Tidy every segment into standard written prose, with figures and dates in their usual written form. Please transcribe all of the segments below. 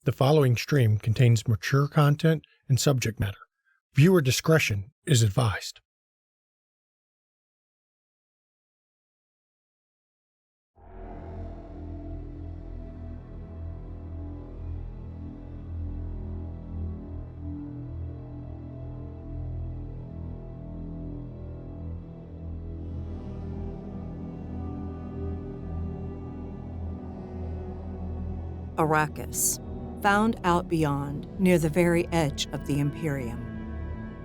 The following stream contains mature content and subject matter. Viewer discretion is advised. Arrakis, found out beyond, near the very edge of the Imperium.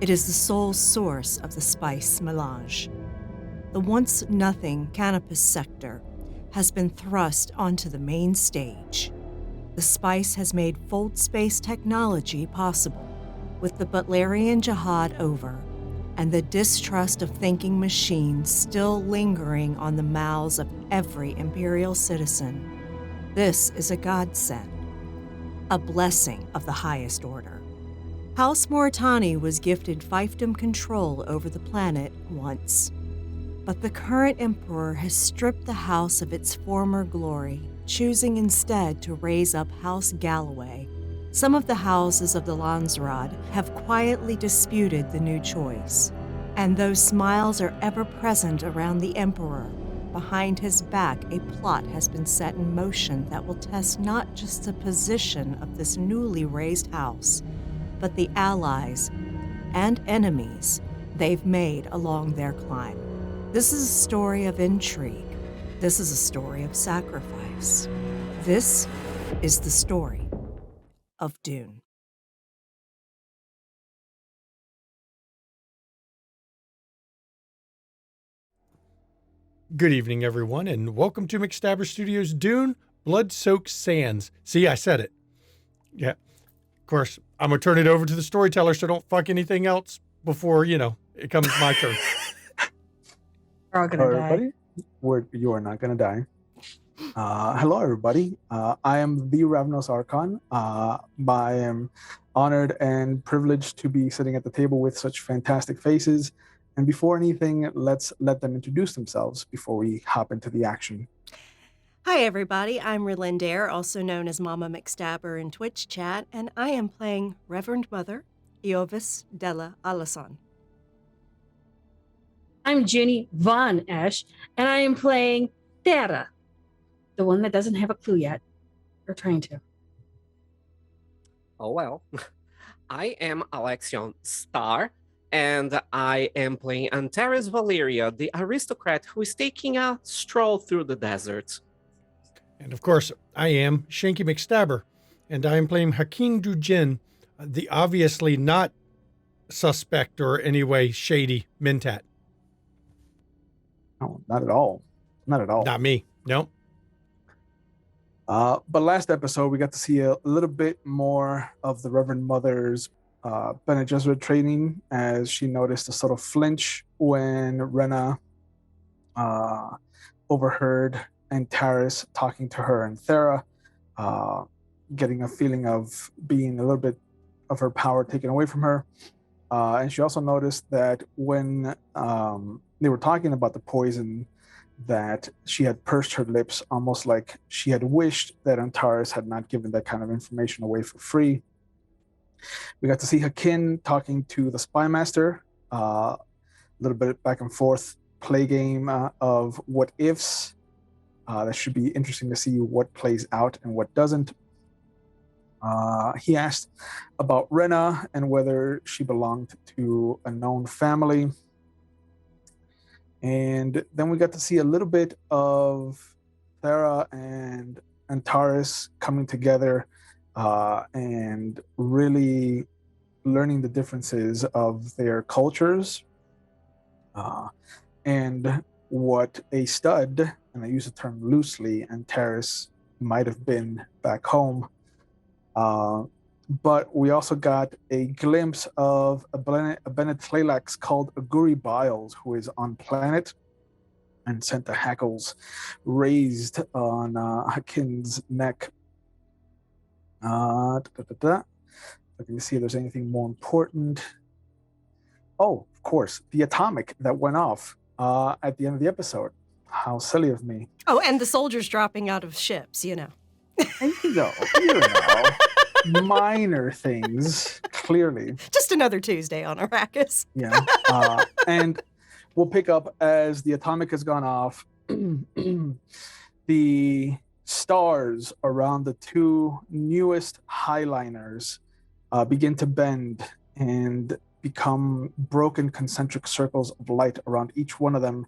It is the sole source of the spice melange. The once-nothing cannabis sector has been thrust onto the main stage. The spice has made fold space technology possible, with the Butlerian Jihad over, and the distrust of thinking machines still lingering on the mouths of every Imperial citizen. This is a godsend, a blessing of the highest order. House Moritani was gifted fiefdom control over the planet once, but the current emperor has stripped the house of its former glory, choosing instead to raise up House Galloway. Some of the houses of the Landsraad have quietly disputed the new choice, and though smiles are ever present around the emperor, behind his back, a plot has been set in motion that will test not just the position of this newly raised house, but the allies and enemies they've made along their climb. This is a story of intrigue. This is a story of sacrifice. This is the story of Dune. Good evening, everyone, and welcome to McStabber Studios' Dune, Blood-Soaked Sands. See, I said it. Yeah. Of course, I'm going to turn it over to the storyteller, so don't fuck anything else before, it comes my turn. We're all going to die. You are not going to die. Hello, everybody. I am the Ravnos Archon. I am honored and privileged to be sitting at the table with such fantastic faces. And before anything, let's let them introduce themselves before we hop into the action. Hi, everybody. I'm Relindair, also known as Mama McStabber in Twitch chat, and I am playing Reverend Mother Iovis Della Alason. I'm Jenny Von Esch, and I am playing Terra, the one that doesn't have a clue yet. Or trying to. Oh, well. I am Alexion Star, and I am playing Antares Valeria, the aristocrat who is taking a stroll through the desert. And of course, I am Shanky McStabber, and I am playing Hakeem Dujin, the obviously not suspect or anyway shady Mentat. No, not at all. Not at all. Not me. No. But last episode, we got to see a little bit more of the Reverend Mother's Bene Gesserit training, as she noticed a sort of flinch when Rena overheard Antares talking to her and Thera, getting a feeling of being a little bit of her power taken away from her. And she also noticed that when they were talking about the poison, that she had pursed her lips, almost like she had wished that Antares had not given that kind of information away for free. We got to see Hakin talking to the Spy Master, a little bit back and forth play game of what ifs. That should be interesting to see what plays out and what doesn't. He asked about Rena and whether she belonged to a known family. And then we got to see a little bit of Thera and Antares coming together and really learning the differences of their cultures and what a stud, and I use the term loosely, Antares might have been back home. But we also got a glimpse of a Bene Tleilax called Aguri Biles, who is on planet and sent the hackles raised on Hakin's neck. Looking to see if there's anything more important. Oh, of course, the atomic that went off at the end of the episode. How silly of me. Oh, and the soldiers dropping out of ships, You know. minor things, clearly. Just another Tuesday on Arrakis. Yeah. And we'll pick up as the atomic has gone off. The stars around the two newest highliners begin to bend and become broken concentric circles of light around each one of them.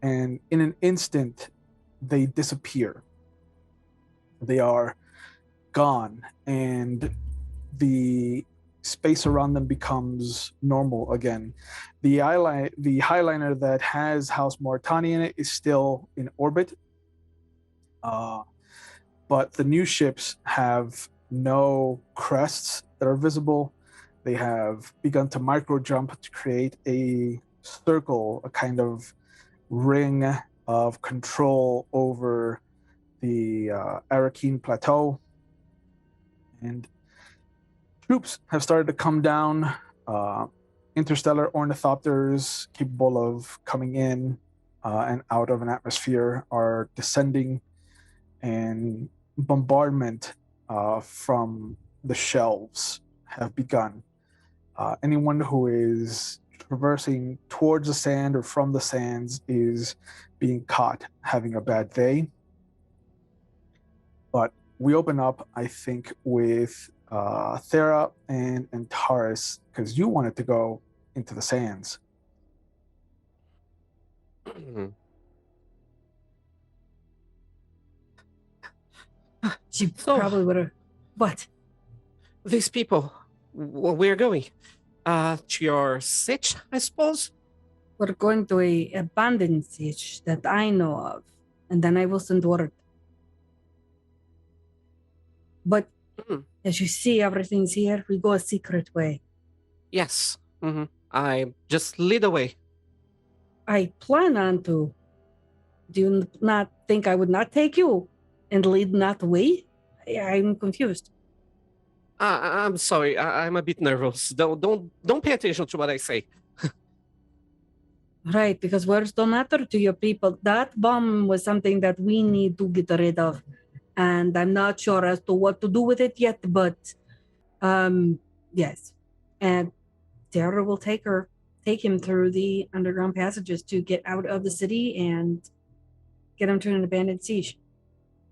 And in an instant, they disappear. They are gone, and the space around them becomes normal again. The highliner that has House Mauritania in it is still in orbit, but the new ships have no crests that are visible. They have begun to micro jump to create a circle, a kind of ring of control over the Arakeen Plateau. And troops have started to come down. Interstellar ornithopters capable of coming in and out of an atmosphere are descending, and bombardment from the shelves have begun. Anyone who is traversing towards the sand or from the sands is being caught having a bad day. But we open up, I think, with Thera and Taurus, because you wanted to go into the sands. She So- probably would have. What? These people, we're going to your sitch, I suppose. We're going to a abandoned siege that I know of, and then I will send word. But Mhm. as you see, everything's here. We go a secret way. Yes. I just lead the way. I plan on to. Do you not think I would not take you and lead not the way? I'm confused. I'm sorry. I'm a bit nervous. Don't pay attention to what I say. Right, because words don't matter to your people. That bomb was something that we need to get rid of. And I'm not sure as to what to do with it yet, but yes. And Dara will take him through the underground passages to get out of the city and get him to an abandoned siege.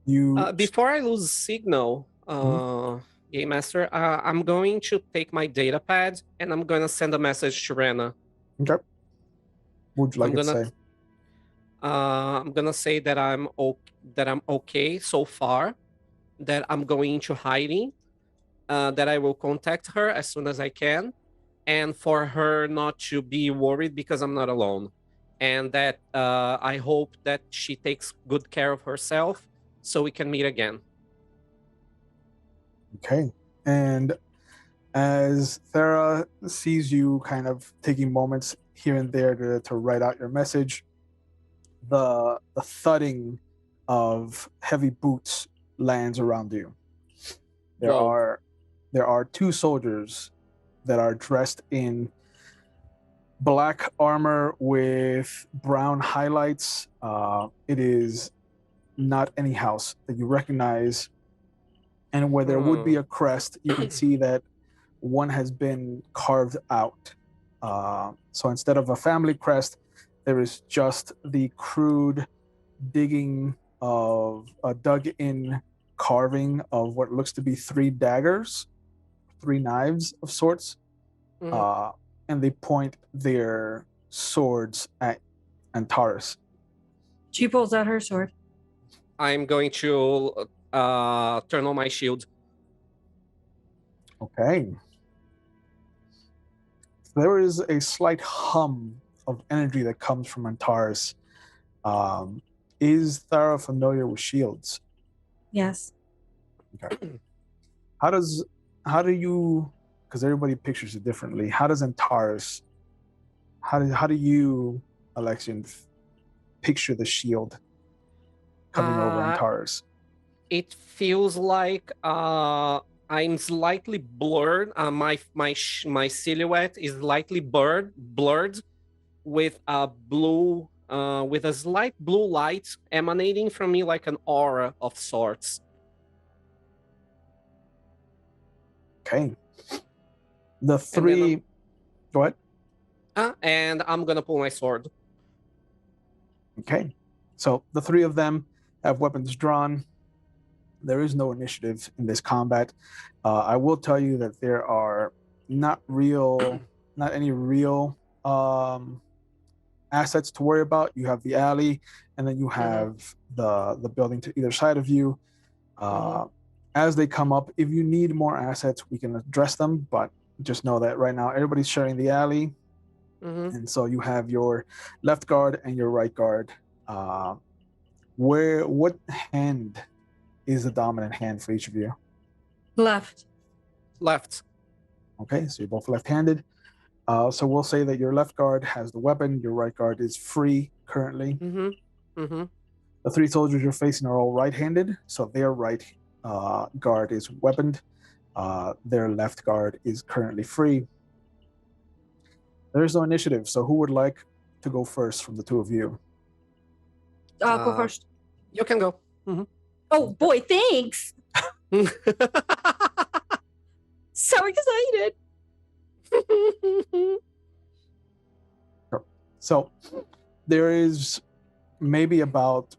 You Before I lose signal, Game Master, I'm going to take my data pad and I'm going to send a message to Rena. okay? What would you like I'm it to gonna- say? I'm gonna say that I'm okay so far, that I'm going into hiding, that I will contact her as soon as I can, and for her not to be worried because I'm not alone, and that I hope that she takes good care of herself so we can meet again. Okay. And as Thera sees you kind of taking moments here and there to write out your message, the thudding of heavy boots lands around you. Whoa. There are two soldiers that are dressed in black armor with brown highlights. It is not any house that you recognize. And where there would be a crest, you can see that one has been carved out. So instead of a family crest, there is just the crude digging of a dug-in carving of what looks to be three daggers, three knives of sorts, and they point their swords at Antares. She pulls out her sword. I'm going to turn on my shield. Okay. There is a slight hum of energy that comes from Antares. Is Thara familiar with shields? Yes. How do you, because everybody pictures it differently, how does Antares, how do you, Alexian, picture the shield coming over Antares? It feels like I'm slightly blurred. My silhouette is slightly blurred with a blue, with a slight blue light emanating from me, like an aura of sorts. Okay. The then three. Go ahead. And I'm gonna pull my sword. Okay. So the three of them have weapons drawn. There is no initiative in this combat. I will tell you that there are not any real assets to worry about. You have the alley, and then you have the building to either side of you. As they come up, if you need more assets, we can address them. But just know that right now everybody's sharing the alley, and so you have your left guard and your right guard. What hand is the dominant hand for each of you? Left. Left. Okay, so you're both left-handed. So we'll say that your left guard has the weapon, your right guard is free currently. The three soldiers you're facing are all right-handed, so their right guard is weaponed. Their left guard is currently free. There's no initiative, so who would like to go first from the two of you? I'll go first. You can go. Oh boy, thanks. So excited. So there is maybe about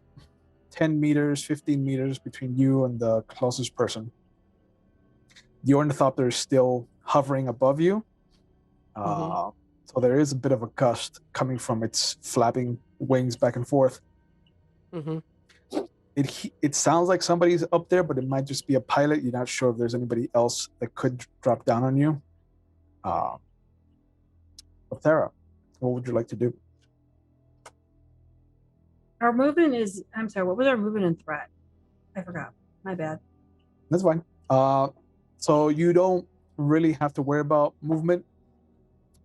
10 meters, 15 meters between you and the closest person. The ornithopter is still hovering above you. So there is a bit of a gust coming from its flapping wings back and forth. It sounds like somebody's up there, but it might just be a pilot. You're not sure if there's anybody else that could drop down on you. Thera, what would you like to do? Our movement is, I'm sorry, what was our movement and threat? I forgot. My bad. That's fine. So you don't really have to worry about movement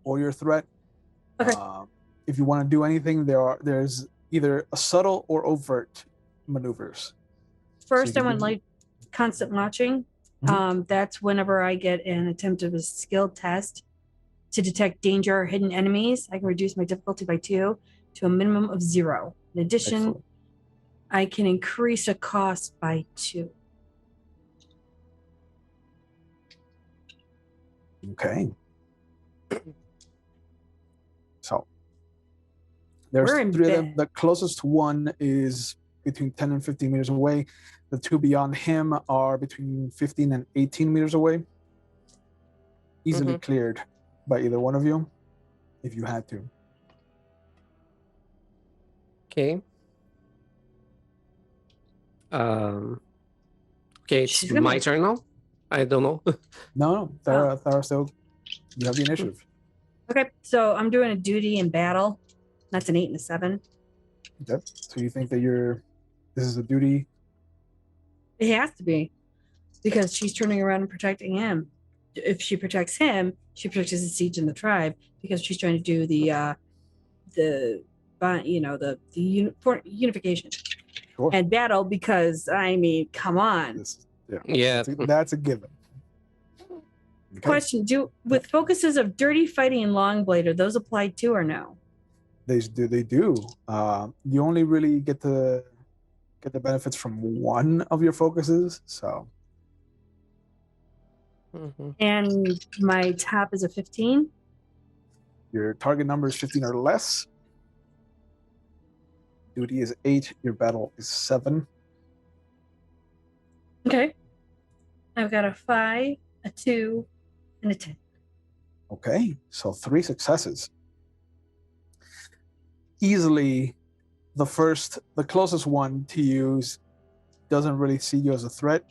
or your threat. Okay. If you want to do anything, there's either a subtle or overt maneuvers. First, So I you went can- like constant watching. That's whenever I get an attempt of a skill test to detect danger or hidden enemies. I can reduce my difficulty by 2 to a minimum of 0. In addition, Excellent. I can increase a cost by 2. Okay. So there's We're in 3 of them. bed. The closest one is between 10 and 15 meters away. The 2 beyond him are between 15 and 18 meters away. Easily cleared by either one of you, if you had to. Okay. Okay, it's She's gonna- my turn now. I don't know. No, Thera still, you have the initiative. Okay, so I'm doing a duty in battle. That's an 8 and a 7. Okay. So you think that this is a duty? It has to be because she's turning around and protecting him. If she protects him, she protects the siege and the tribe because she's trying to do the unification Sure. and battle. Because I mean, come on. Yeah. That's a given. Okay. Question: with focuses of dirty fighting and long blade, are those applied to or no? They do. You only really get the benefits from one of your focuses. So And my top is a 15. your target number is 15 or less. Duty is 8. Your battle is 7. Okay. I've got a 5, a 2, and a 10. Okay, so 3 successes. Easily, the closest one to use doesn't really see you as a threat.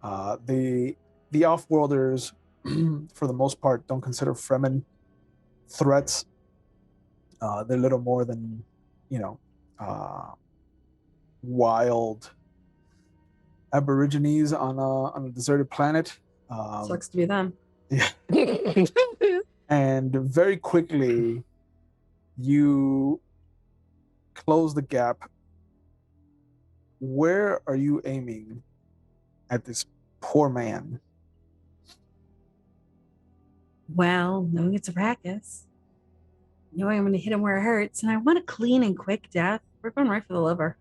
The off-worlders, for the most part, don't consider Fremen threats. They're little more than, wild aborigines on a deserted planet. Sucks to be them. Yeah. And very quickly, you close the gap. Where are you aiming at this poor man? Well, knowing it's Arrakis, knowing I'm going to hit him where it hurts, and I want a clean and quick death. We're going right for the liver.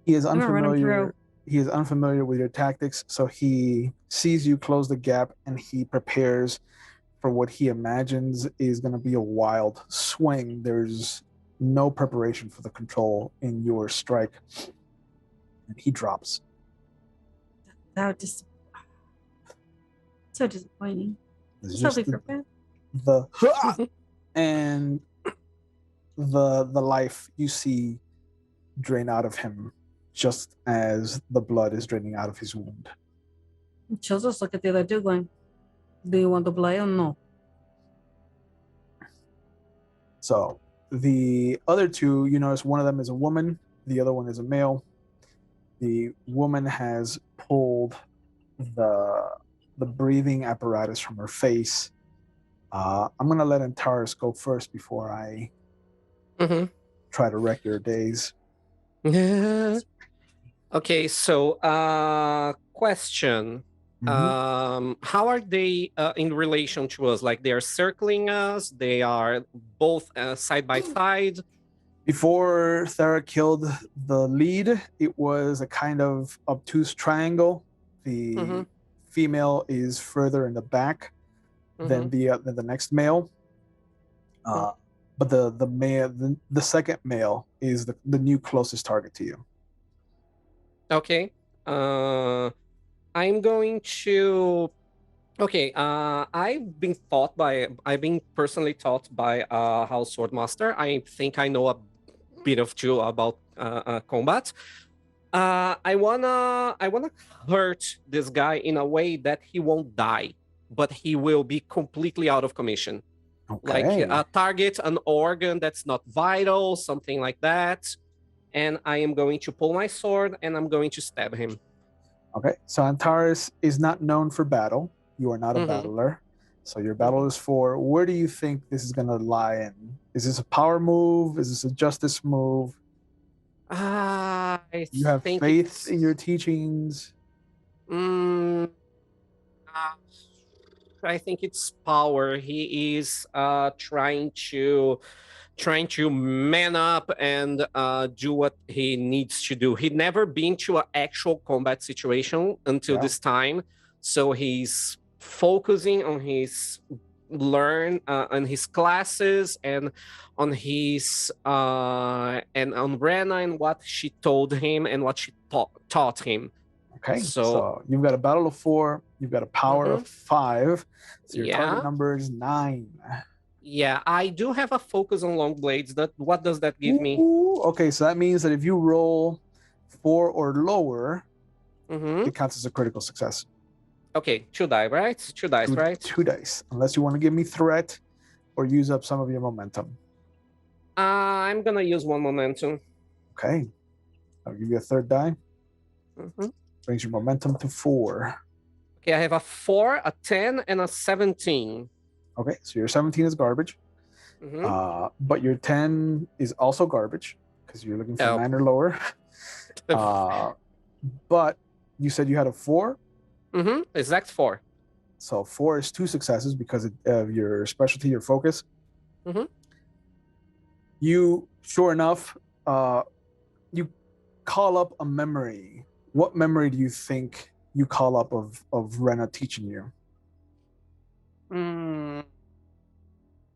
He is I'm gonna run him unfamiliar. he is unfamiliar with your tactics, so he sees you close the gap and he prepares for what he imagines is going to be a wild swing. There's no preparation for the control in your strike, and he drops. That just so disappointing. It's So just we prepared. the and the life you see drain out of him just as the blood is draining out of his wound. She'll just look at the other dude going, "Do you want to play or no?" So the other two, you notice one of them is a woman, the other one is a male. The woman has pulled the breathing apparatus from her face. I'm gonna let Antares go first before I try to wreck your days. Okay, so question. How are they in relation to us? Like they are circling us, they are both side by side. Before Thera killed the lead, it was a kind of obtuse triangle. The female is further in the back than the next male. But the male, the second male is the new closest target to you. Okay. I'm going to. Okay. I've been personally taught by House Swordmaster. I think I know a bit of too about combat. I wanna hurt this guy in a way that he won't die, but he will be completely out of commission. Okay. Like target an organ that's not vital, something like that. And I am going to pull my sword and I'm going to stab him. Okay, so Antares is not known for battle. You are not a battler. So your battle is for, where do you think this is going to lie in? Is this a power move? Is this a justice move? You have faith in your teachings? I think it's power. He is trying to man up and do what he needs to do. He'd never been to an actual combat situation until this time, so he's focusing on his on his classes and on his and on Brenna and what she told him and what she taught him. Okay, so you've got a battle of 4, you've got a power of 5, so your target number is 9. Yeah, I do have a focus on long blades. What does that give me? Okay, so that means that if you roll 4 or lower, it counts as a critical success. Okay, 2 die, right? 2 dice, right? 2 dice, unless you want to give me threat or use up some of your momentum. I'm gonna use 1 momentum. Okay, I'll give you a third die. Brings your momentum to 4. Okay, I have a 4, a 10, and a 17. Okay, so your 17 is garbage. But your 10 is also garbage because you're looking for 9 or lower. But you said you had a 4? Exact 4. So 4 is 2 successes because of your specialty, your focus. You, sure enough, you call up a memory. What memory do you think you call up of Rena teaching you?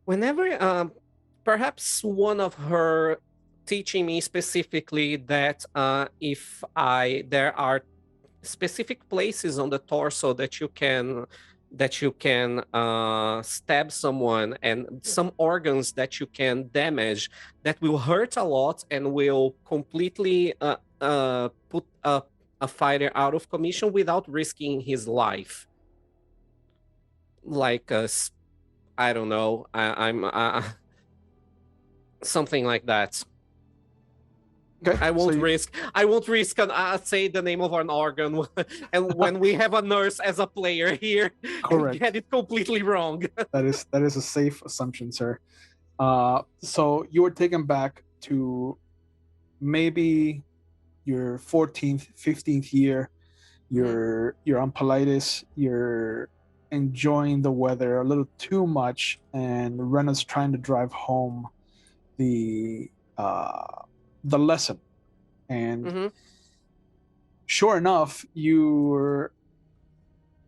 Whenever, perhaps one of her teaching me specifically that there are specific places on the torso that you can stab someone and some organs that you can damage that will hurt a lot and will completely put a fighter out of commission without risking his life. Like I don't know. I'm something like that. Okay, I won't risk. Say the name of an organ, and when we have a nurse as a player here, and get it completely wrong. That is a safe assumption, sir. So you were taken back to maybe your 14th, 15th year. You're on Politis. You're enjoying the weather a little too much, and Rena's trying to drive home the lesson. And sure enough, the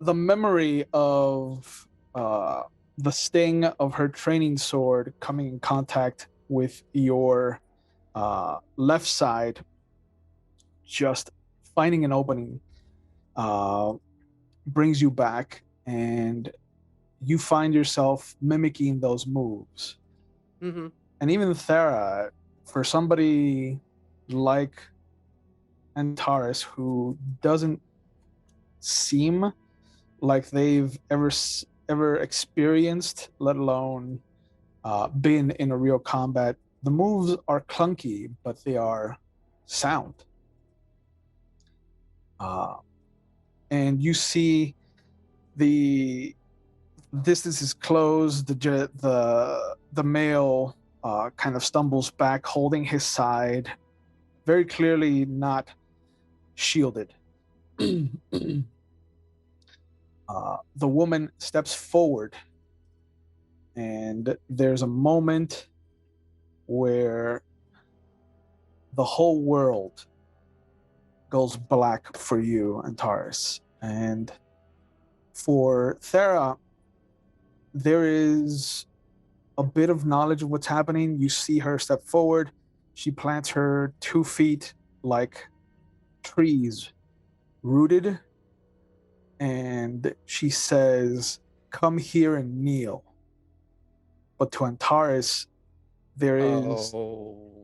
memory of the sting of her training sword coming in contact with your left side, just finding an opening, brings you back, and you find yourself mimicking those moves. Mm-hmm. And even Thera, for somebody like Antares, who doesn't seem like they've ever experienced, let alone been in a real combat, the moves are clunky, but they are sound. And you see the distance is closed. The male kind of stumbles back, holding his side, very clearly not shielded. The woman steps forward, and there's a moment where the whole world goes black for you, Antares. And for Thera, there is a bit of knowledge of what's happening. You see her step forward. She plants her 2 feet like trees, rooted, and she says, "Come here and kneel." But to Antares, there is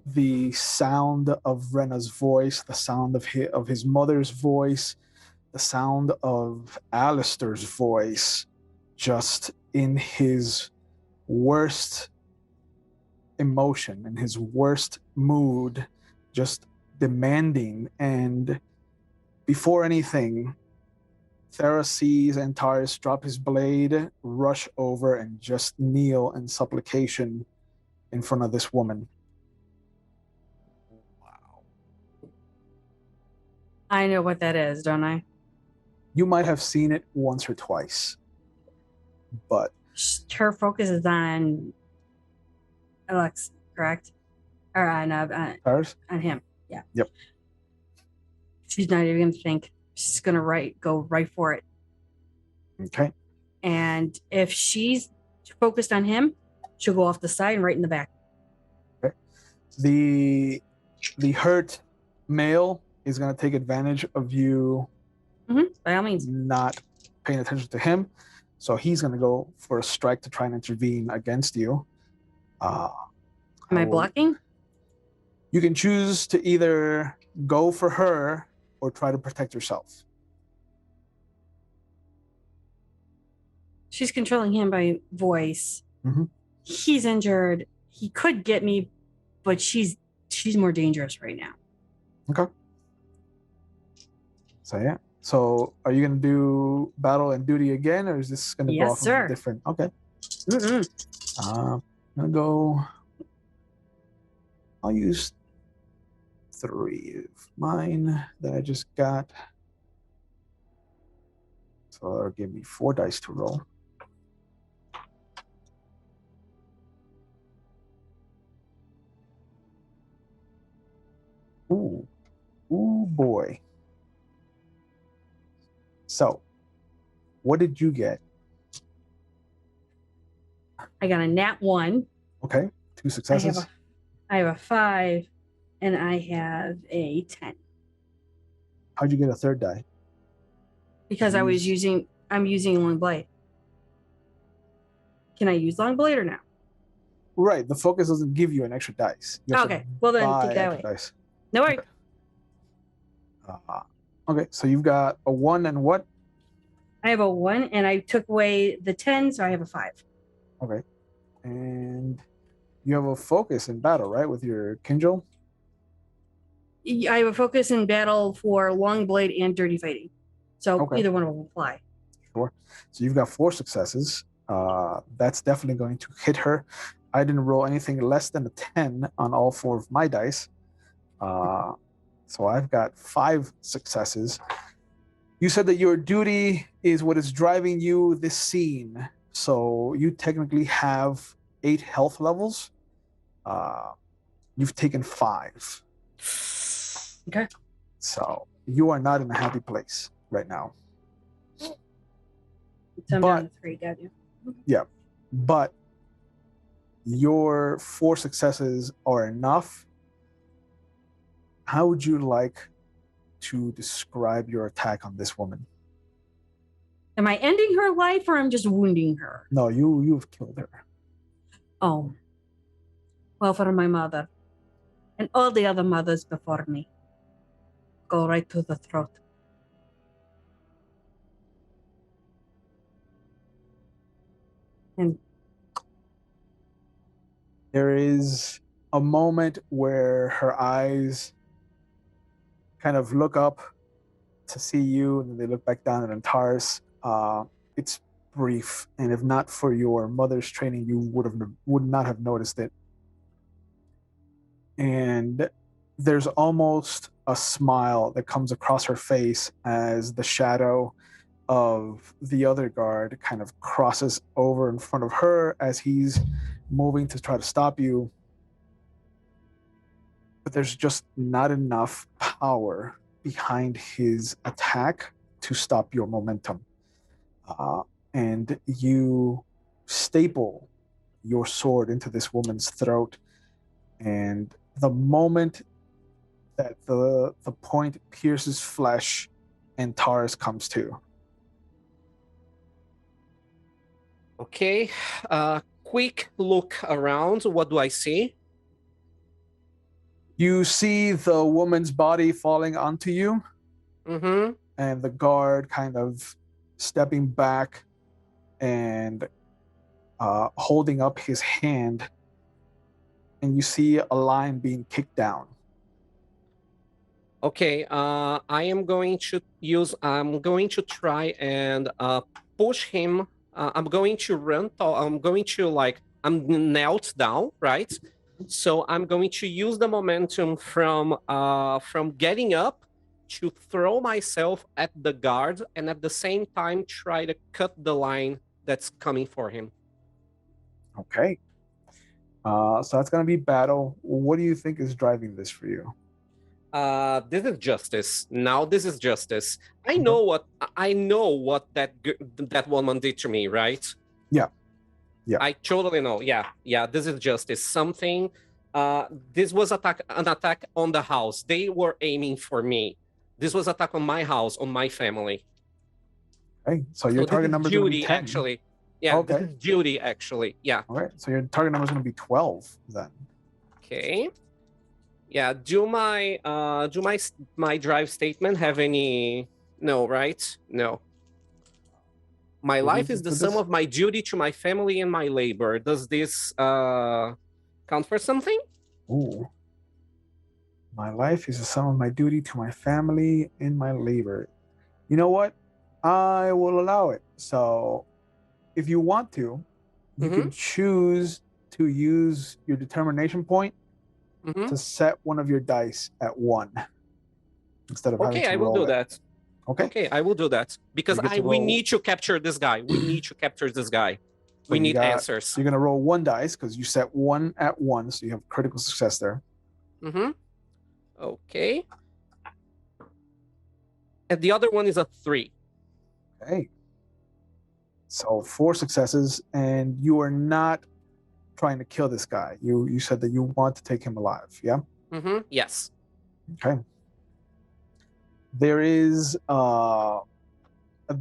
the sound of Rena's voice, the sound of his mother's voice, the sound of Alistair's voice, just in his worst emotion, in his worst mood, just demanding. And before anything, Thera sees Antares drop his blade, rush over, and just kneel in supplication in front of this woman. Wow. I know what that is, don't I? You might have seen it once or twice, but Her focus is on Alex, correct? Or Tars? on him. Yeah. Yep. She's not even gonna think. She's gonna go right for it. Okay. And if she's focused on him, she'll go off the side and right in the back. Okay. The hurt male is going to take advantage of you by all means not paying attention to him, so he's going to go for a strike to try and intervene against you. Am I blocking? You can choose to either go for her or try to protect yourself. She's controlling him by voice. Mhm. He's injured. He could get me, but she's more dangerous right now. Okay. So yeah. So are you going to do battle and duty again, or is this going to go off of a different? Okay. I'm going to go. I'll use 3 of mine that I just got. So that'll give me 4 dice to roll. Ooh boy. So, what did you get? I got a nat 1. Okay, 2 successes. I have a 5, and I have a 10. How'd you get a 3rd die? Because I'm using long blade. Can I use long blade or no? Right, the focus doesn't give you an extra dice. Okay, well then take that away. Dice. No worries. Okay, so you've got a 1 and what? I have a 1, and I took away the 10, so I have a 5. Okay, and you have a focus in battle, right, with your Kindle? I have a focus in battle for long blade and dirty fighting, so either one of them will apply. Sure. So you've got 4 successes. That's definitely going to hit her. I didn't roll anything less than a 10 on all 4 of my dice. So I've got 5 successes. You said that your duty is what is driving you this scene. So you technically have 8 health levels. You've taken 5. Okay. So you are not in a happy place right now. So I'm But- down to 3, got you. But your 4 successes are enough. How would you like to describe your attack on this woman? Am I ending her life or I'm just wounding her? No, you've killed her. Oh. Well, for my mother and all the other mothers before me. Go right to the throat. And There is a moment where her eyes kind of look up to see you, and then they look back down at Antares. It's brief, and if not for your mother's training, you would not have noticed it. And there's almost a smile that comes across her face as the shadow of the other guard kind of crosses over in front of her as he's moving to try to stop you. But there's just not enough power behind his attack to stop your momentum. And you staple your sword into this woman's throat. And the moment that the point pierces flesh, Antares comes to. Okay. Quick look around. What do I see? You see the woman's body falling onto you, Mm-hmm. and the guard kind of stepping back and holding up his hand, and you see a line being kicked down. Okay. I'm going to try and push him. I'm going to run. I'm knelt down, right? So I'm going to use the momentum from getting up to throw myself at the guard, and at the same time try to cut the line that's coming for him. Okay. So that's going to be battle. What do you think is driving this for you? This is justice. Now this is justice. I Okay. know what that woman did to me, right? Yeah. I totally know. Yeah. This is justice. Something. This was an attack on the house. They were aiming for me. This was attack on my house, on my family. Okay. So your target number is going to be Judy, 10. actually. Yeah, Okay. this is Judy, actually. Yeah. All right. So your target number is going to be 12 then. Okay. Yeah. Do my drive statement have any? No, right? No. My What life is is it the for sum this? of my duty to my family and my labor. Does this count for something? Ooh. My life is the sum of my duty to my family and my labor. You know what? I will allow it. So if you want to, you can choose to use your determination point Mhm. to set one of your dice at 1 instead of having Okay, to I will roll do it. that. Okay. Okay, I will do that because You get to we roll- need to capture this guy. We need to capture this guy. So We you need got- answers. So you're going to roll 1 dice because you set 1 at 1, so you have critical success there. Okay. And the other one is a 3. Okay. So 4 successes, and you are not trying to kill this guy. You said that you want to take him alive, yeah? Yes. Okay. There is a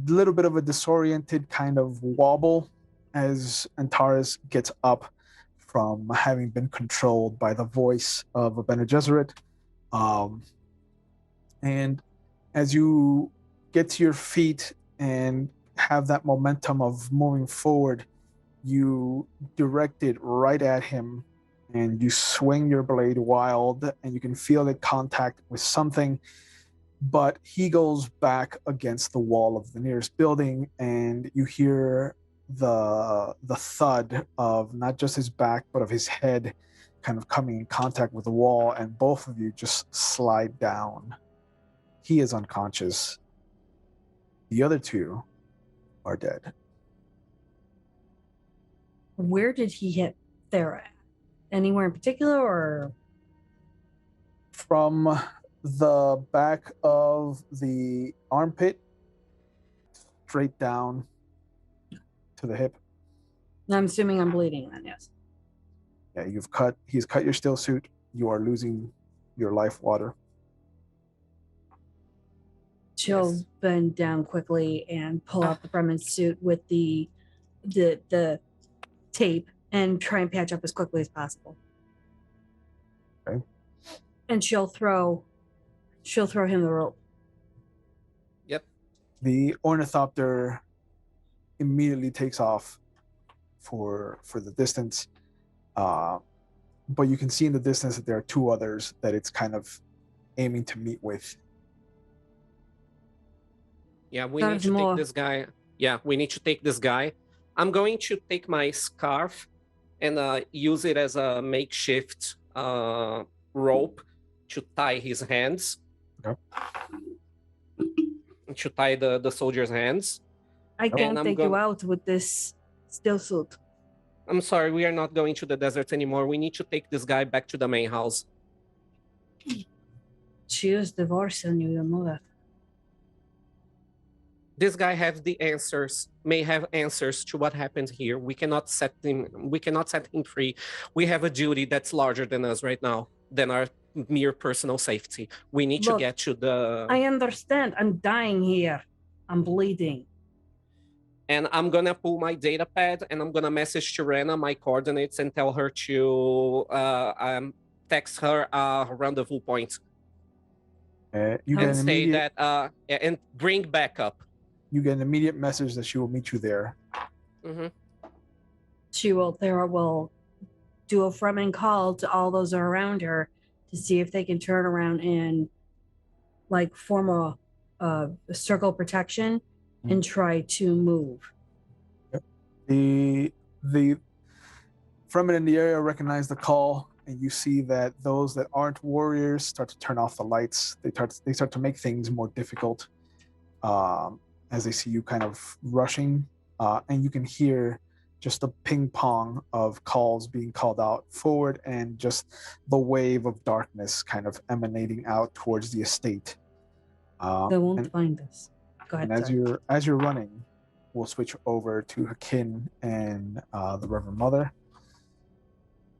little bit of a disoriented kind of wobble as Antares gets up from having been controlled by the voice of a Bene Gesserit. And as you get to your feet and have that momentum of moving forward, you direct it right at him and you swing your blade wild and you can feel it contact with something, but he goes back against the wall of the nearest building and you hear the thud of not just his back but of his head kind of coming in contact with the wall, and both of you just slide down. He is unconscious. The other 2 are dead. where did he hit Thera at? Anywhere in particular, or From the back of the armpit, straight down to the hip. I'm assuming I'm bleeding then, yes. Yeah, he's cut your steel suit. You are losing your life water. She'll Yes. bend down quickly and pull out the Bremen suit with the tape and try and patch up as quickly as possible. Okay. And she'll throw him the rope. Yep. The ornithopter immediately takes off for the distance, but you can see in the distance that there are two others that it's kind of aiming to meet with. Yeah, we There's need to more. take this guy. Yeah, we need to take this guy. I'm going to take my scarf and use it as a makeshift rope to tie his hands. Okay. To tie the soldier's hands. I can't I'm take you gonna- out with this steel suit. I'm sorry, we are not going to the desert anymore. We need to take this guy back to the main house. She was divorcing you, you know that. This guy may have answers to what happened here. We cannot set him free. We have a duty that's larger than us right now, than our mere personal safety. We need to Look, get to the I understand. I'm dying here. I'm bleeding. and I'm gonna pull my data pad and I'm gonna message to Rena my coordinates and tell her to text her a rendezvous point You get and an say immediate that and bring backup. you get an immediate message that she will meet you there. Mm-hmm. Thera will do a Fremen call to all those around her to see if they can turn around and like form a circle protection and try to move. The Fremen in the area recognize the call, and you see that those that aren't warriors start to turn off the lights. They start to make things more difficult as they see you kind of rushing, and you can hear just a ping pong of calls being called out forward, and just the wave of darkness kind of emanating out towards the estate. They won't find us. Go ahead. And as you're running, we'll switch over to Hakin and the Reverend Mother.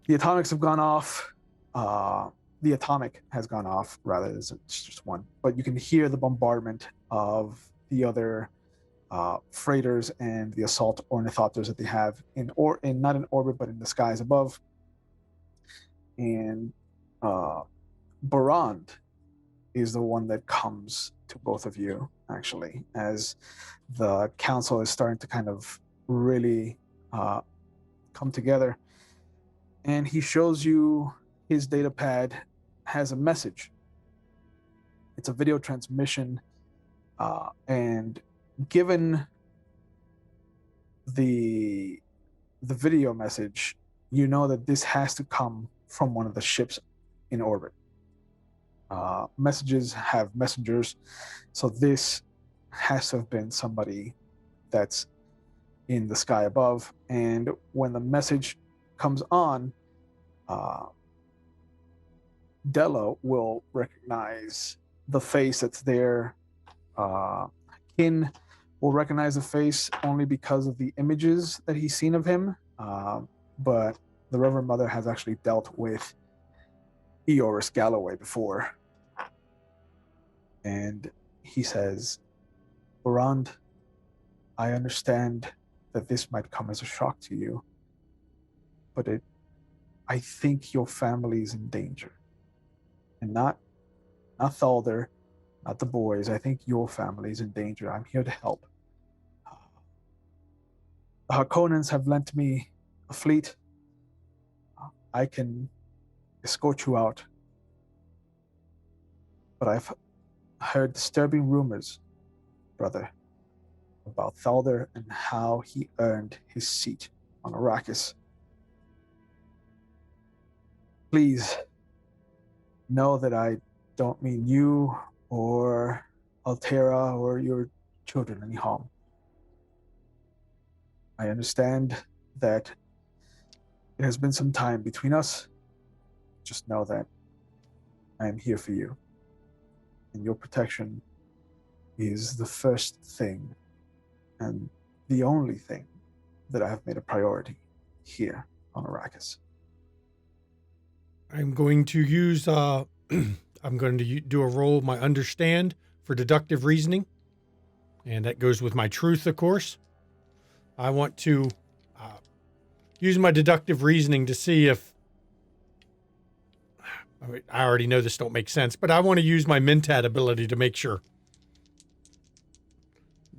The atomics have gone off. The atomic has gone off, rather. It's just one. But you can hear the bombardment of the other freighters and the assault ornithopters that they have not in orbit, but in the skies above. And Barand is the one that comes to both of you, actually, as the council is starting to kind of really come together. And he shows you his data pad has a message. It's a video transmission, and given the video message, you know that this has to come from one of the ships in orbit. Messages have messengers, so this has to have been somebody that's in the sky above. And when the message comes on, Della will recognize the face that's there. Kin will recognize the face only because of the images that he's seen of him, but the Reverend Mother has actually dealt with Eoris Galloway before. And he says, Barand, I understand that this might come as a shock to you, but I think your family is in danger. And not Thalder, not the boys. I think your family is in danger. I'm here to help. The Harkonnens have lent me a fleet. I can escort you out. But I've heard disturbing rumors, brother, about Thalder and how he earned his seat on Arrakis. Please know that I don't mean you or Altera or your children any harm. I understand that it has been some time between us. Just know that I am here for you. and your protection is the first thing and the only thing that I have made a priority here on Arrakis. I'm going to use I'm going to do a roll of my understand for deductive reasoning, and that goes with my truth, of course. I want to use my deductive reasoning to see if I already know this don't make sense, but I want to use my mentat ability to make sure.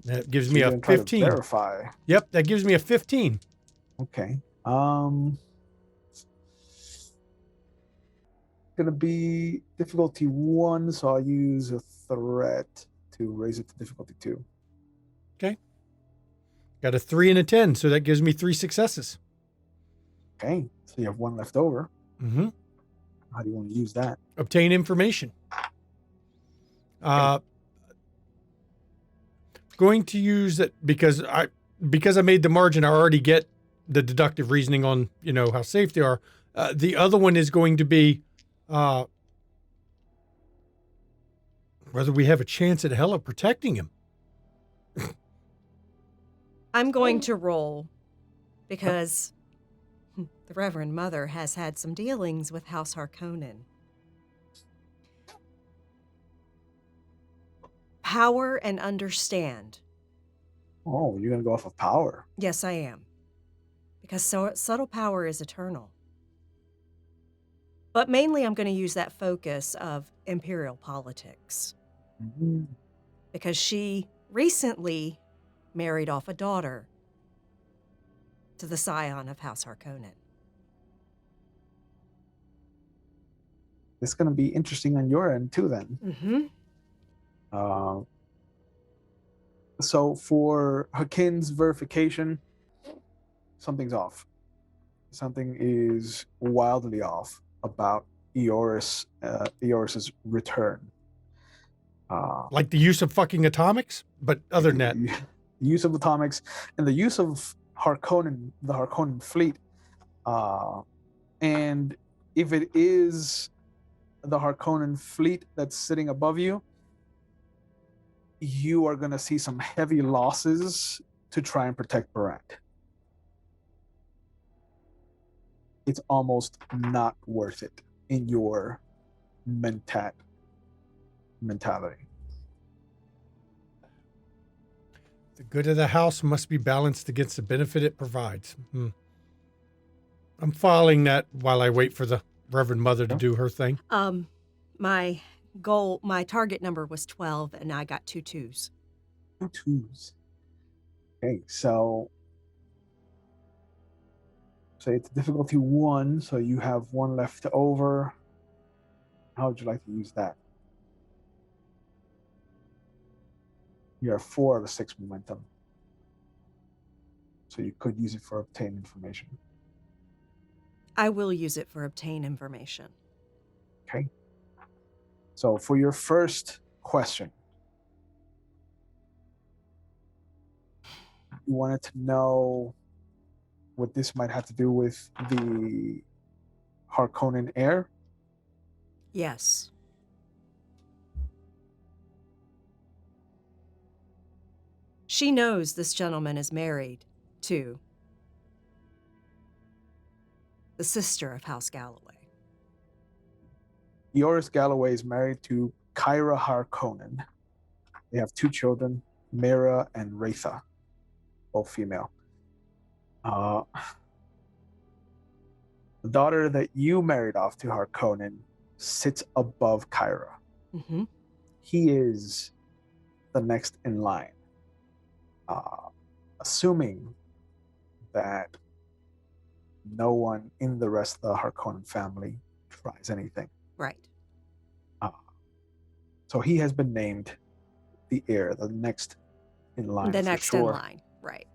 That gives me you're a gonna try to 15. verify. Yep, that gives me a 15. Okay. Gonna be difficulty 1, so I'll use a threat to raise it to difficulty 2. Okay. Got a 3 and a 10, so that gives me 3 successes. Okay, so you have 1 left over. Mm-hmm. How do you want to use that? Obtain information. Going to use it because I made the margin. I already get the deductive reasoning on how safe they are. The other one is going to be whether we have a chance at hell of protecting him. I'm going to roll because the Reverend Mother has had some dealings with House Harkonnen. Power and understand. Oh, you're gonna go off of power. Yes, I am. Because subtle power is eternal. But mainly I'm going to use that focus of imperial politics. Mm-hmm. Because she recently married off a daughter to the scion of House Harkonnen. It's gonna be interesting on your end too then. Mm-hmm. So for Hakin's verification, something's off. Something is wildly off about Eoris's return. Like the use of fucking atomics, but other than that, the use of atomics and the use of Harkonnen, the Harkonnen fleet. And if it is the Harkonnen fleet that's sitting above you, you are going to see some heavy losses to try and protect Barat. It's almost not worth it in your mentality. The good of the house must be balanced against the benefit it provides. I'm following that while I wait for the Reverend Mother to do her thing. My target number was 12, and I got 2 2s. 2 2s. Okay, so say it's difficulty 1, so you have 1 left over. How would you like to use that? You have 4 out of 6 momentum. So you could use it for obtain information. I will use it for obtain information. Okay. So for your first question, you wanted to know what this might have to do with the Harkonnen heir? Yes. She knows this gentleman is married to the sister of House Galloway. Eoris Galloway is married to Kyra Harkonnen. They have 2 children, Mira and Raitha, both female. The daughter that you married off to Harkonnen sits above Kyra. Mm-hmm. He is the next in line. Assuming that no one in the rest of the Harkonnen family tries anything. Right. So he has been named the heir, the next in line. The for next sure. in line, right.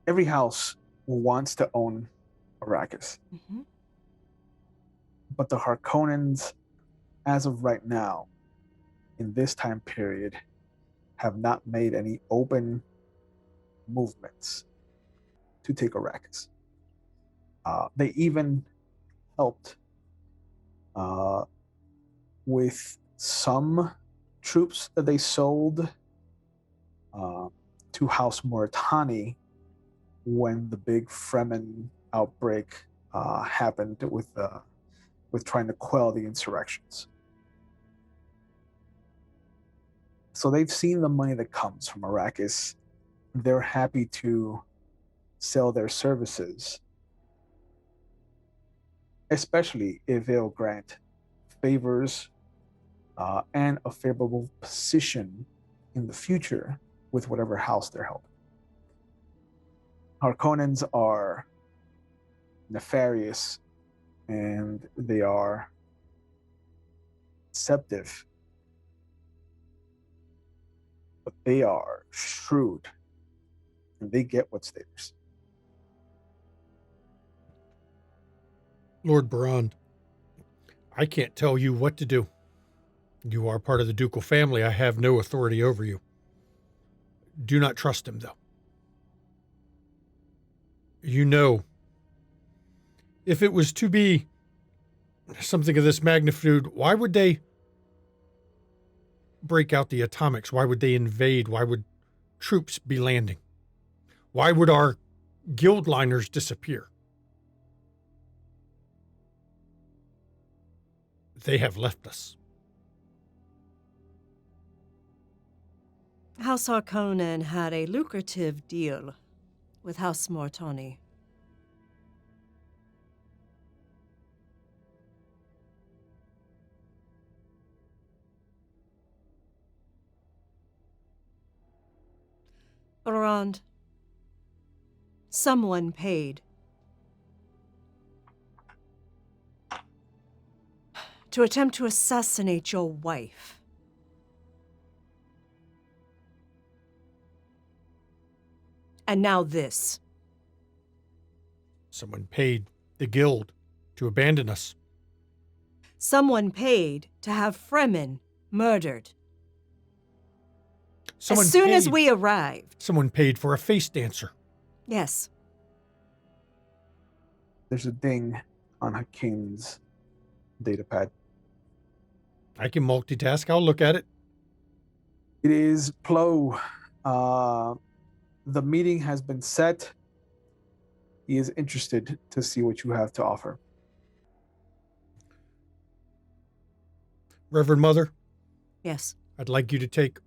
Every house wants to own Arrakis. Mm-hmm. But the Harkonnens, as of right now, in this time period, have not made any open movements to take Arrakis. They even helped with some troops that they sold to House Moritani when the big Fremen outbreak happened with trying to quell the insurrections. So they've seen the money that comes from Arrakis. They're happy to sell their services, especially if they'll grant favors and a favorable position in the future with whatever house they're helping. Harkonnens are nefarious and they are deceptive, but they are shrewd and they get what's theirs. Lord Barand, I can't tell you what to do. You are part of the ducal family. I have no authority over you. Do not trust him, though. You know, if it was to be something of this magnitude, why would they break out the atomics? Why would they invade? Why would troops be landing? Why would our guild liners disappear? They have left us. House Harkonnen had a lucrative deal with House Moritani. Barand, someone paid to attempt to assassinate your wife. And now this. Someone paid the guild to abandon us. Someone paid to have Fremen murdered. Someone as soon as paid- we arrived. Someone paid for a face dancer. Yes. There's a ding on Hakeem's datapad. I can multitask. I'll look at it. It is Plo. The meeting has been set. He is interested to see what you have to offer. Reverend Mother, Yes. I'd like you to take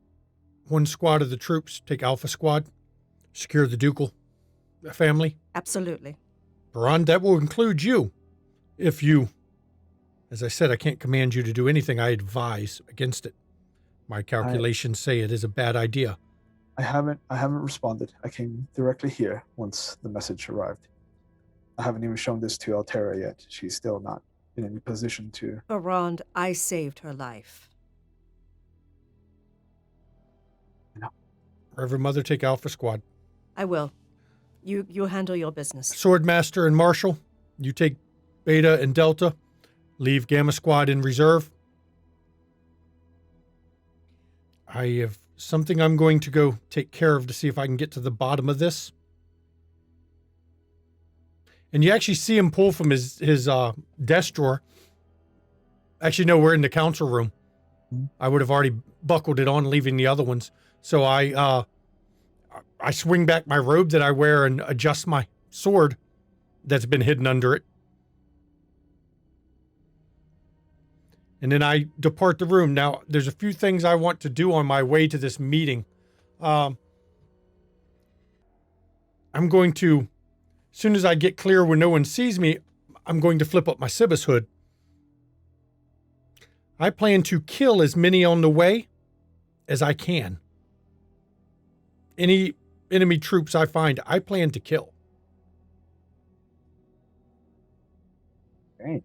one squad of the troops, take Alpha Squad, secure the ducal family. Absolutely. Barand, that will include you. If you, as I said, I can't command you to do anything. I advise against it. My calculations say it is a bad idea. I haven't responded. I came directly here once the message arrived. I haven't even shown this to Altera yet. She's still not in any position to. Barand, I saved her life. Reverend Mother, take Alpha Squad. I will. You handle your business. Swordmaster and Marshal, you take Beta and Delta. Leave Gamma Squad in reserve. I have something I'm going to go take care of to see if I can get to the bottom of this. And you actually see him pull from his desk drawer. Actually, no, we're in the council room. I would have already buckled it on, leaving the other ones. So I swing back my robe that I wear and adjust my sword that's been hidden under it. And then I depart the room. Now, there's a few things I want to do on my way to this meeting. I'm going to, as soon as I get clear when no one sees me, I'm going to flip up my Sibis hood. I plan to kill as many on the way as I can. Any enemy troops I find, I plan to kill. Okay.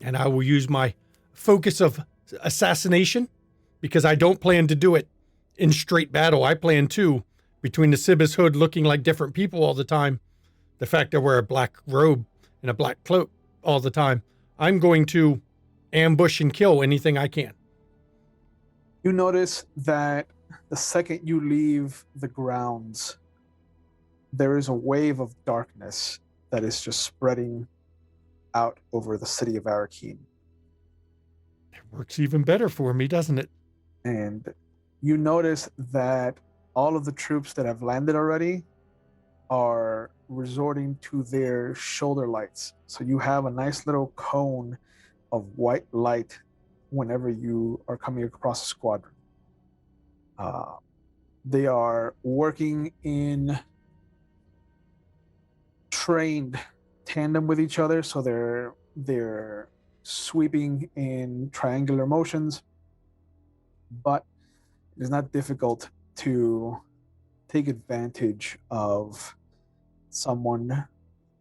And I will use my focus of assassination because I don't plan to do it in straight battle. I plan to, between the Sibis hood looking like different people all the time, the fact I wear a black robe and a black cloak all the time, I'm going to ambush and kill anything I can. You notice that the second you leave the grounds, there is a wave of darkness that is just spreading out over the city of Arakeen. It works even better for me, doesn't it? And you notice that all of the troops that have landed already are resorting to their shoulder lights. So you have a nice little cone of white light whenever you are coming across a squadron. They are working in trained tandem with each other, so they're sweeping in triangular motions, but it is not difficult to take advantage of someone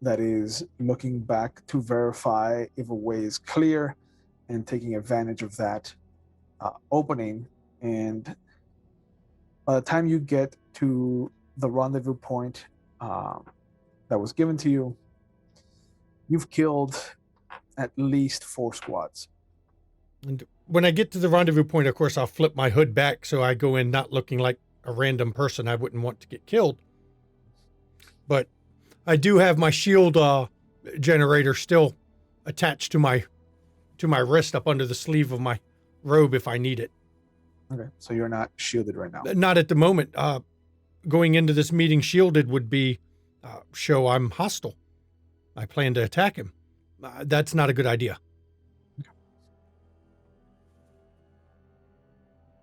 that is looking back to verify if a way is clear and taking advantage of that opening. And by the time you get to the rendezvous point that was given to you, you've killed at least 4 squads. And when I get to the rendezvous point, of course, I'll flip my hood back so I go in not looking like a random person I wouldn't want to get killed. But I do have my shield generator still attached to my wrist up under the sleeve of my robe if I need it. Okay, so you're not shielded right now. Not at the moment. Going into this meeting shielded would be show I'm hostile. I plan to attack him. That's not a good idea.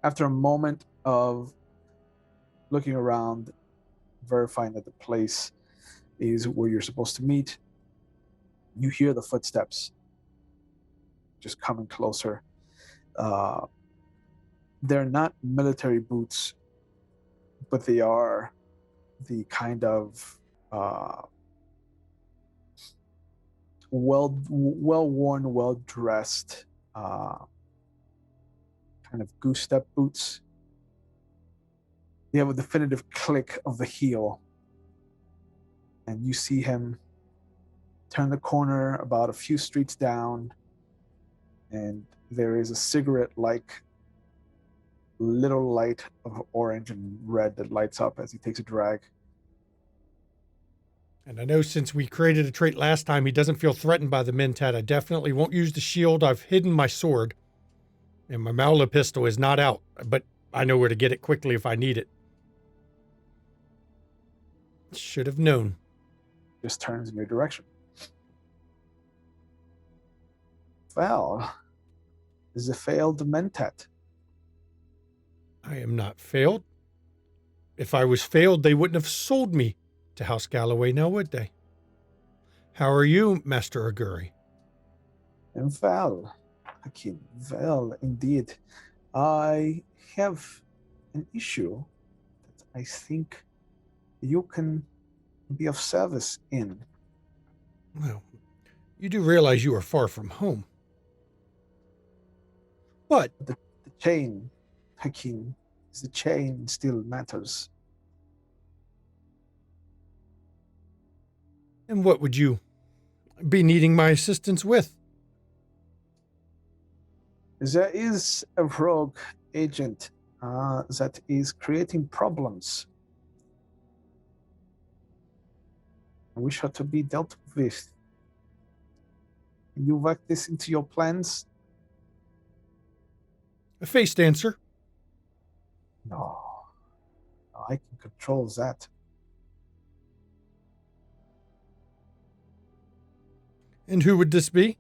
After a moment of looking around, verifying that the place is where you're supposed to meet, you hear the footsteps just coming closer. They're not military boots, but they are the kind of well-worn, well-dressed kind of goose step boots. They have a definitive click of the heel, and you see him turn the corner about a few streets down, and there is a cigarette-like little light of orange and red that lights up as he takes a drag. And I know since we created a trait last time, he doesn't feel threatened by the Mentat. I definitely won't use the shield. I've hidden my sword, and my Maula pistol is not out, but I know where to get it quickly if I need it. Should have known. Just turns in your direction. Well, is a failed Mentat. I am not failed. If I was failed, they wouldn't have sold me to House Galloway now, would they? How are you, Master Aguri? And well, Hakim, well, indeed. I have an issue that I think you can be of service in. Well, you do realize you are far from home. But The chain, Hakim, is the chain still matters. and what would you be needing my assistance with? There is a rogue agent that is creating problems. I wish her to be dealt with. Can you work this into your plans? A faced answer. No. I can control that. And who would this be?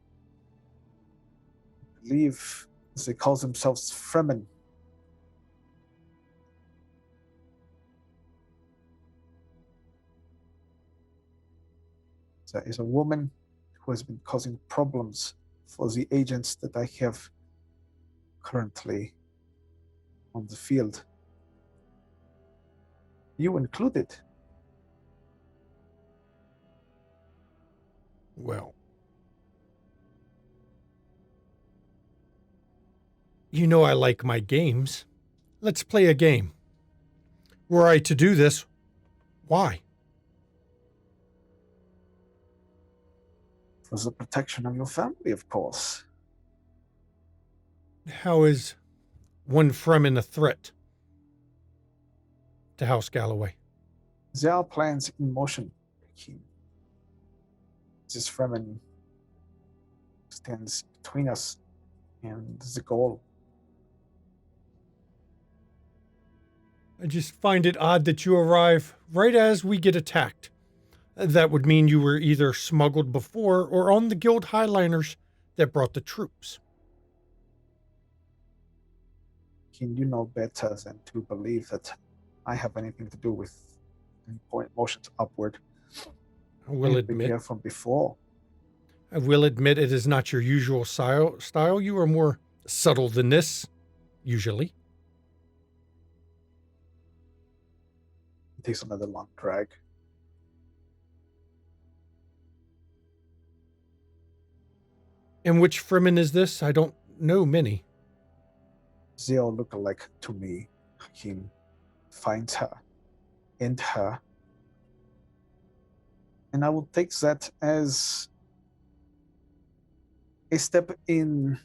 I believe they call themselves Fremen. There is a woman who has been causing problems for the agents that I have currently on the field. You included. Well, you know I like my games. Let's play a game. Were I to do this, why? For the protection of your family, of course. How is one Fremen a threat to House Galloway? There are plans in motion, Hakim. This Fremen stands between us and the goal. I just find it odd that you arrive right as we get attacked. That would mean you were either smuggled before or on the guild highliners that brought the troops. Can you know better than to believe that I have anything to do with any point motions upward? I will I've been admit, here from before. it is not your usual style. You are more subtle than this, usually. It takes another long drag. And which Fremen is this? I don't know many. They all look alike to me. Hakim finds her, end her. And I will take that as a step in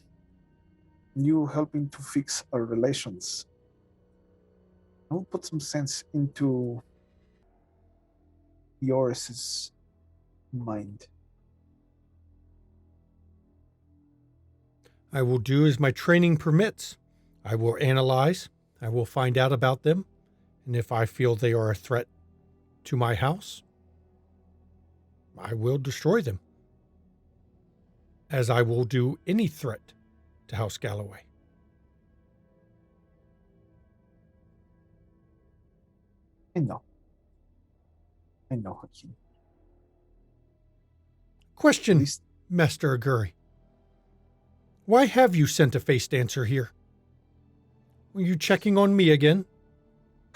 you helping to fix our relations. I will put some sense into yours' mind. I will do as my training permits. I will analyze. I will find out about them. And if I feel they are a threat to my house, I will destroy them. As I will do any threat to House Galloway. I know, Hakim. Question, Least- Master Aguri. Why have you sent a face dancer here? Were you checking on me again?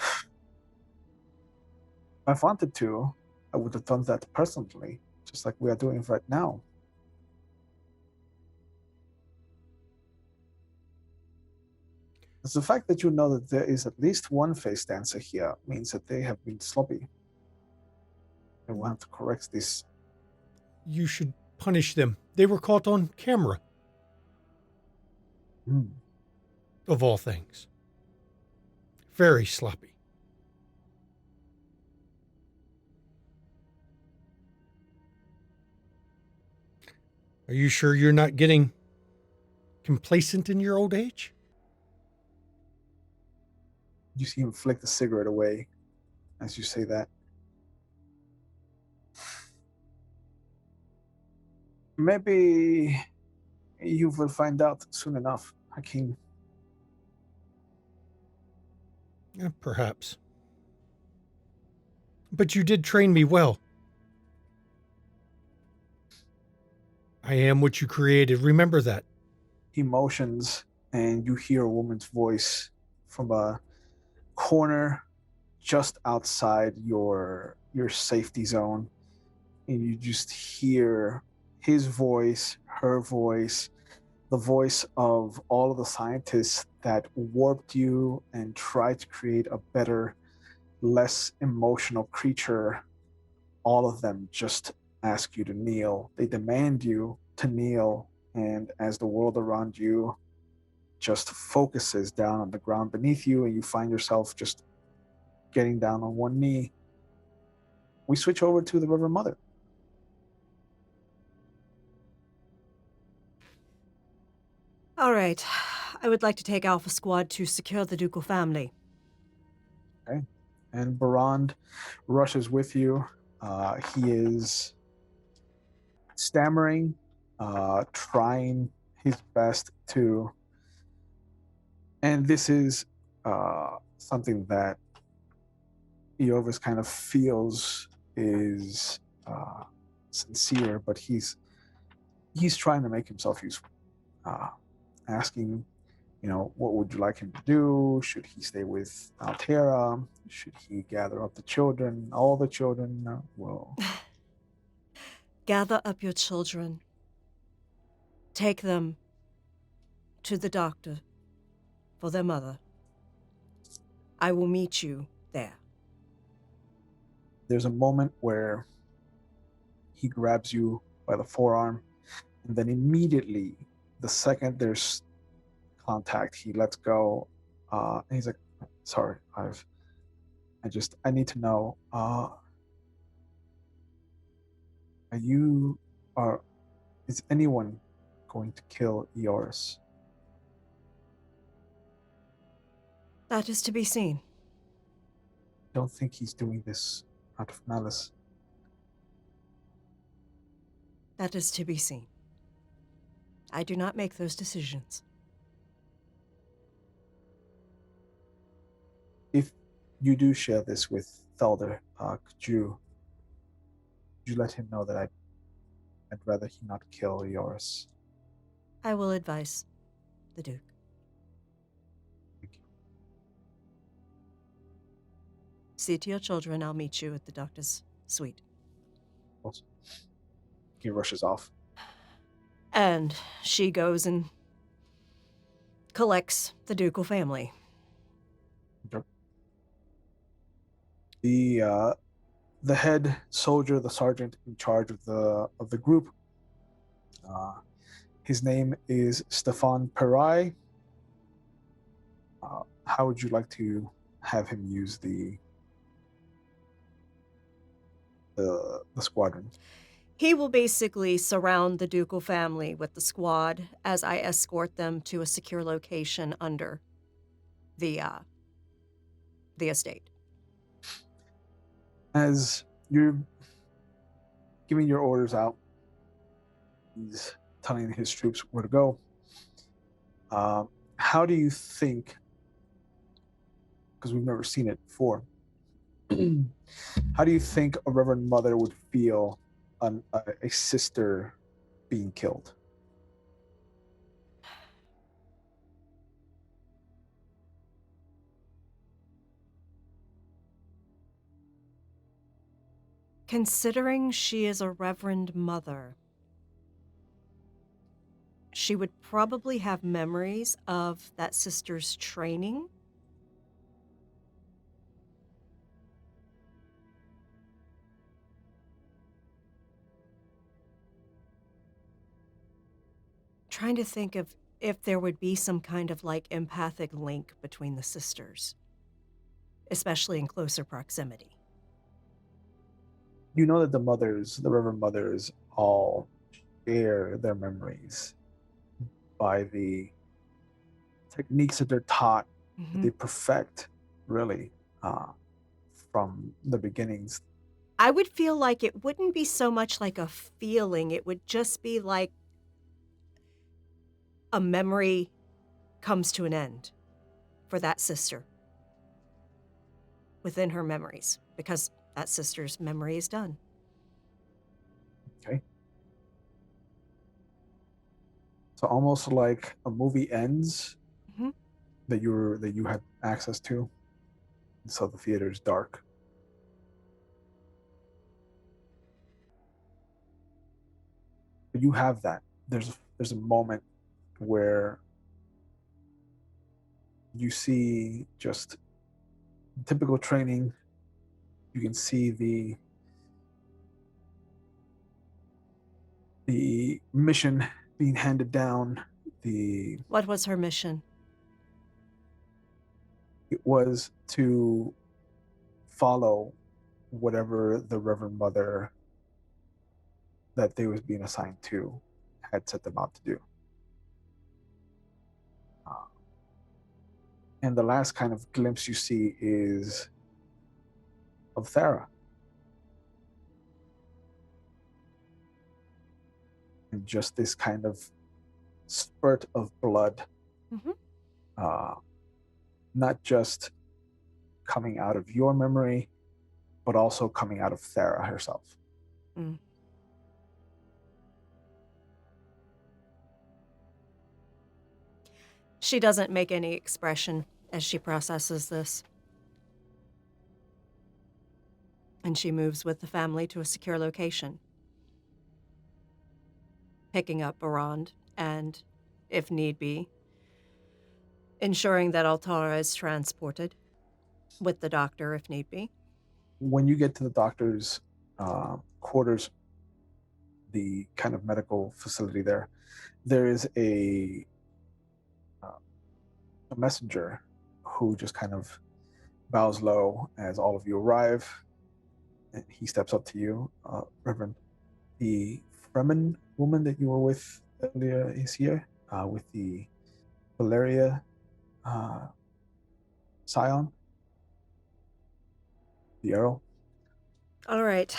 If I wanted to, I would have done that personally, just like we are doing right now. It's the fact that you know that there is at least one face dancer here means that they have been sloppy. And we'll have to correct this. You should punish them. They were caught on camera, of all things. Very sloppy. Are you sure you're not getting complacent in your old age? You see him flick the cigarette away as you say that. Maybe you will find out soon enough, Hakim. Perhaps. But you did train me well. I am what you created. Remember that. He motions, and you hear a woman's voice from a corner just outside your safety zone, and you just hear his voice, her voice, the voice of all of the scientists that warped you and tried to create a better, less emotional creature. All of them just ask you to kneel. They demand you to kneel, and as the world around you just focuses down on the ground beneath you, and you find yourself just getting down on one knee, we switch over to the Reverend Mother. All right. I would like to take Alpha Squad to secure the ducal family. Okay. And Barand rushes with you. He is stammering, trying his best to. And this is something that Eovis kind of feels is sincere, but he's trying to make himself useful. Asking, what would you like him to do? Should he stay with Altera? Should he gather up the children? All the children? Well, Gather up your children. Take them to the doctor for their mother. I will meet you there. there's a moment where he grabs you by the forearm, and then immediately, the second there's contact, he lets go. And he's like, "Sorry, I need to know. Is anyone going to kill Eoris? That is to be seen. I don't think he's doing this out of malice. That is to be seen. I do not make those decisions. If you do share this with Thalder, could you let him know that I'd rather he not kill Eoris? I will advise the Duke. Thank you. See to your children. I'll meet you at the doctor's suite. Also, he rushes off. And she goes and collects the ducal family. The head soldier, the sergeant in charge of the group, his name is Stefan Perai. How would you like to have him use the squadron? He will basically surround the ducal family with the squad as I escort them to a secure location under the estate. As you're giving your orders out, he's telling his troops where to go. How do you think, because we've never seen it before, how do you think a Reverend Mother would feel on a sister being killed? Considering she is a Reverend Mother, she would probably have memories of that sister's training. Trying to think of if there would be some kind of like empathic link between the sisters, especially in closer proximity. You know that the Reverend Mothers, all share their memories by the techniques that they're taught, that they perfect, really, from the beginnings. I would feel like it wouldn't be so much like a feeling, it would just be like a memory comes to an end for that sister within her memories, because that sister's memory is done. Okay. So almost like a movie ends that you had access to, so the theater is dark. But you have that. There's a moment where you see just typical training. You can see the mission being handed down. What was her mission? It was to follow whatever the Reverend Mother that they was being assigned to had set them out to do. And the last kind of glimpse you see is of Thera. And just this kind of spurt of blood, not just coming out of your memory, but also coming out of Thera herself. She doesn't make any expression as she processes this. And she moves with the family to a secure location, picking up Barand and, if need be, ensuring that Altara is transported with the doctor if need be. When you get to the doctor's quarters, the kind of medical facility there is a messenger who just kind of bows low as all of you arrive. He steps up to you, Reverend. The Fremen woman that you were with Elia is here with the Valeria scion, the Earl. All right.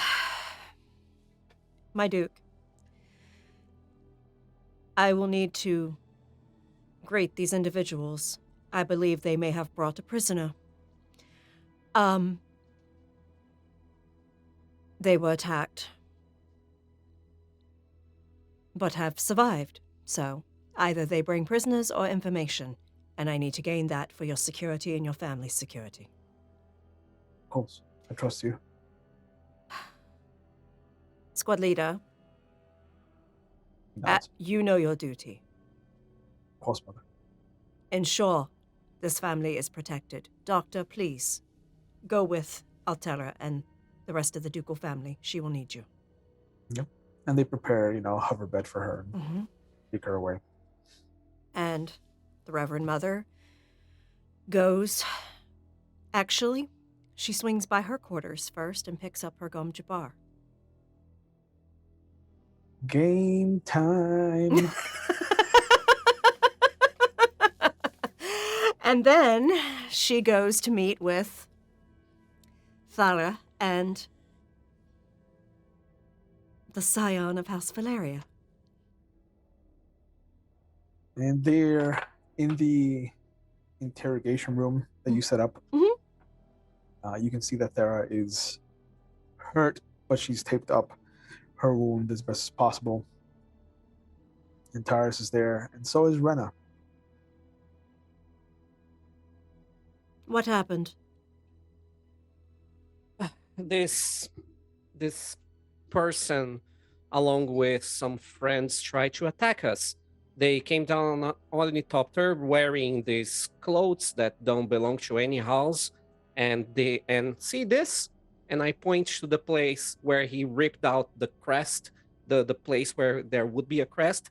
My Duke. I will need to greet these individuals. I believe they may have brought a prisoner. They were attacked, but have survived. So, either they bring prisoners or information, and I need to gain that for your security and your family's security. Of course, I trust you. Squad leader, Nods. you know your duty. Of course, mother. Ensure this family is protected. Doctor, please, go with Altera and the rest of the ducal family. She will need you. Yep. And they prepare, a hover bed for her and Mm-hmm. take her away. And the Reverend Mother goes... Actually, she swings by her quarters first and picks up her Gom Jabbar. Game time. And then she goes to meet with Thara and the scion of House Valeria. And they're in the interrogation room that you set up. Mhm. You can see that Thera is hurt, but she's taped up her wound as best as possible. And Taris is there, and so is Rena. What happened? This person, along with some friends, tried to attack us. They came down on an ornithopter wearing these clothes that don't belong to any house, and see this? And I point to the place where he ripped out the crest, the place where there would be a crest.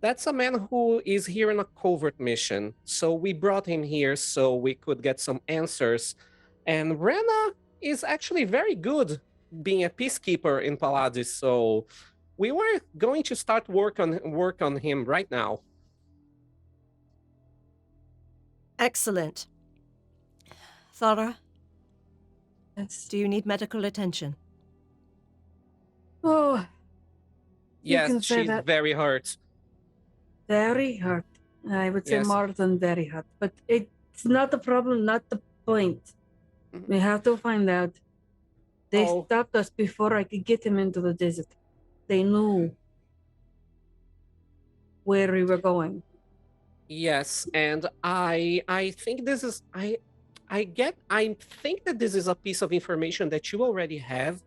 That's a man who is here on a covert mission. So we brought him here so we could get some answers. And Rena is actually very good being a peacekeeper in Paladis. So we were going to start work on him right now. Excellent. Thara, Yes. do you need medical attention? Oh, You Yes, can say she's that. very hurt. very hard. I would say Yes. more than very hard. But it's not the problem, not the point. Mhm. We have to find out. They Oh. stopped us before I could get him into the desert. They knew where we were going. Yes, and I think this is I think that this is a piece of information that you already have,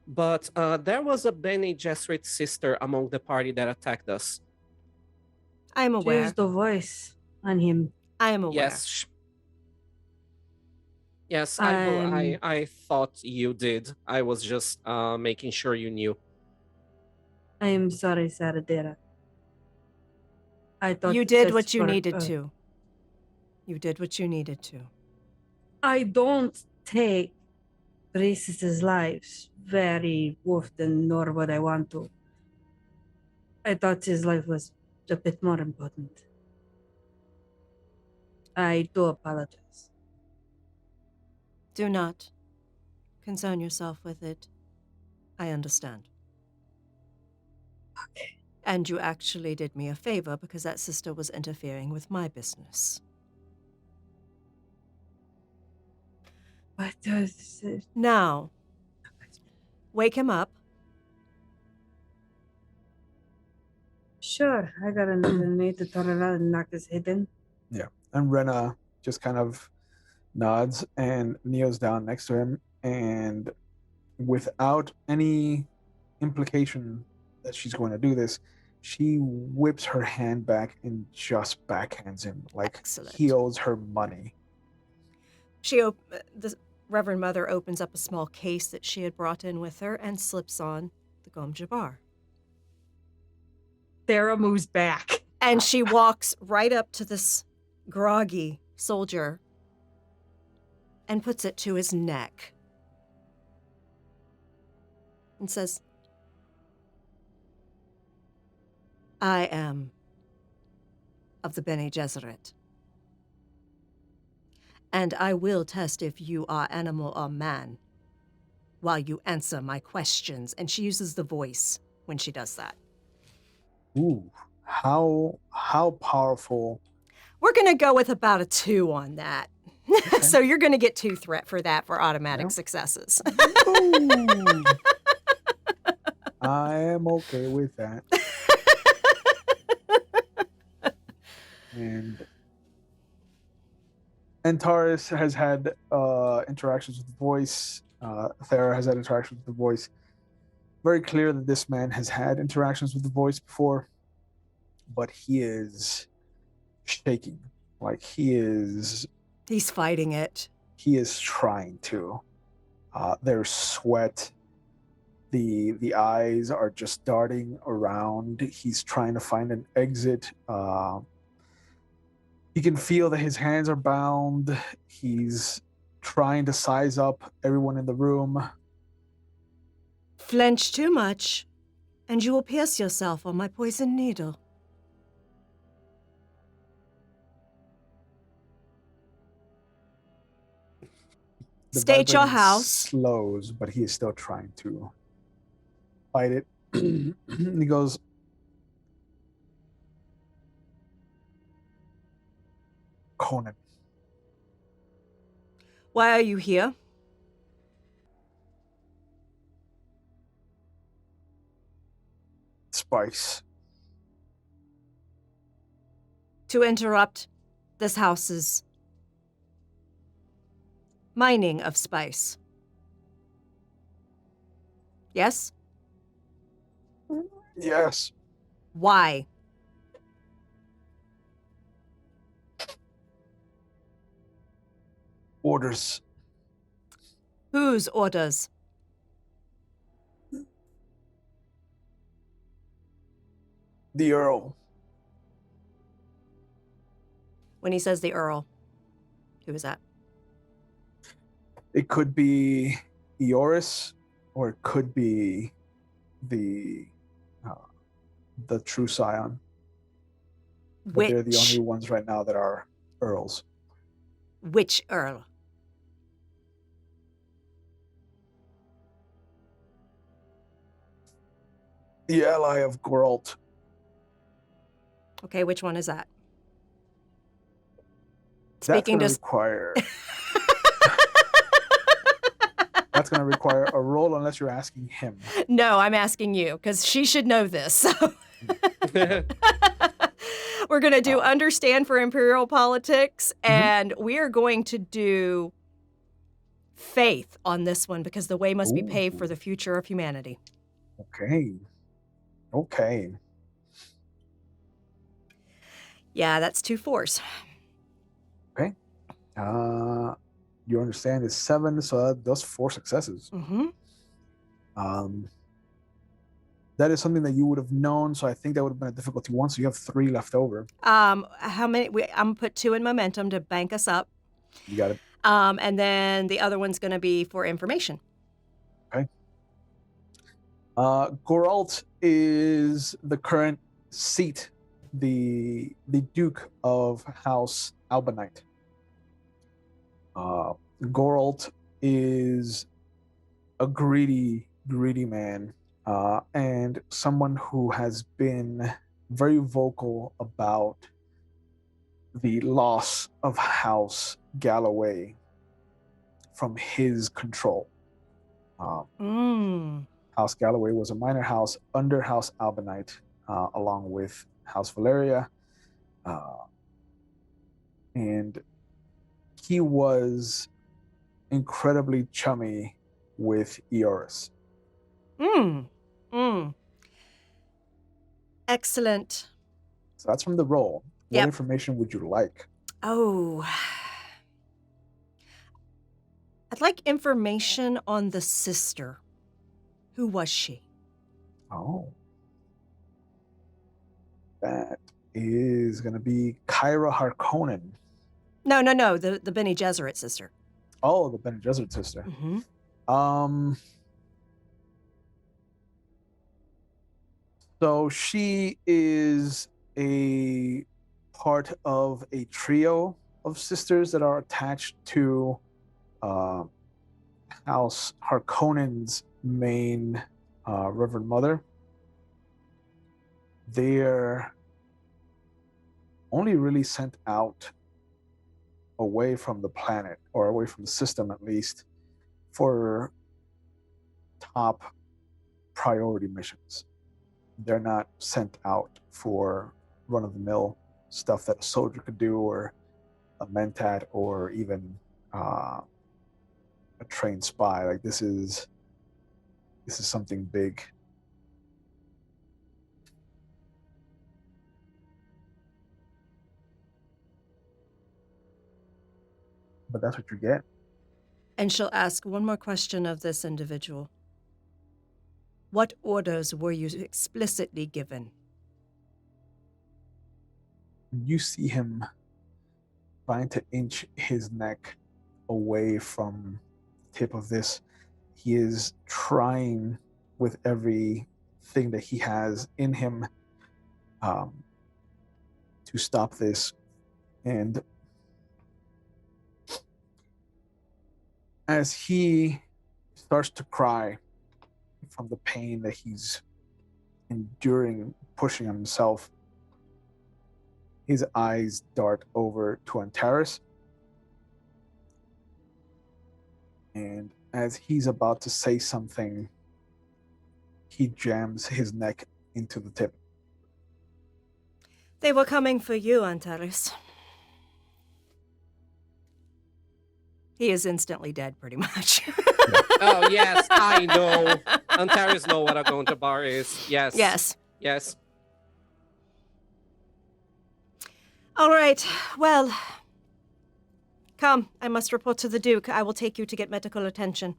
but there was a Bene Gesserit sister among the party that attacked us. I am aware. Change the voice on him. I am aware. Yes. Yes, I'm- I thought you did. I was just making sure you knew. I am sorry, Saradera. I thought You did that's what you for- needed to. You did what you needed to. I don't take priestesses' lives very often, nor would I want to. I thought his life was a bit more important. I do apologize. Do not concern yourself with it. I understand. Okay. And you actually did me a favor because that sister was interfering with my business. But Now, wake him up. sure, I got another need to turn around and knock his head in. And Rena just kind of nods and kneels down next to him, and without any implication that she's going to do this, she whips her hand back and just backhands him like Excellent. he owes her money. The Reverend Mother opens up a small case that she had brought in with her and slips on the Gom Jabbar. Thera moves back. And she walks right up to this groggy soldier and puts it to his neck and says, I am of the Bene Gesserit. And I will test if you are animal or man while you answer my questions. And she uses the voice when she does that. Ooh, how powerful? We're going to go with about a 2 on that. So you're going to get 2 threat for that for automatic Yep. successes. Ooh. I am okay with that. And Taurus has had interactions with the voice. Thera has had interactions with the voice. Very clear that this man has had interactions with the voice before, but he is shaking. Like He's fighting it. he is trying to. There's sweat. The eyes are just darting around. He's trying to find an exit. He can feel that his hands are bound. He's trying to size up everyone in the room. Flinch too much, and you will pierce yourself on my poison needle. The State your vibrating house. slows, but he is still trying to fight it. He goes, Conan, Why are you here? Spice. To interrupt this house's mining of spice. Yes? Yes. Why? Orders. Whose orders? The Earl. When he says the Earl, who is that? It could be Eoris, or it could be the true scion. But they're the only ones right now that are earls. Which Earl? The ally of Geralt. Okay, which one is that? That's going to require. That's going to require a roll unless you're asking him. No, I'm asking you because she should know this. So. We're going to do understand for imperial politics, and we are going to do faith on this one because the way must be paved for the future of humanity. Okay. Yeah, that's 2 4s. Okay. You understand is 7, so those 4 successes. Mm-hmm. That is something that you would have known, so I think that would have been a difficulty 1, so you have 3 left over. How many? I'm going to put 2 in momentum to bank us up. You got it. And then the other one's going to be for information. Okay. Geralt is the current seat, the Duke of House Albanite. Geralt is a greedy man, and someone who has been very vocal about the loss of House Galloway from his control. House Galloway was a minor house under House Albanite, along with House Valeria, and he was incredibly chummy with Eoris. Excellent. So that's from the roll. Yep. What information would you like? Oh. I'd like information on the sister. Who was she? Oh. That is going to be Kyra Harkonnen. No. The Bene Gesserit sister. Oh, the Bene Gesserit sister. Mm-hmm. So she is a part of a trio of sisters that are attached to uh, House Harkonnen's main Reverend Mother. They're only really sent out away from the planet, or away from the system at least, for top priority missions. They're not sent out for run-of-the-mill stuff that a soldier could do, or a mentat, or even a trained spy. Like this is something big. But that's what you get. And she'll ask one more question of this individual. What orders were you explicitly given? You see him trying to inch his neck away from the tip of this. He is trying with everything that he has in him to stop this. And as he starts to cry from the pain that he's enduring, pushing himself, his eyes dart over to Antares. And as he's about to say something, he jams his neck into the tip. They were coming for you, Antares. He is instantly dead, pretty much. Oh, yes, I know. Antares know what a Gonja bar is. Yes. Yes. Yes. All right, well. Come, I must report to the Duke. I will take you to get medical attention.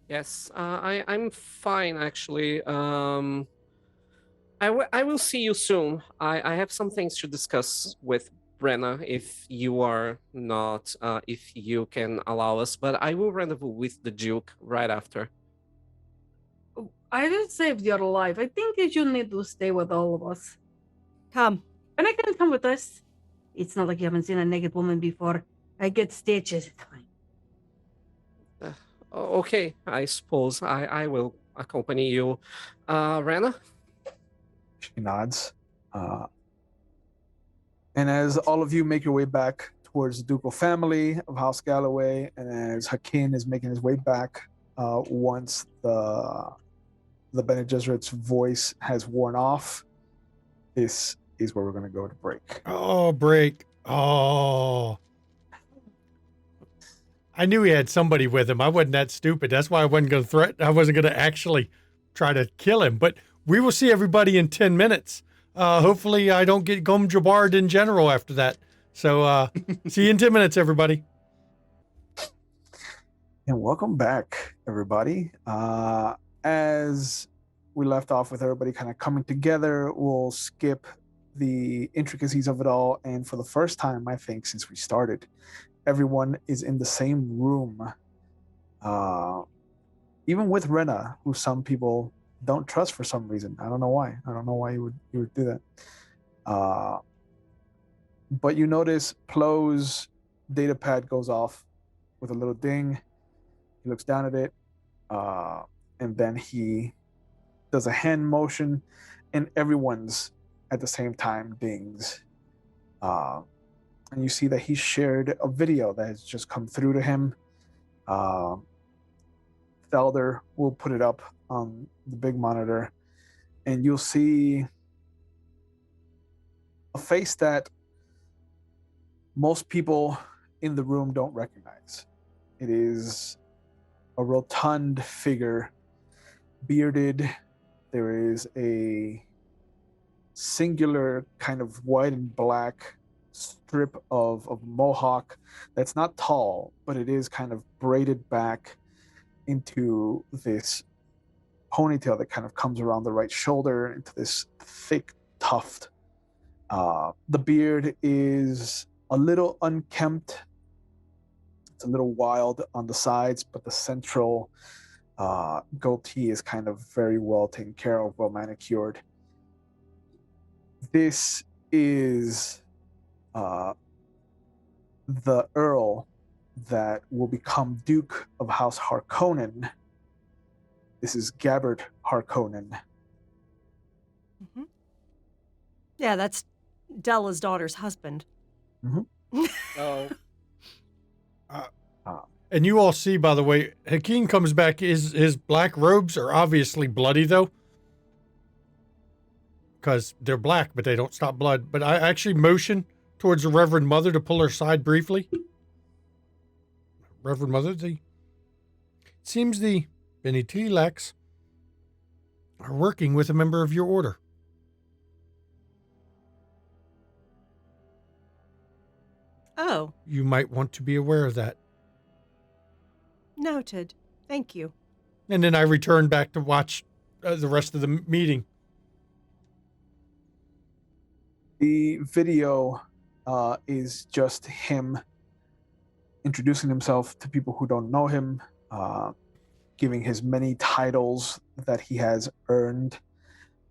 Yes, I'm fine, actually. I will see you soon. I have some things to discuss with Brenna, if you are not, if you can allow us, but I will rendezvous with the Duke right after. I just saved your life. I think that you need to stay with all of us. Come. And I can come with us. It's not like you haven't seen a naked woman before. I get stitches. It's fine. Okay, I suppose I will accompany you. Rena? She nods. And as all of you make your way back towards the ducal family of House Galloway, and as Hakim is making his way back, once the Bene Gesserit's voice has worn off, this is where we're going to go to break. Oh, break. Oh. I knew he had somebody with him. I wasn't that stupid. That's why I wasn't going to threaten. I wasn't going to actually try to kill him. But we will see everybody in 10 minutes. Hopefully I don't get Gom Jabbar'd in general after that. So see you in 10 minutes, everybody. And welcome back, everybody. As we left off with everybody kind of coming together, we'll skip the intricacies of it all. And for the first time, I think, since we started, everyone is in the same room. Even with Rena, who some people don't trust for some reason. I don't know why. I don't know why you would do that. But you notice Plo's data pad goes off with a little ding. He looks down at it, and then he does a hand motion, and everyone's at the same time dings. And you see that he shared a video that has just come through to him. Felder will put it up on the big monitor, and you'll see a face that most people in the room don't recognize. It is a rotund figure, bearded. There is a singular kind of white and black strip of mohawk that's not tall, but it is kind of braided back into this ponytail that kind of comes around the right shoulder into this thick tuft. The beard is a little unkempt. It's a little wild on the sides, but the central goatee is kind of very well taken care of, well manicured. This is the Earl that will become Duke of House Harkonnen. This is Gabbard Harkonnen. Mm-hmm. Yeah, that's Della's daughter's husband. Mm-hmm. Oh. And you all see, by the way, Hakeem comes back. His black robes are obviously bloody, though. Because they're black, but they don't stop blood. But I actually motion towards the Reverend Mother to pull her aside briefly. Reverend Mother, it seems the Benny Tlax are working with a member of your order. Oh. You might want to be aware of that. Noted. Thank you. And then I return back to watch the rest of the meeting. The video is just him introducing himself to people who don't know him, giving his many titles that he has earned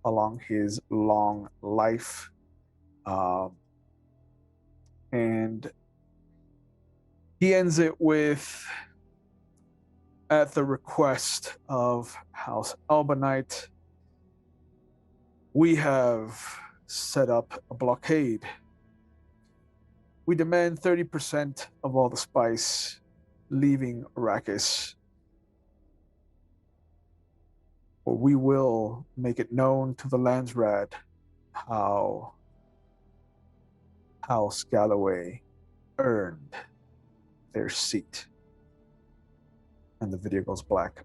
along his long life. And he ends it with, at the request of House Albanite, we have set up a blockade. We demand 30% of all the spice leaving Arrakis, or we will make it known to the Landsrad how House Galloway earned their seat. And the video goes black.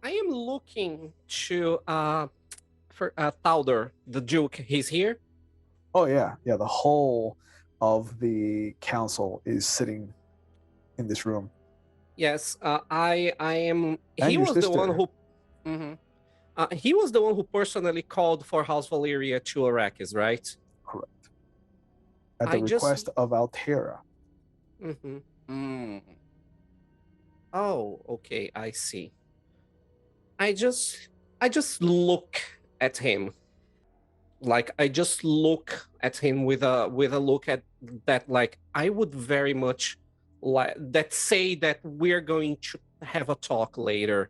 I am looking to for Thalder, the Duke. He's here. Oh yeah, the whole of the council is sitting in this room. Yes, I am. And He your was the one sister. who. He was the one who personally called for House Valyria to Arrakis, right? Correct. At the I just- request of Altera. Oh, okay, I see. I just look at him. Like I just look at him with a look at that, like I would very much like that, say that we're going to have a talk later.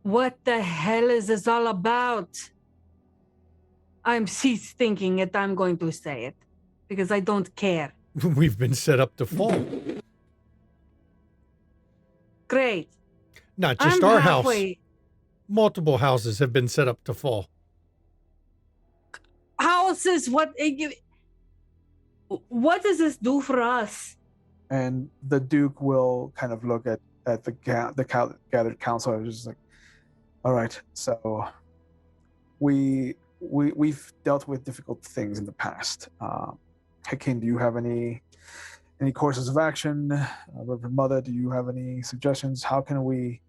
What the hell is this all about? I'm ceased thinking it. I'm going to say it because I don't care. We've been set up to fall. Great. Not just I'm our halfway. house. Multiple houses have been set up to fall. Houses. What does this do for us? And the Duke will kind of look at the gathered council and just like, all right, so we've dealt with difficult things in the past. Hakeem, do you have any courses of action? Reverend Mother, do you have any suggestions? How can we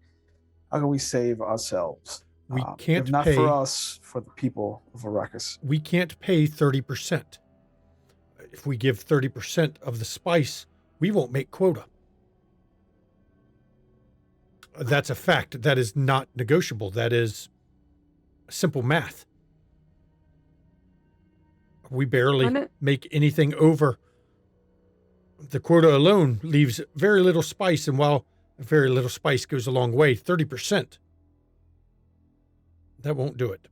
save ourselves? We can't if not pay, for us, for the people of Arrakis. We can't pay 30%. If we give 30% of the spice, we won't make quota. That's a fact. That is not negotiable. That is simple math. We barely make anything over. The quota alone leaves very little spice, and while very little spice goes a long way, 30%, that won't do it.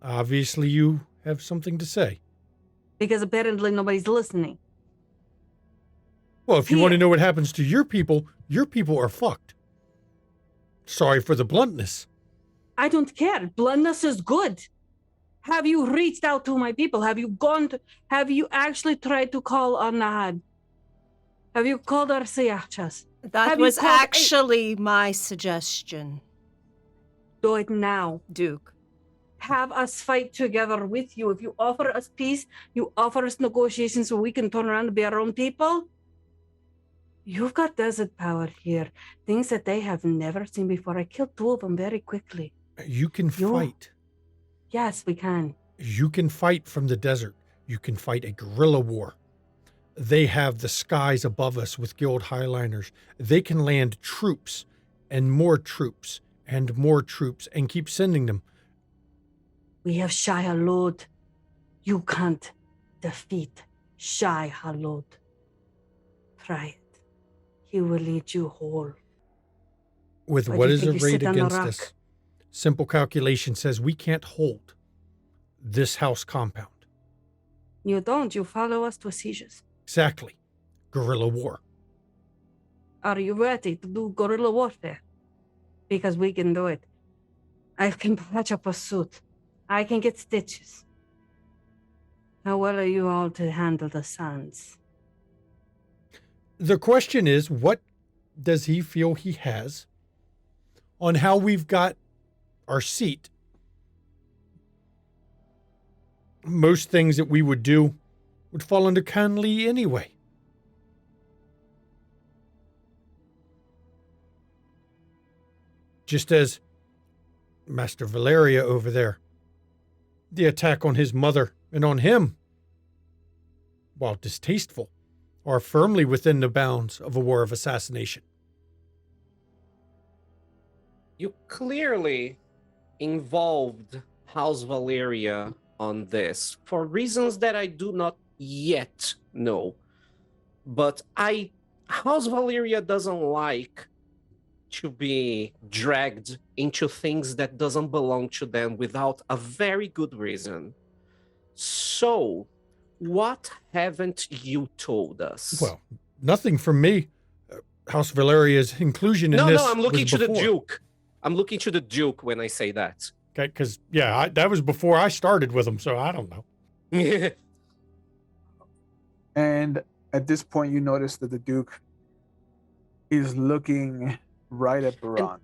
Obviously, you have something to say. Because apparently nobody's listening. Well, if you want to know what happens to your people are fucked. Sorry for the bluntness. I don't care. Bluntness is good. Have you reached out to my people? Have you actually tried to call on Nahad? Have you called our Siyachas? That was actually my suggestion. Do it now. Duke. Have us fight together with you. If you offer us peace, you offer us negotiations so we can turn around and be our own people. You've got desert power here. Things that they have never seen before. I killed 2 of them very quickly. You can fight. Yes, we can. You can fight from the desert. You can fight a guerrilla war. They have the skies above us with gilt highliners. They can land troops and more troops and more troops and keep sending them. We have Shai Halod. You can't defeat Shai Halod. Try it. He will lead you whole. With Why do what you is think you arrayed sit on the against rock? us, simple calculation says we can't hold this house compound. You don't. You follow us to sieges. Exactly. Guerrilla war. Are you ready to do guerrilla warfare? Because we can do it. I can patch up a suit. I can get stitches. How well are you all to handle the sands? The question is, what does he feel he has on how we've got our seat? Most things that we would do would fall under Conley anyway. Just as Master Valeria over there, the attack on his mother and on him, while distasteful, are firmly within the bounds of a war of assassination. You clearly involved House Valeria on this for reasons that I do not yet know. But House Valeria doesn't like to be dragged into things that doesn't belong to them without a very good reason. So, what haven't you told us? Well, nothing from me. House Valeria's inclusion in this. No, I'm looking was to the before. Duke. I'm looking to the Duke when I say that. Okay, because that was before I started with him, so I don't know. And at this point, you notice that the Duke is looking right at Barand.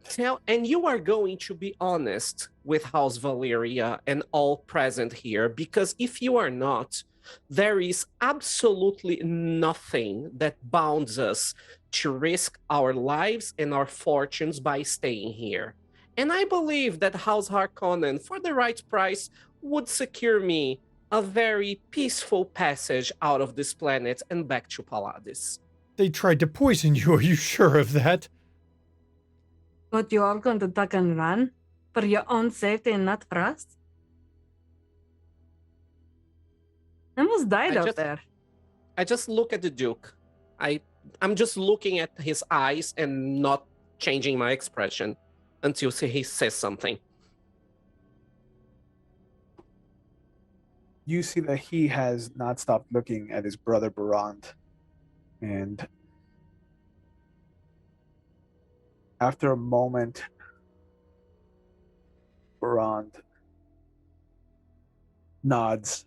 And you are going to be honest with House Valeria and all present here, because if you are not, there is absolutely nothing that bounds us to risk our lives and our fortunes by staying here. And I believe that House Harkonnen, for the right price, would secure me a very peaceful passage out of this planet and back to Paladis. They tried to poison you. Are you sure of that? But you are going to duck and run for your own safety and not for us? I almost died out there. I just look at the Duke. I'm just looking at his eyes and not changing my expression until he says something. You see that he has not stopped looking at his brother Barand. And after a moment, Barand nods.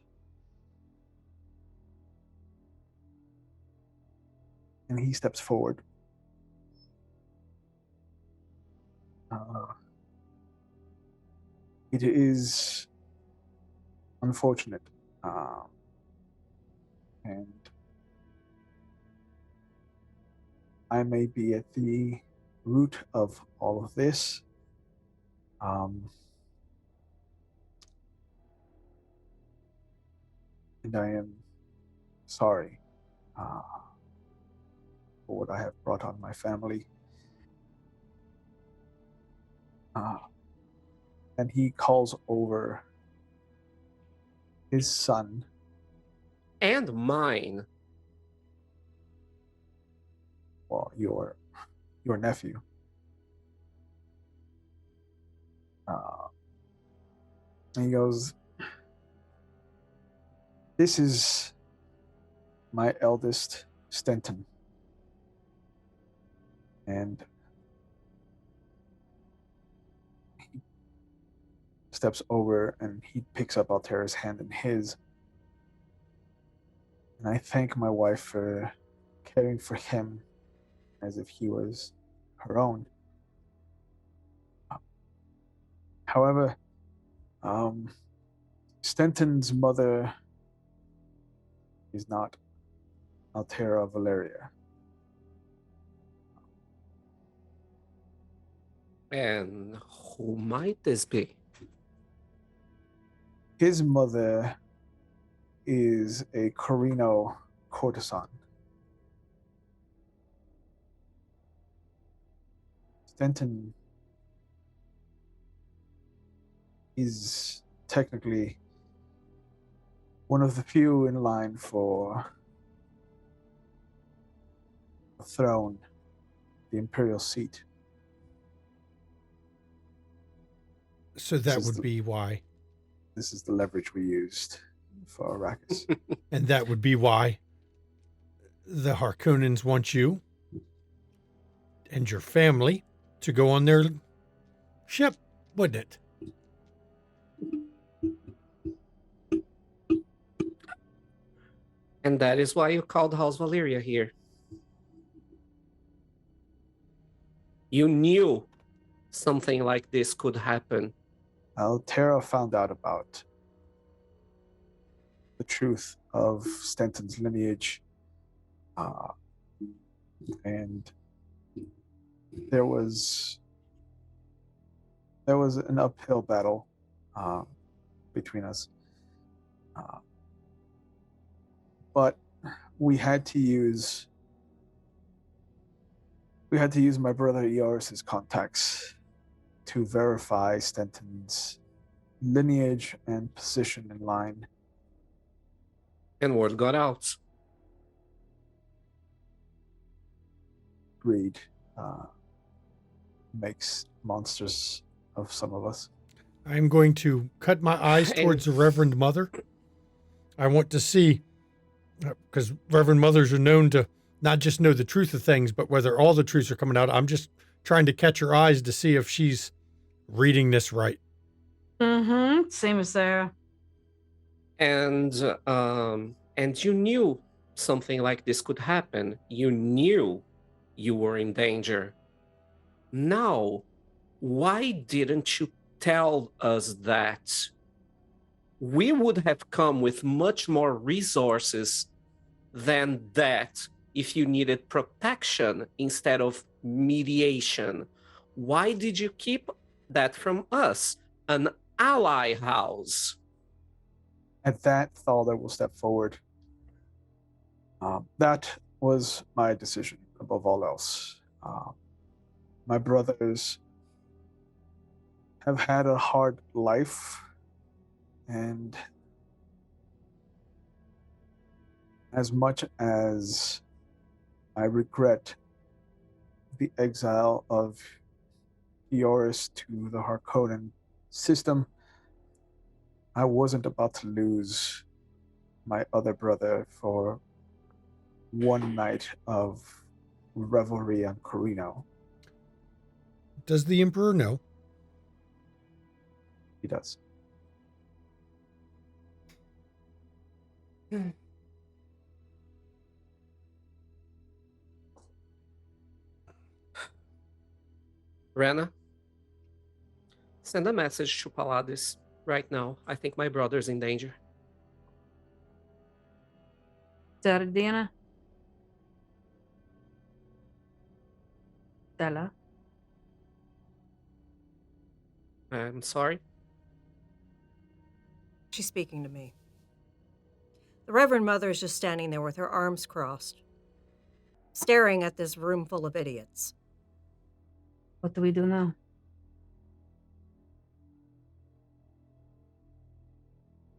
And he steps forward. It is unfortunate. And I may be at the root of all of this. And I am sorry for what I have brought on my family. And he calls over his son. And mine. Well, your nephew. And he goes, "This is my eldest, Stenton." And he steps over and he picks up Altera's hand in his. And I thank my wife for caring for him as if he was her own. However, Stenton's mother is not Altera Valeria. And who might this be? His mother is a Corino courtesan. Stenton is technically one of the few in line for the throne, the imperial seat. So that would be why. This is the leverage we used for Arrakis. And that would be why the Harkonnens want you and your family to go on their ship, wouldn't it? And that is why you called House Valyria here. You knew something like this could happen. Tara found out about the truth of Stenton's lineage, and there was an uphill battle between us, but we had to use my brother Eoris's contacts to verify Stenton's lineage and position in line. And word got out. Greed makes monsters of some of us. I'm going to cut my eyes towards the Reverend Mother. I want to see, because Reverend Mothers are known to not just know the truth of things, but whether all the truths are coming out. I'm just trying to catch her eyes to see if she's reading this right. Mm-hmm. Same as Sarah. And you knew something like this could happen. You knew you were in danger. Now, why didn't you tell us that? We would have come with much more resources than that if you needed protection instead of mediation. Why did you keep that from us, an ally house? At that, Thalda will step forward. That was my decision above all else. My brothers have had a hard life, and as much as I regret the exile of Eoris to the Harkonnen system, I wasn't about to lose my other brother for one night of revelry on Corino. Does the Emperor know? He does. Rana, send a message to Paladis right now. I think my brother's in danger. Sardina. Stella. I'm sorry. She's speaking to me. The Reverend Mother is just standing there with her arms crossed, staring at this room full of idiots. What do we do now?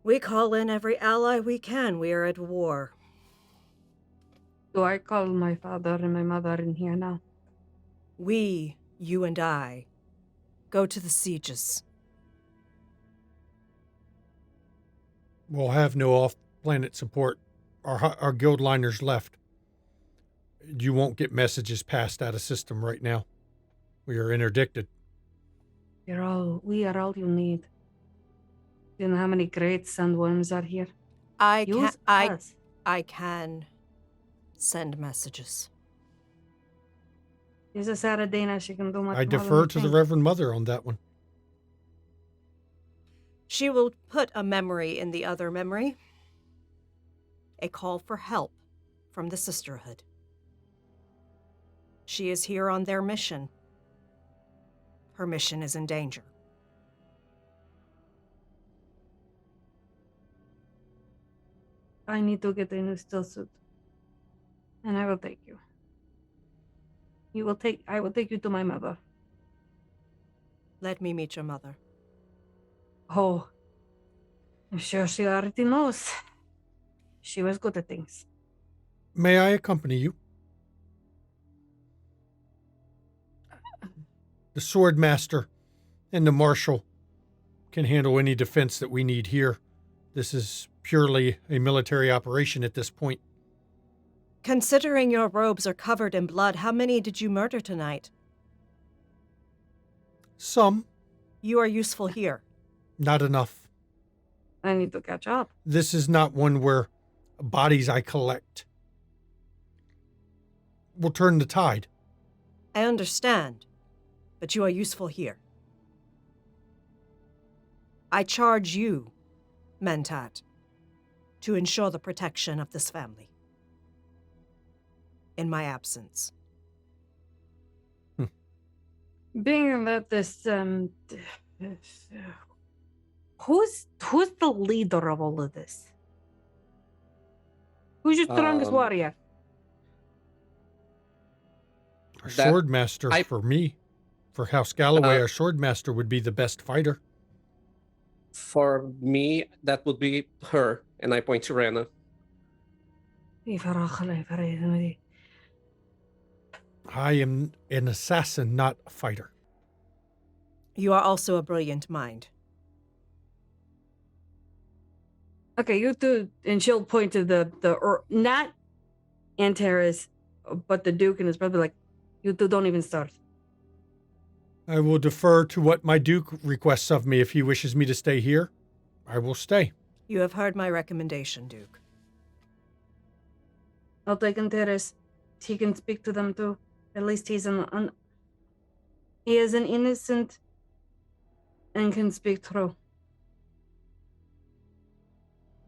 We call in every ally we can. We are at war. Do I call my father and my mother in here now? We, you and I, go to the sieges. We'll have no off-planet support. Our guild liners left. You won't get messages passed out of system right now. We are interdicted. We are all you need. You know how many great sandworms are here? I Use us. can send messages. Use a Saradena. She can do much I more than defer we to the think. Reverend Mother on that one. She will put a memory in the other memory. A call for help from the Sisterhood. She is here on their mission. Her mission is in danger. I need to get a new still suit. And I will take you. I will take you to my mother. Let me meet your mother. Oh, I'm sure she already knows. She was good at things. May I accompany you? The sword master and the marshal can handle any defense that we need here. This is purely a military operation at this point. Considering your robes are covered in blood, how many did you murder tonight? Some, You are useful here. not enough. I need to catch up. This is not one where bodies I collect will turn the tide. I understand, but you are useful here. I charge you, Mentat, to ensure the protection of this family. In my absence. Being that who's the leader of all of this? Who's your strongest warrior? Our That- sword master, for me, for House Galloway, our sword master would be the best fighter. For me, that would be her, and I point to Rena. I am an assassin, not a fighter. You are also a brilliant mind. Okay, you two, and she'll point to not Antares, but the Duke and his brother. Like, you two don't even start. I will defer to what my duke requests of me. If he wishes me to stay here, I will stay. You have heard my recommendation, Duke. I'll take Antares. He can speak to them too. At least he is an innocent and can speak true.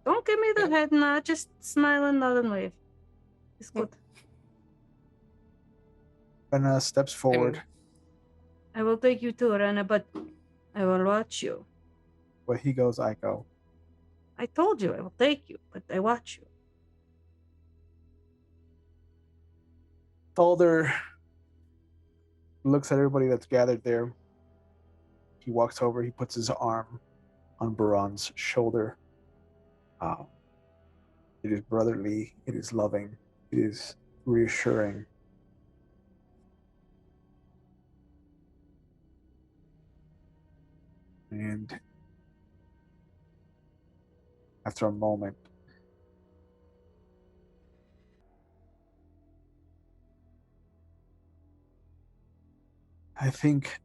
Don't give me the head nod. Just smile and nod and wave. It's good. Rena steps forward. I will take you too, Rena, but I will watch you. Where he goes, I go. I told you I will take you, but I watch you. Thalder looks at everybody that's gathered there. He walks over, he puts his arm on Baron's shoulder. It is brotherly, it is loving, it is reassuring. And after a moment, I think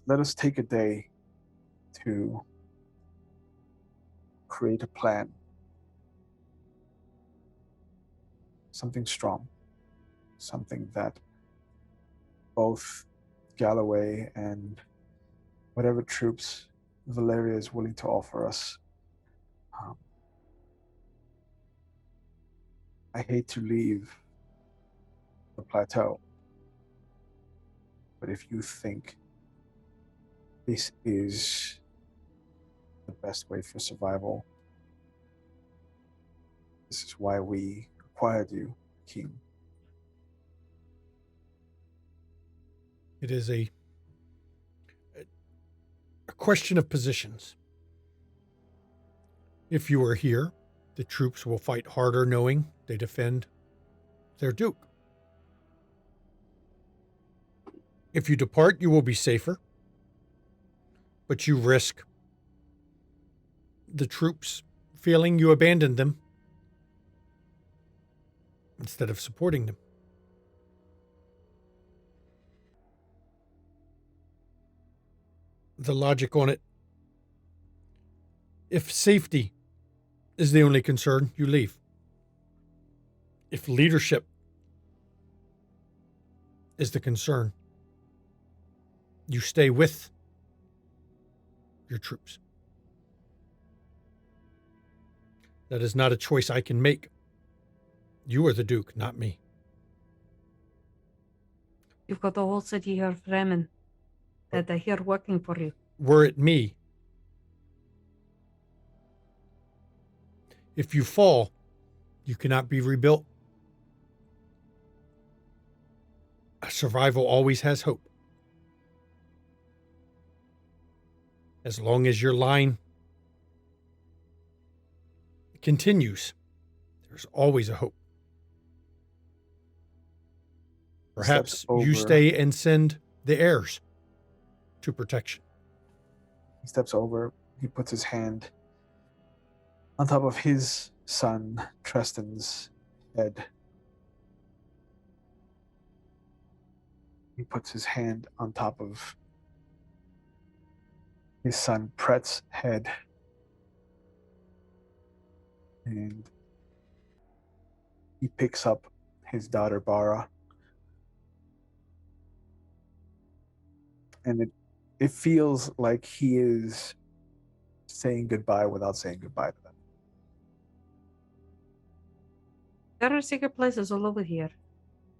let us take a day to create a plan. Something strong, something that both Galloway and whatever troops Valeria is willing to offer us. I hate to leave the plateau, but if you think this is the best way for survival, this is why we acquired you, King. It is a question of positions. If you are here, the troops will fight harder knowing they defend their duke. If you depart, you will be safer, but you risk the troops feeling you abandoned them instead of supporting them. The logic on it, if safety is the only concern, you leave. If leadership is the concern, you stay with your troops. That is not a choice I can make. You are the Duke, not me. You've got the whole city here of Fremen that are here working for you. Were it me, if you fall, you cannot be rebuilt. Survival always has hope. As long as your line continues, there's always a hope. Perhaps you stay and send the heirs to protection. He steps over. He puts his hand on top of his son, Tristan's head. He puts his hand on top of his son, Pret's head. And he picks up his daughter, Bara. And it feels like he is saying goodbye without saying goodbye to them. There are secret places all over here.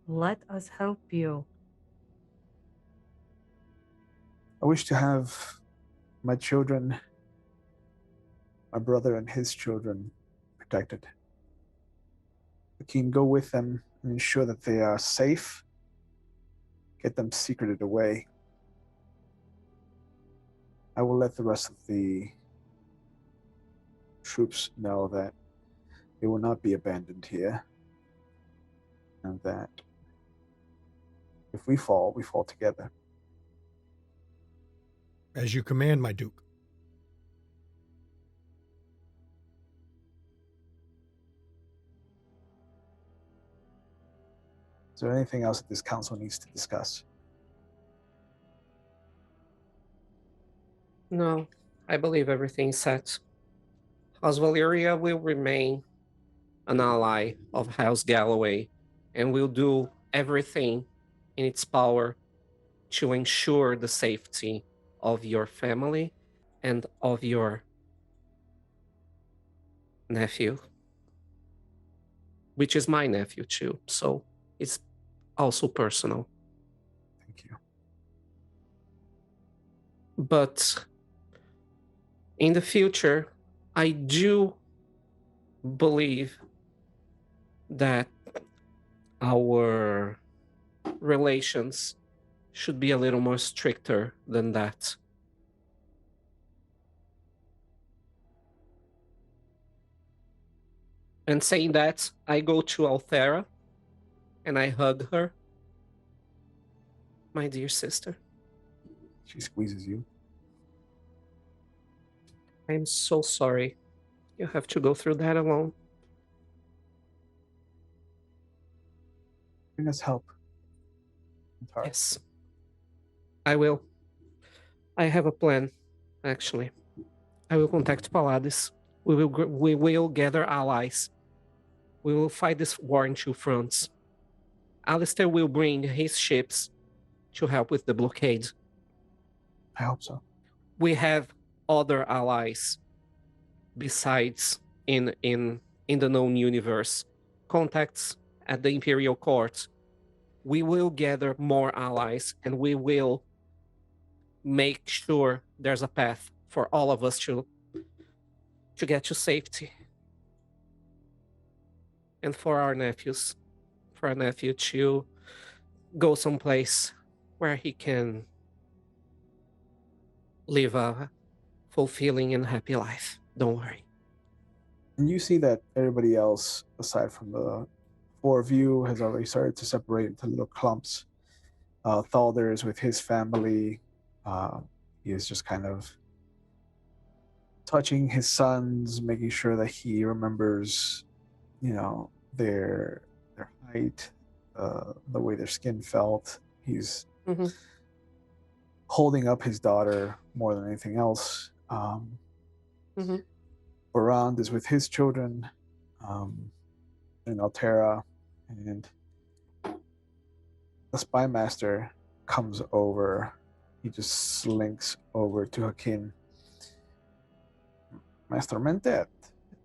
Let us help you. I wish to have my children, my brother and his children, protected. I can go with them and ensure that they are safe, get them secreted away. I will let the rest of the troops know that they will not be abandoned here, and that if we fall together. As you command, my Duke. Is there anything else that this council needs to discuss? No, I believe everything's set. House Valyria will remain an ally of House Galloway and will do everything in its power to ensure the safety of your family and of your nephew, which is my nephew too, so it's also personal. Thank you. But in the future, I do believe that our relations should be a little more stricter than that. And saying that, I go to Althera and I hug her. My dear sister. She squeezes you. I'm so sorry. You have to go through that alone. Bring us help. Yes. I will. I have a plan, actually. I will contact Pallades. We will gather allies. We will fight this war in two fronts. Alistair will bring his ships to help with the blockade. I hope so. We have other allies besides in the known universe. Contacts at the Imperial Court. We will gather more allies and we will make sure there's a path for all of us to get to safety. And for our nephew to go someplace where he can live a fulfilling and happy life. Don't worry. And you see that everybody else, aside from the four of you, has already started to separate into little clumps. Thalder is with his family. He is just kind of touching his sons, making sure that he remembers, their height, the way their skin felt. He's holding up his daughter more than anything else. Barand is with his children, and Altera, and the spy master comes over. He just slinks over to Hakim. Master Mentet,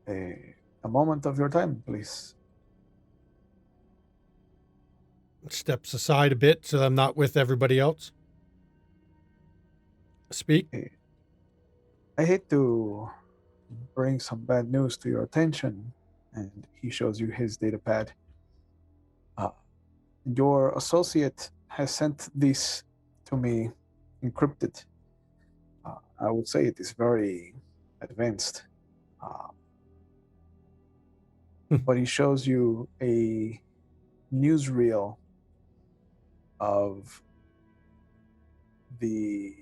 a moment of your time, please. Steps aside a bit so I'm not with everybody else. Speak. I hate to bring some bad news to your attention. And he shows you his data pad. Your associate has sent this to me encrypted. I would say it is very advanced. But he shows you a newsreel of the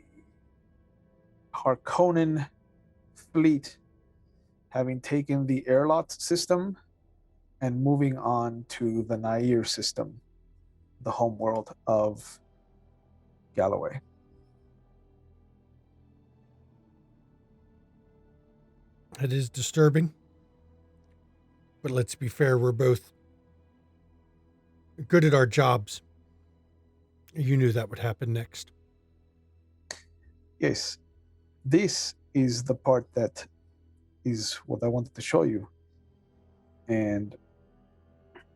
Harkonnen fleet having taken the airlock system and moving on to the Nair system, the homeworld of Galloway. It is disturbing. But let's be fair, we're both good at our jobs. You knew that would happen next. Yes, this is the part that is what I wanted to show you. And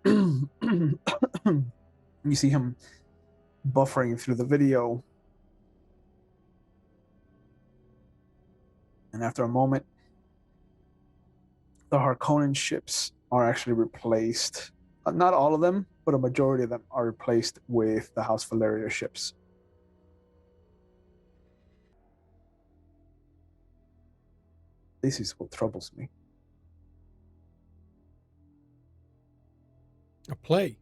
you see him buffering through the video. And after a moment, the Harkonnen ships are actually replaced. Not all of them, but a majority of them are replaced with the House Valeria ships. This is what troubles me. A play.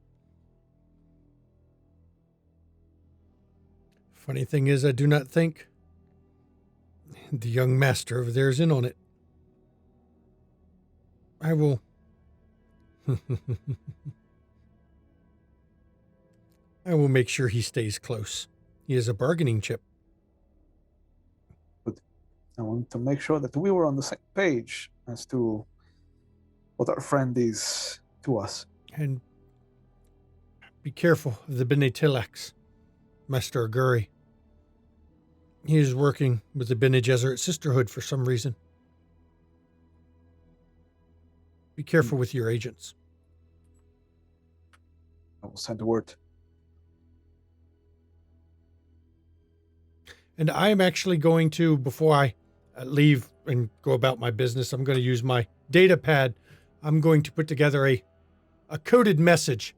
Funny thing is, I do not think the young master over there is in on it. I will... I will make sure he stays close. He is a bargaining chip. But I want to make sure that we were on the same page as to what our friend is to us. And be careful of the Bene Tilax, Master Aguri. He is working with the Bene Gesserit Sisterhood for some reason. Be careful with your agents. I will send a word. And I am actually going to, before I leave and go about my business, I'm going to use my data pad. I'm going to put together a coded message.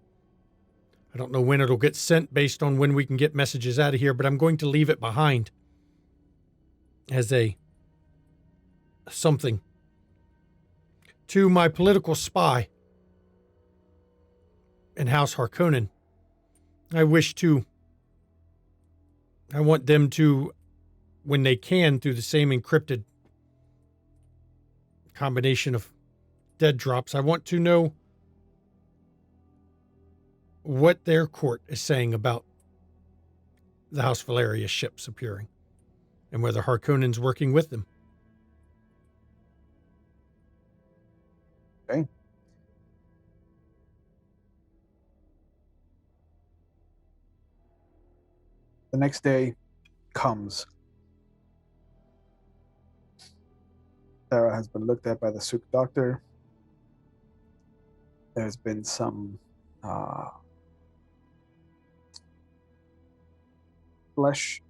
I don't know when it'll get sent based on when we can get messages out of here, but I'm going to leave it behind as a something to my political spy in House Harkonnen. I want them to, when they can, through the same encrypted combination of dead drops, I want to know what their court is saying about the House Valeria ships appearing and whether Harkonnen's working with them. Okay. The next day comes. Sarah has been looked at by the Suk doctor. There's been some flesh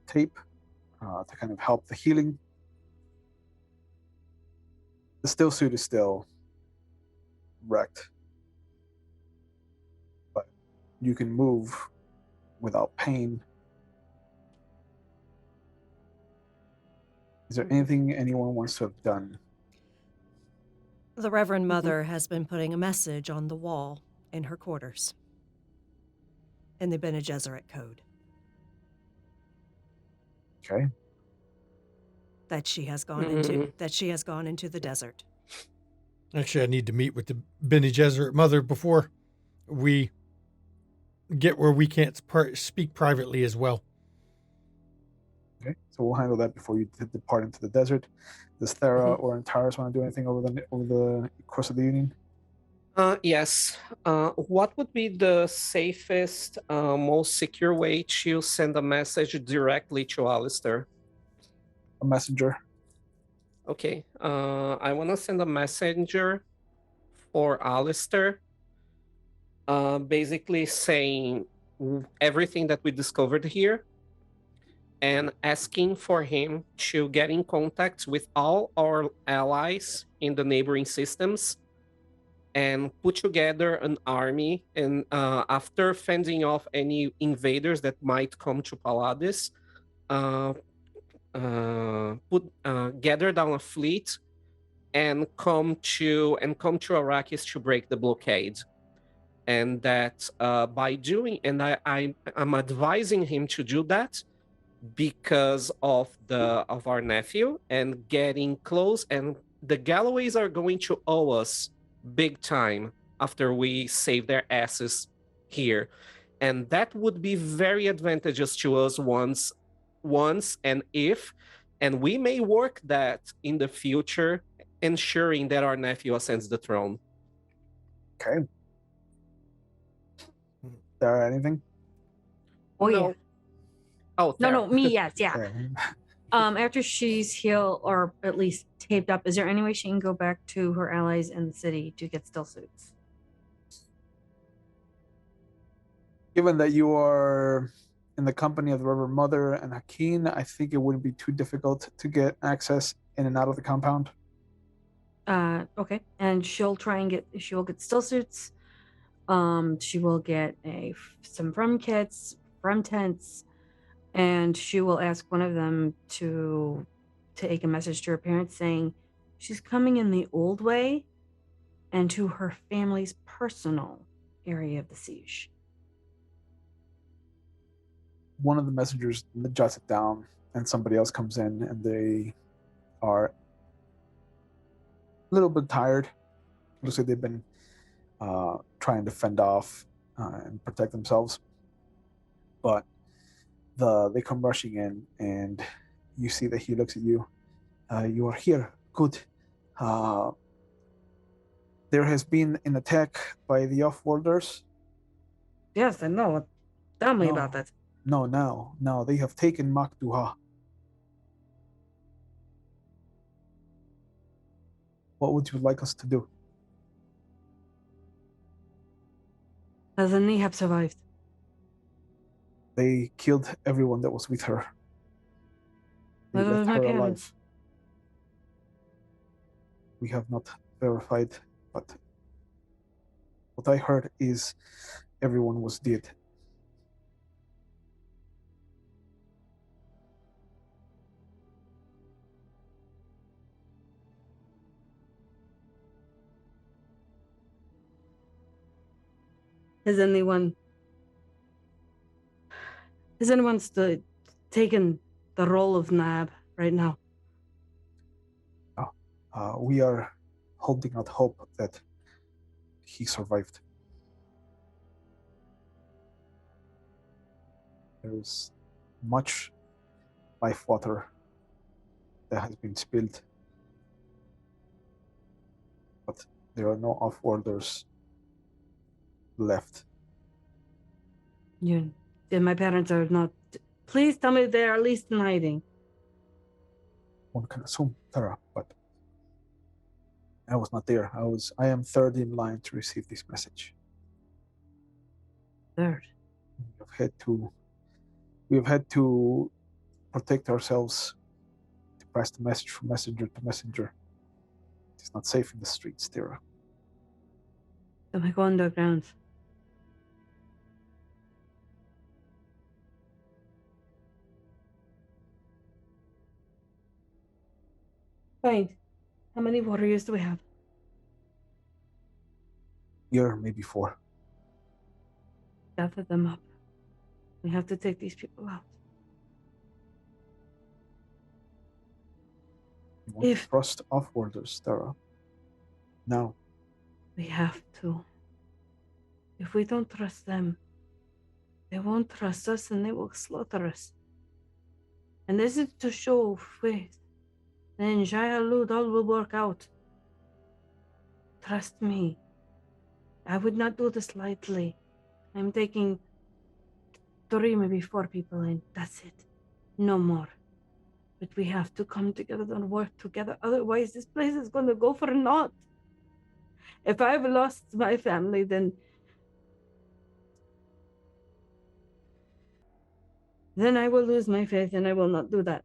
tape to kind of help the healing. The still suit is still wrecked, but you can move without pain. Is there anything anyone wants to have done? The Reverend Mother has been putting a message on the wall in her quarters in the Bene Gesserit code. Okay. That she has gone into the desert. Actually, I need to meet with the Bene Gesserit Mother before we get where we can't speak privately as well. Okay, so we'll handle that before you depart into the desert. Does Thera or Antares want to do anything over the course of the evening? Yes. What would be the safest, most secure way to send a message directly to Alistair? A messenger. Okay. I want to send a messenger for Alistair. basically saying everything that we discovered here and asking for him to get in contact with all our allies in the neighboring systems and put together an army. And after fending off any invaders that might come to Paladis, gather down a fleet and come to Arrakis to break the blockade. And that by doing, and I'm advising him to do that because of our nephew and getting close, and the Galloways are going to owe us big time after we save their asses here, and that would be very advantageous to us once and if, and we may work that in the future, ensuring that our nephew ascends the throne. Okay. There anything? Oh No. yeah. Oh No, me, yes, yeah. Okay. After she's healed or at least taped up, is there any way she can go back to her allies in the city to get still suits? Given that you are in the company of the Reverend Mother and Hakeem, I think it wouldn't be too difficult to get access in and out of the compound. Okay. And she'll get still suits. She will get some from kits, from tents, and she will ask one of them to take a message to her parents saying she's coming in the old way and to her family's personal area of the siege. One of the messengers jots it down, and somebody else comes in, and they are a little bit tired. Looks like they've been trying to fend off and protect themselves, but they come rushing in, and you see that he looks at you. You are here. Good. There has been an attack by the off-worlders. Yes, I know. Tell me about that. No, now they have taken Makduha. What would you like us to do? Does Nihab survived? They killed everyone that was with her. They What left about my her parents? alive. We have not verified, but what I heard is everyone was dead. Has anyone taken the role of Nab right now? We are holding out hope that he survived. There is much life water that has been spilled, but there are no off-worlders left. Then my parents are not. Please tell me they are at least in hiding. One can assume, Tara, but I was not there. I am third in line to receive this message. Third. We have had to protect ourselves, to pass the message from messenger to messenger. It is not safe in the streets, Tara. Then we go underground. Fine. How many warriors do we have? Here, maybe 4. Gather them up. We have to take these people out. We want to trust off-worlders, Tara. Now. We have to. If we don't trust them, they won't trust us and they will slaughter us. And this is to show faith. Then Jayalud all will work out. Trust me. I would not do this lightly. I'm taking 3, maybe 4 people in. That's it. No more. But we have to come together and work together. Otherwise, this place is going to go for naught. If I've lost my family, then then I will lose my faith and I will not do that.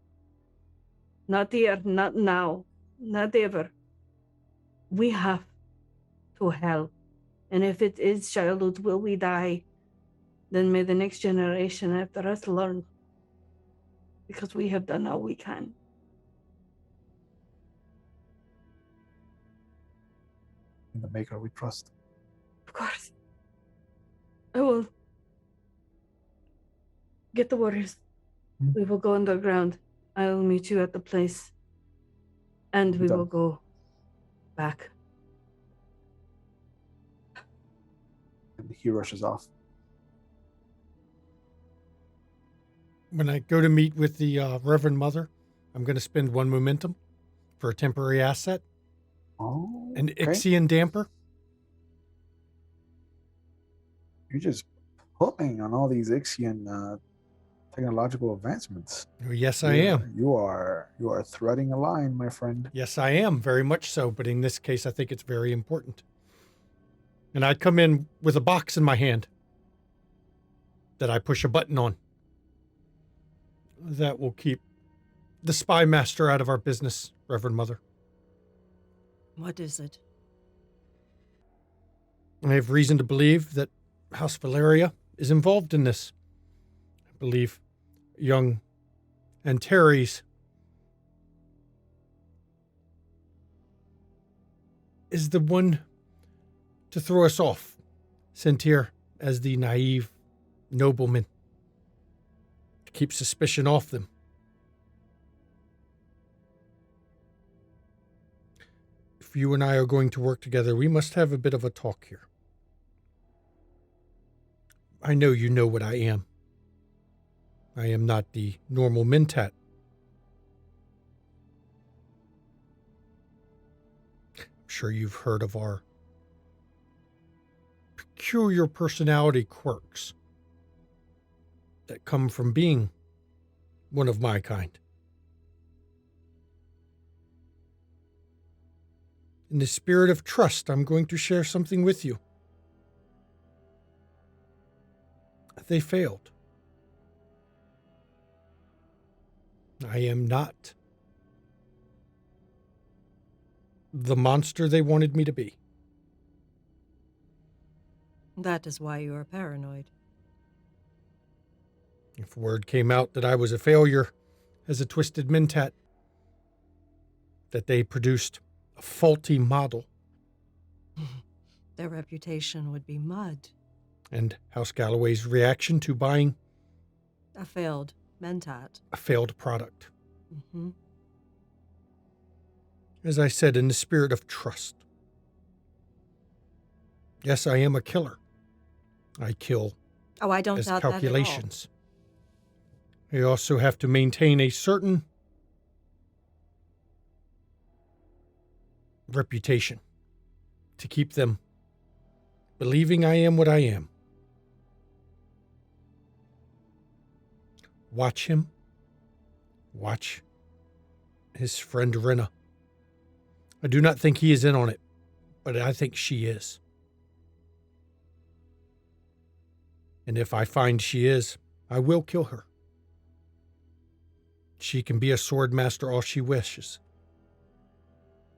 Not here, not now, not ever. We have to help. And if it is childhood, will we die? Then may the next generation after us learn. Because we have done all we can. In the Maker we trust. Of course. I will get the warriors. Mhm. We will go underground. I will meet you at the place. And we Done. will go back. And he rushes off. When I go to meet with the Reverend Mother, I'm going to spend 1 momentum for a temporary asset. Oh, An okay. Ixian damper. You're just pulling on all these Ixian technological advancements. Oh, yes, I am. You are threading a line, my friend. Yes, I am. Very much so. But in this case, I think it's very important. And I come in with a box in my hand that I push a button on. That will keep the spy master out of our business, Reverend Mother. What is it? I have reason to believe that House Valeria is involved in this. I believe young Antares is the one to throw us off, sent here as the naive nobleman to keep suspicion off them. If you and I are going to work together, we must have a bit of a talk here. I know you know what I am. I am not the normal Mentat. I'm sure you've heard of our peculiar personality quirks that come from being one of my kind. In the spirit of trust, I'm going to share something with you. They failed. I am not the monster they wanted me to be. That is why you are paranoid. If word came out that I was a failure as a twisted Mentat, that they produced a faulty model, Their reputation would be mud. and House Galloway's reaction to buying A failed Mentat. a failed product. Mm-hmm. As I said, in the spirit of trust. Yes, I am a killer. I kill Oh, I don't as doubt that calculations. I also have to maintain a certain reputation to keep them believing I am what I am. Watch him. Watch his friend Renna. I do not think he is in on it, but I think she is. And if I find she is, I will kill her. She can be a sword master all she wishes.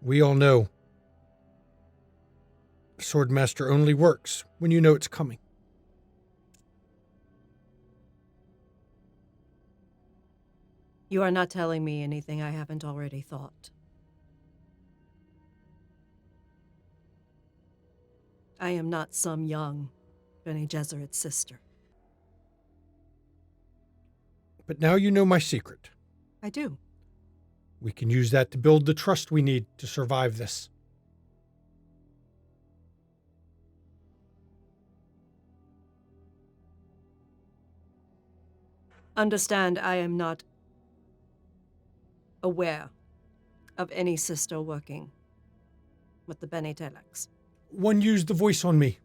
We all know a sword master only works when you know it's coming. You are not telling me anything I haven't already thought. I am not some young Bene Gesserit's sister. But now you know my secret. I do. We can use that to build the trust we need to survive this. Understand, I am not aware of any sister working with the Bene Telex. One used the voice on me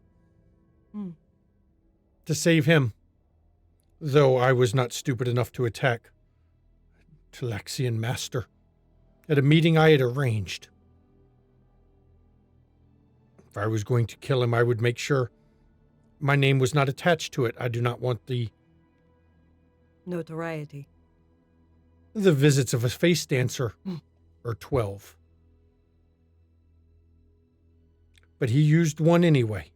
to save him, though I was not stupid enough to attack Telexian Master at a meeting I had arranged. If I was going to kill him, I would make sure my name was not attached to it. I do not want the Notoriety. The visits of a face dancer are 12. But he used one anyway.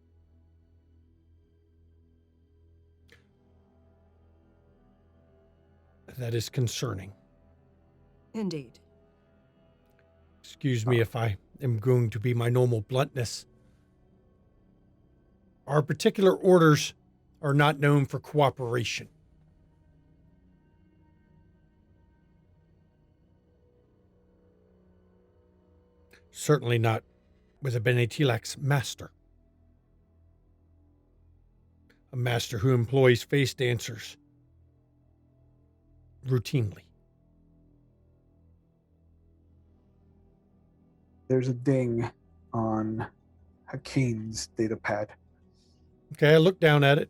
That is concerning. Indeed. Excuse me if I am going to be my normal bluntness. Our particular orders are not known for cooperation. Certainly not with a Bene Tilak's master. A master who employs face dancers routinely. There's a ding on Hakeem's data pad. Okay, I looked down at it.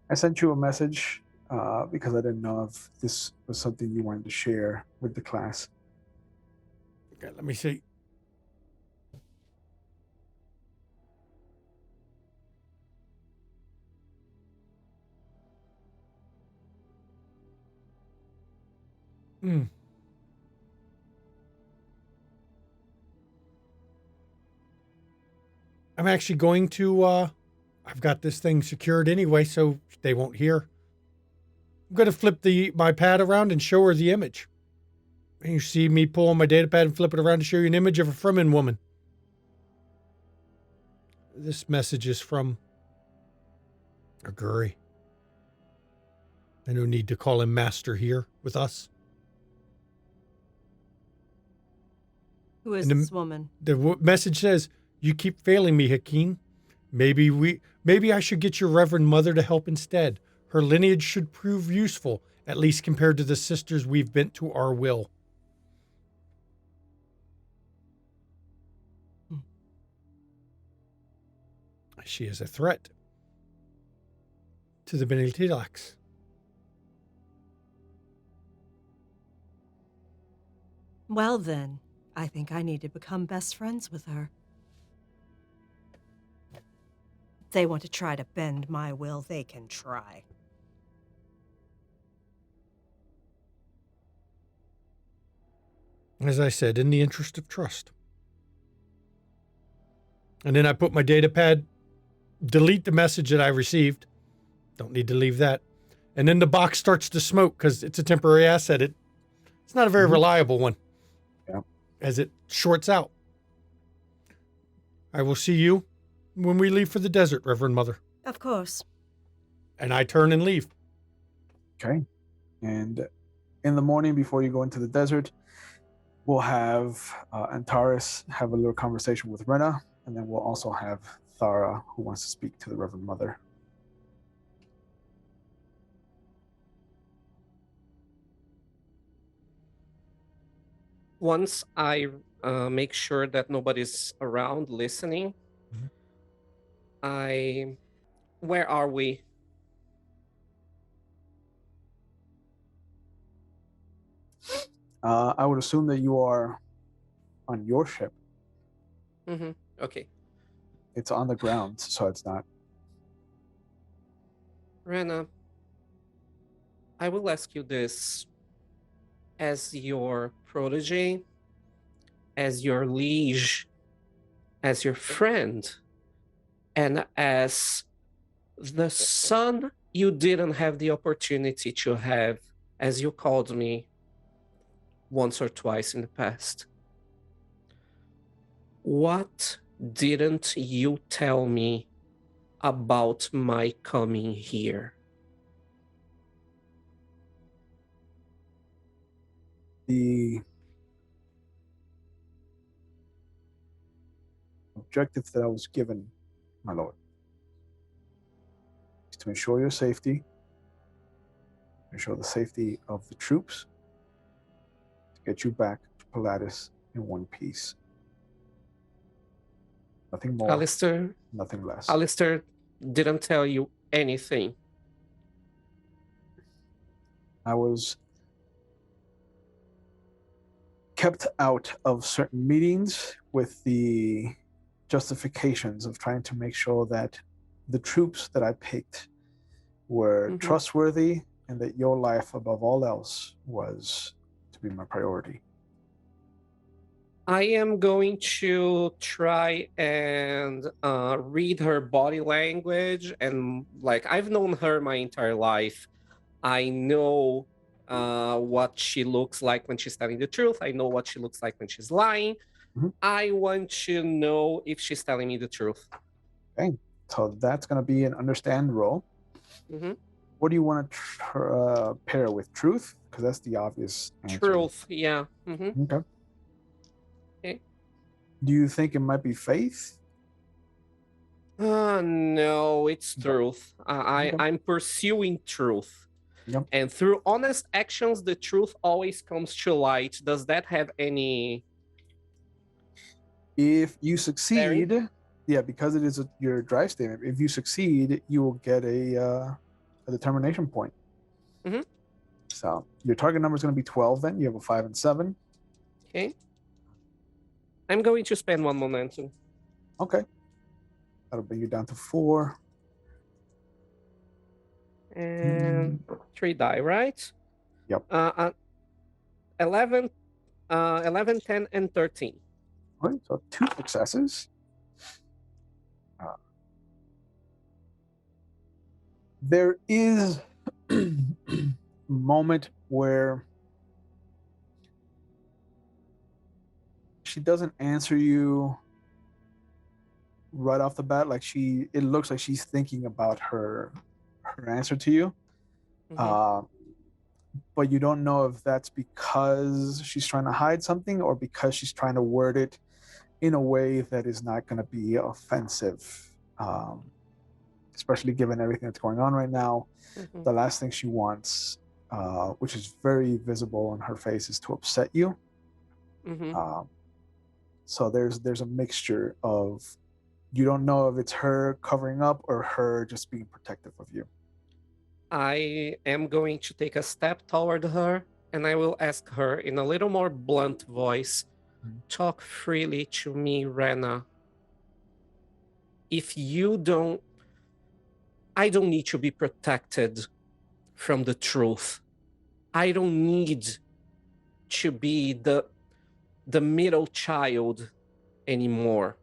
I sent you a message because I didn't know if this was something you wanted to share with the class. Okay, let me see. I'm actually going to, I've got this thing secured anyway, so they won't hear. I'm going to flip my pad around and show her the image. And you see me pull on my data pad and flip it around to show you an image of a Fremen woman. This message is from Aguri. I no need to call him master here with us. Who is this woman? The message says, "You keep failing me, Hakeem. Maybe I should get your Reverend Mother to help instead. Her lineage should prove useful, at least compared to the sisters we've bent to our will." She is a threat to the Bene Tilaks. Well then, I think I need to become best friends with her. If they want to try to bend my will, they can try. As I said, in the interest of trust. And then I put my data pad, delete the message that I received. Don't need to leave that. And then the box starts to smoke because it's a temporary asset. It's not a very reliable one. Yeah. As it shorts out. I will see you when we leave for the desert, Reverend Mother. Of course. And I turn and leave. Okay. And in the morning before you go into the desert, we'll have Antares have a little conversation with Rena, and then we'll also have Thara, who wants to speak to the Reverend Mother. Once I make sure that nobody's around listening, where are we? I would assume that you are on your ship. Okay. It's on the ground, so it's not. Rena, I will ask you this as your protege, as your liege, as your friend, and as the son you didn't have the opportunity to have, as you called me once or twice in the past. What didn't you tell me about my coming here? The objective that I was given, my lord, is to ensure your safety, ensure the safety of the troops, to get you back to Pilatus in one piece. Nothing more, Alistair, nothing less. Alistair didn't tell you anything. I was kept out of certain meetings with the justifications of trying to make sure that the troops that I picked were trustworthy and that your life above all else was to be my priority. I am going to try and read her body language. And like, I've known her my entire life. I know what she looks like when she's telling the truth. I know what she looks like when she's lying. Mhm. I want to know if she's telling me the truth. Okay, so that's going to be an understand roll. Mhm. What do you want to pair with? Truth? Because that's the obvious answer. Truth, yeah. Okay. Okay. Do you think it might be faith? No, it's truth. Okay. I'm pursuing truth. Yep. And through honest actions, the truth always comes to light. Does that have any? If you succeed, yeah, because it is your drive statement. If you succeed, you will get a determination point. Mhm. So your target number is going to be 12. Then you have a 5 and 7. Okay. I'm going to spend one momentum. Okay, that'll bring you down to 4. And 3 die, right? Yep. 11, 10, and 13. All right, so 2 successes. There is a moment where she doesn't answer you right off the bat. Like it looks like she's thinking about her answer to you. But you don't know if that's because she's trying to hide something or because she's trying to word it in a way that is not going to be offensive, especially given everything that's going on right now. The last thing she wants, which is very visible on her face, is to upset you. So there's a mixture of, you don't know if it's her covering up or her just being protective of you. I am going to take a step toward her, and I will ask her in a little more blunt voice, talk freely to me, Rena. If you don't, I don't need to be protected from the truth. I don't need to be the middle child anymore.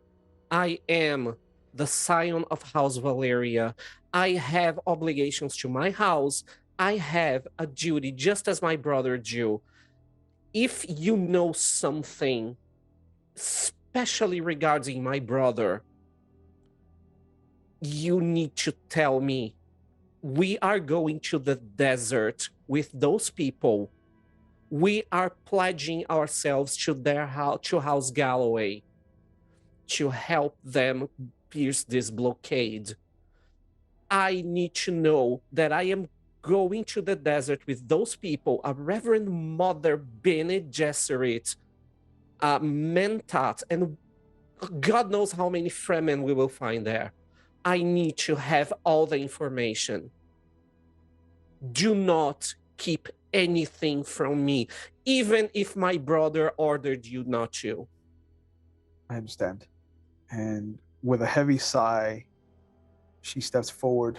I am the scion of House Valeria. I have obligations to my house. I have a duty, just as my brother do. If you know something, especially regarding my brother, you need to tell me. We are going to the desert with those people. We are pledging ourselves to their house, to House Galloway, to help them pierce this blockade. I need to know that I am going to the desert with those people, a Reverend Mother Bene Gesserit, Mentat, and God knows how many Fremen we will find there. I need to have all the information. Do not keep anything from me, even if my brother ordered you not to. I understand. And with a heavy sigh, she steps forward,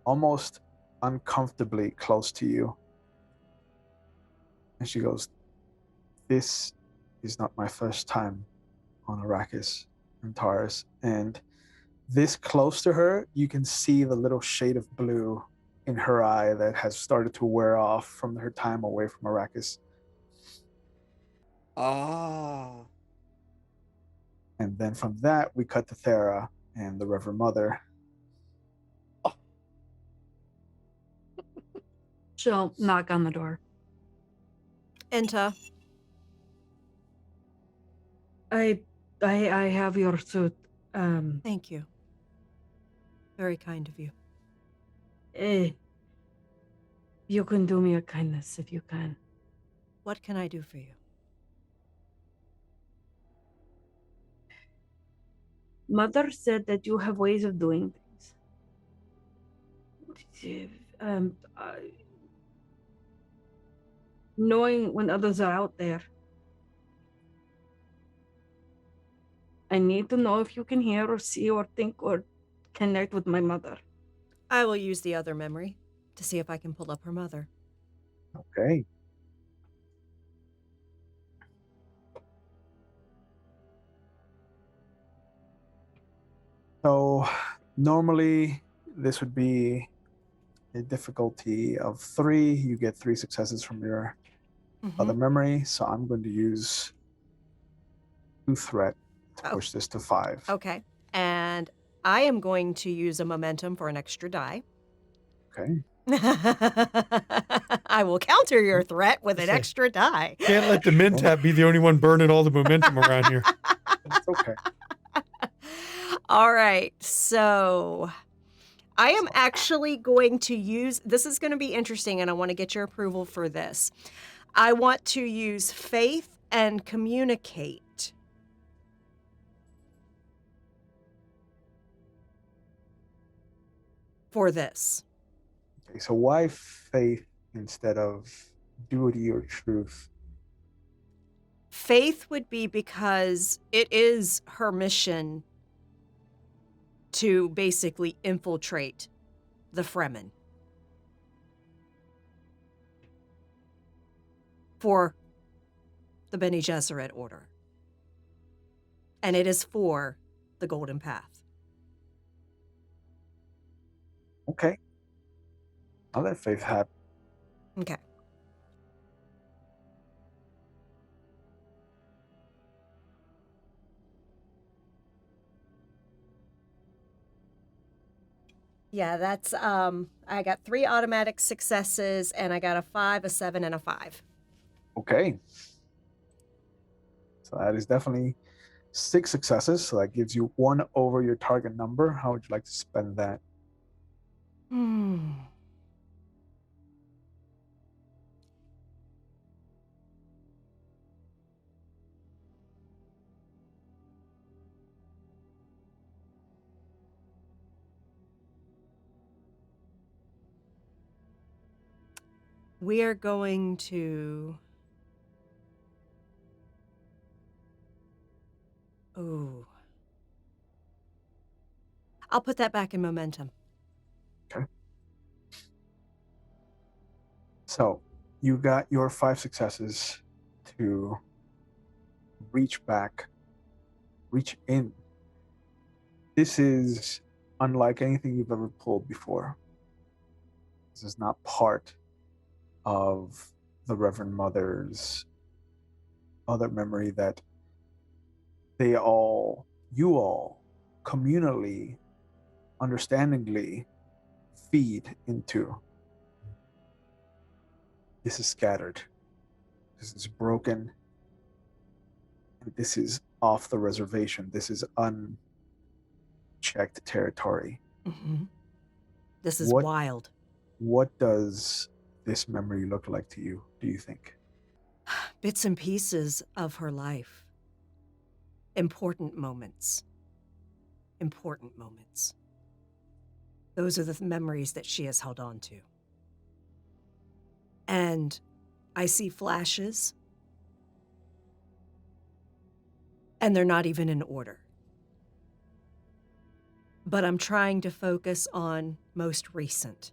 almost uncomfortably close to you. And she goes, "This is not my first time on Arrakis and Taurus." And this close to her, you can see the little shade of blue in her eye that has started to wear off from her time away from Arrakis. Ah. And then from that, we cut to Thera and the Reverend Mother. She'll knock on the door. Enter. I have your suit. Thank you. Very kind of you. You can do me a kindness if you can. What can I do for you? Mother said that you have ways of doing things. Knowing when others are out there. I need to know if you can hear or see or think or connect with my mother. I will use the other memory. to see if I can pull up her mother. Okay. So normally this would be a difficulty of 3. You get 3 successes from your other memory. So I'm going to use 2 threat to Oh. push this to 5. Okay. And I am going to use a momentum for an extra die. Okay. I will counter your threat with an Say, extra die. Can't let the Mintap be the only one burning all the momentum around here. It's okay. All right. So I am actually going to use, this is going to be interesting, and I want to get your approval for this. I want to use faith and communicate. For this. Okay, so why faith instead of duty or truth? Faith would be because it is her mission to basically infiltrate the Fremen for the Bene Gesserit order. And it is for the Golden Path. Okay. I'll let faith happen. Okay. Yeah, that's I got 3 automatic successes, and I got a 5, a 7, and a 5. Okay. So that is definitely 6 successes. So that gives you 1 over your target number. How would you like to spend that? We are going to... Ooh. I'll put that back in momentum. Okay. So you got your 5 successes to reach back, reach in. This is unlike anything you've ever pulled before. This is not part of the Reverend Mother's other memory that you all communally, understandingly feed into. This is scattered. This is broken. This is off the reservation. This is unchecked territory. Mm-hmm. This is wild. What does this memory look like to you, do you think? Bits and pieces of her life. Important moments. Important moments. Those are the memories that she has held on to. And I see flashes, and they're not even in order. But I'm trying to focus on most recent.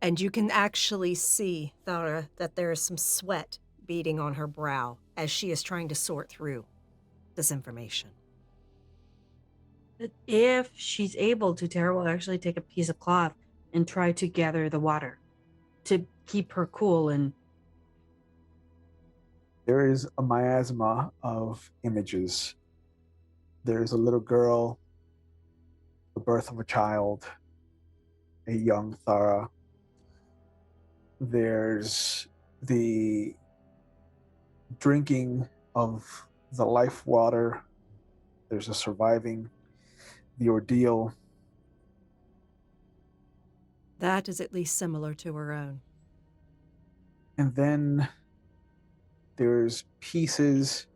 And you can actually see, Thara, that there is some sweat beading on her brow as she is trying to sort through this information. If she's able to, Tara will actually take a piece of cloth and try to gather the water to keep her cool. And there is a miasma of images. There's a little girl, the birth of a child, a young Thara. There's the drinking of the life water. There's a surviving the ordeal. That is at least similar to her own. And then there's pieces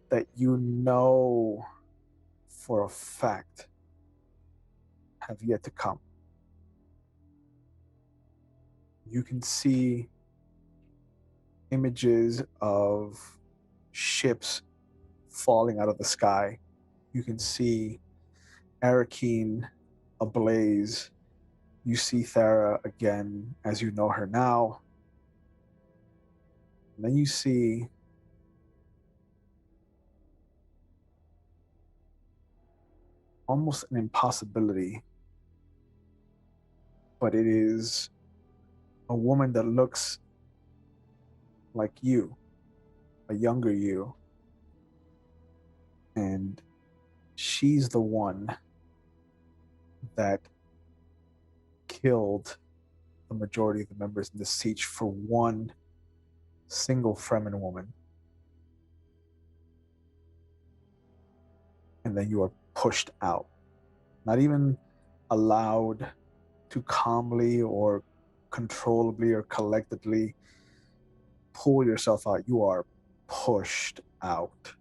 that you know for a fact have yet to come. You can see images of ships falling out of the sky you can see Arakeen ablaze. You see Thera again as you know her now. And then you see almost an impossibility, but it is a woman that looks like you, a younger you. And she's the one that killed the majority of the members in the siege for one single Fremen woman. And then you are pushed out, not even allowed to calmly or controllably or collectively pull yourself out. You are pushed out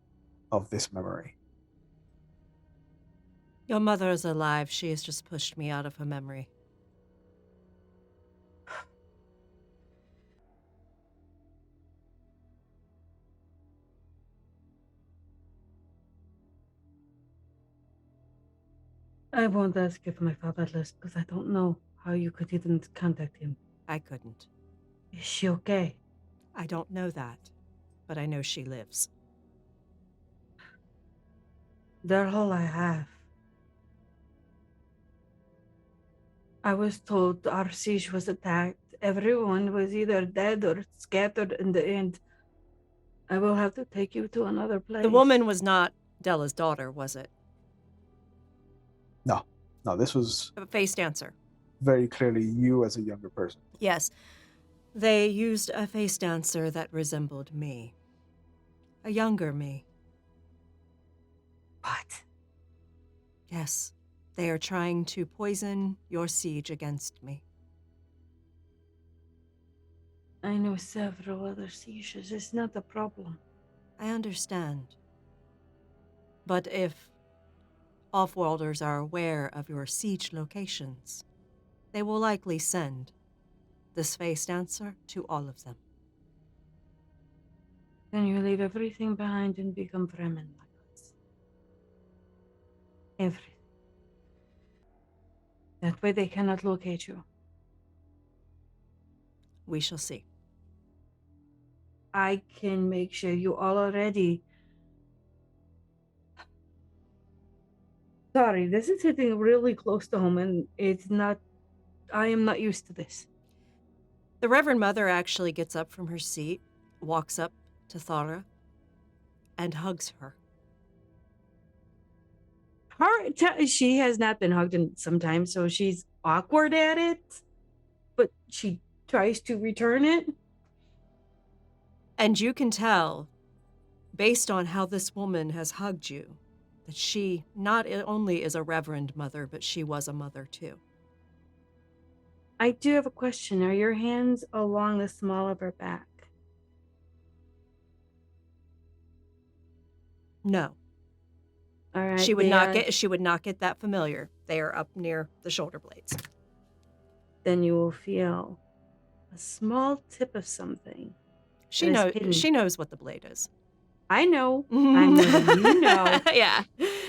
of this memory. Your mother is alive. She has just pushed me out of her memory. I won't ask if my father lives because I don't know how you could even contact him. I couldn't. Is she okay? I don't know that, but I know she lives. They're all I have. I was told our siege was attacked. Everyone was either dead or scattered in the end. I will have to take you to another place. The woman was not Della's daughter, was it? No, this was A face dancer. very clearly you as a younger person. Yes. They used a face dancer that resembled me. A younger me. What? Yes. They are trying to poison your siege against me. I know several other sieges. It's not a problem. I understand. But if Offworlders are aware of your siege locations, they will likely send this face dancer to all of them. Then you leave everything behind and become Fremen like us. Everything. That way they cannot locate you. We shall see. I can make sure you all are ready. Sorry, this is hitting really close to home, and it's not. I am not used to this. The Reverend Mother actually gets up from her seat, walks up to Thara, and hugs her. She has not been hugged in some time, so she's awkward at it, but she tries to return it. And you can tell, based on how this woman has hugged you, that she not only is a Reverend Mother, but she was a mother too. I do have a question. Are your hands along the small of her back? No. All right. She would not get that familiar. They are up near the shoulder blades. Then you will feel a small tip of something. She knows what the blade is. I know. I'm letting you know. Yeah.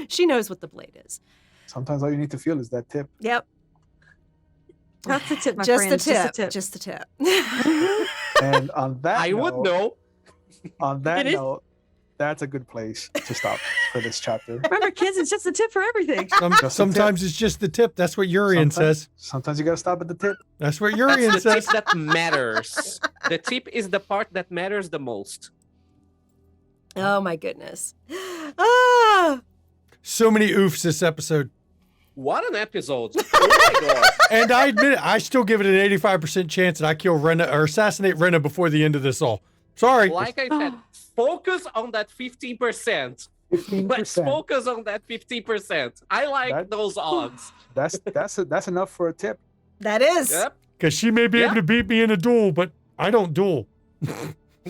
She knows what the blade is. Sometimes all you need to feel is that tip. Yep. That's the tip, my Just friends. the tip. Just the tip. Just the tip. And on that I would note, know. On that It is- note, that's a good place to stop for this chapter. Remember, kids, it's just the tip for everything. Sometimes it's just the tip. That's what Urian says. Sometimes you gotta stop at the tip. That's what Urian That's the tip says. that matters. The tip is the part that matters the most. Oh my goodness. Ah! So many oofs this episode. What an episode! Oh my god! And I admit it, I still give it an 85% chance that I kill Rena or assassinate Rena before the end of this all. Sorry. Like I said, focus on that 15%. Let's 15%. focus on that 15%. I like That- those odds. That's enough for a tip. That is. Yep. Because she may be Yeah. able to beat me in a duel, but I don't duel.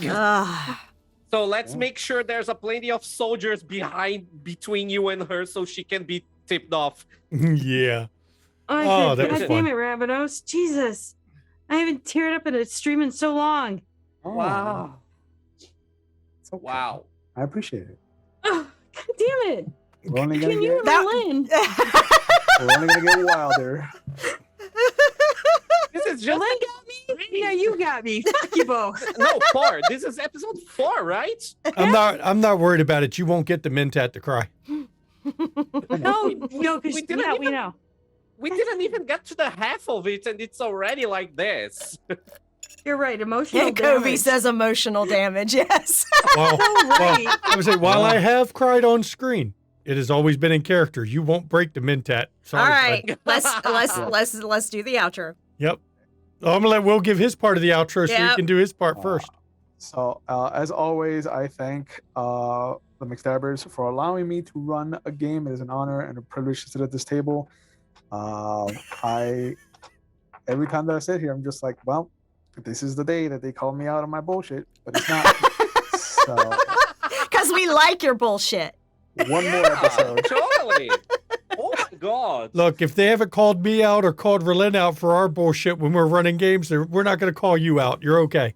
Ah. So let's make sure there's a plenty of soldiers between you and her, so she can be tipped off. Yeah. Oh, that was God fun. damn it, Ravenous. Jesus. I haven't teared up in a stream in so long. Oh, Wow! it's okay. Wow! I appreciate it. Oh, God damn it. We're only gonna Continue get, Lynn. we're only gonna get wilder. This is just Lynn got me. Yeah, you got me. Fuck you both. no 4. This is episode 4, right? I'm not worried about it. You won't get the Mentat to cry. No, because we didn't we even- know. We didn't even get to the half of it, and it's already like this. You're right. Emotional Yeah, KoFi damage. says emotional damage. Yes. Well, right. I would say while I have cried on screen, it has always been in character. You won't break the Mentat. Sorry, All bud. right. Let's do the outro. Yep. I'm gonna let Will give his part of the outro so he Yep. can do his part first. So, as always, I thank the McStabbers for allowing me to run a game. It is an honor and a privilege to sit at this table. Every time that I sit here, I'm just like, well, this is the day that they call me out on my bullshit, but it's not. So, Because we like your bullshit. one more episode. Totally. Oh my god. Look, if they haven't called me out or called Relin out for our bullshit when we're running games, we're not going to call you out. You're okay.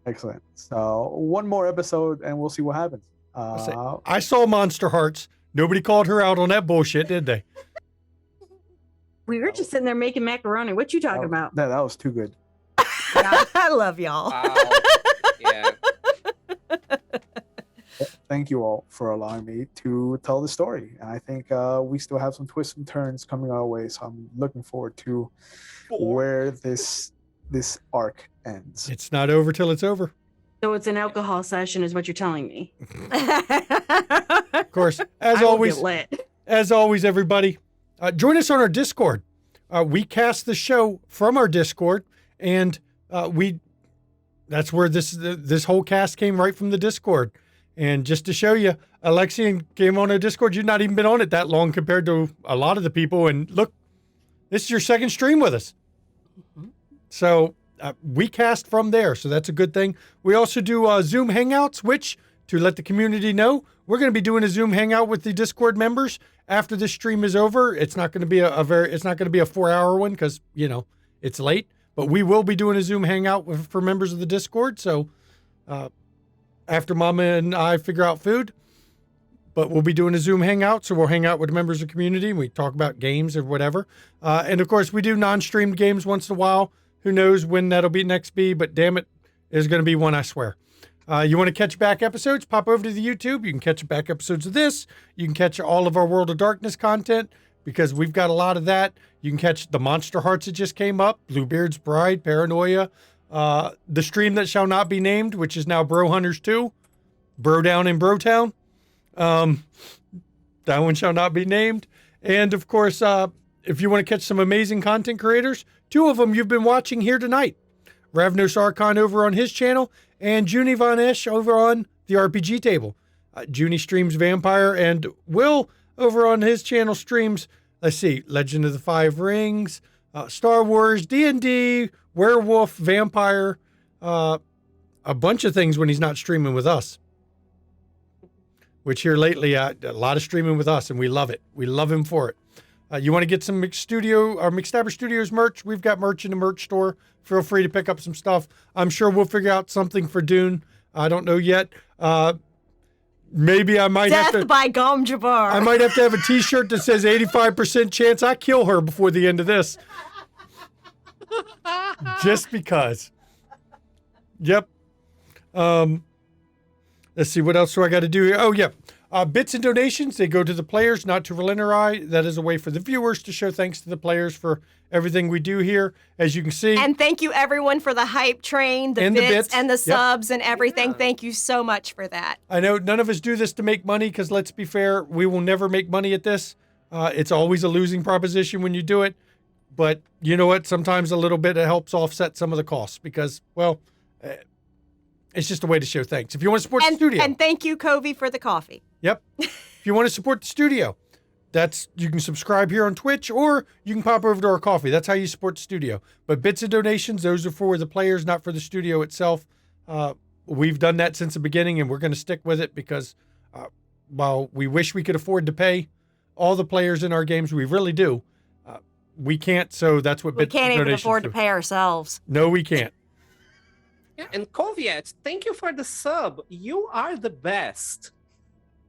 Excellent. So, one more episode, and we'll see what happens. I saw Monster Hearts. Nobody called her out on that bullshit, did they? We were just sitting there making macaroni. What you talking about? that was too good. I love y'all. Wow. Yeah. Thank you all for allowing me to tell the story. And I think we still have some twists and turns coming our way. So I'm looking forward to where this arc ends. It's not over till it's over. So it's an alcohol session, is what you're telling me. Of course, as I will always, get lit. everybody, join us on our Discord. We cast the show from our Discord, and that's where this whole cast came right from the Discord. And just to show you, Alexian came on our Discord. You've not even been on it that long compared to a lot of the people. And look, this is your second stream with us. So we cast from there. So that's a good thing. We also do Zoom Hangouts, which, to let the community know, we're going to be doing a Zoom Hangout with the Discord members after this stream is over. It's not going to be it's not going to be a 4-hour one because, it's late. But we will be doing a Zoom Hangout for members of the Discord. So, after Mama and I figure out food, but we'll be doing a Zoom hangout. So we'll hang out with members of the community and we talk about games or whatever. And of course we do non-streamed games once in a while. Who knows when that'll be next be, but damn it, there's going to be one, I swear. You want to catch back episodes? Pop over to the YouTube. You can catch back episodes of this. You can catch all of our World of Darkness content because we've got a lot of that. You can catch the Monster Hearts that just came up, Bluebeard's Bride, Paranoia, the stream that shall not be named, which is now Bro Hunters 2, Bro Down in Brotown. That one shall not be named. And of course, if you want to catch some amazing content creators, 2 of them you've been watching here tonight. Ravnos Archon over on his channel and Junie Von Esch over on the RPG table. Junie streams Vampire and Will over on his channel streams, let's see, Legend of the Five Rings, Star Wars, D&D, Werewolf, Vampire, a bunch of things when he's not streaming with us. Which here lately, a lot of streaming with us, and we love it. We love him for it. You want to get some McStabber Studios merch? We've got merch in the merch store. Feel free to pick up some stuff. I'm sure we'll figure out something for Dune. I don't know yet. Maybe I might have to. Death by Gom Jabbar. I might have to have a T-shirt that says 85% chance I kill her before the end of this. Just because. Yep. Let's see, what else do I got to do here? Oh, yeah. Bits and donations, they go to the players, not to Relin or I. That is a way for the viewers to show thanks to the players for everything we do here. As you can see. And thank you, everyone, for the hype train, the bits, and the subs and everything. Yeah. Thank you so much for that. I know none of us do this to make money because, let's be fair, we will never make money at this. It's always a losing proposition when you do it. But you know what? Sometimes a little bit, it helps offset some of the costs because, well, it's just a way to show thanks. If you want to support the studio. And thank you, KoFi, for the coffee. Yep. If you want to support the studio, you can subscribe here on Twitch or you can pop over to our coffee. That's how you support the studio. But bits and donations, those are for the players, not for the studio itself. We've done that since the beginning and we're going to stick with it because while we wish we could afford to pay all the players in our games, we really do. We can't, so that's what bits and donations do. We can't even afford to pay ourselves. No, we can't. Yeah, and Koviet, thank you for the sub. You are the best.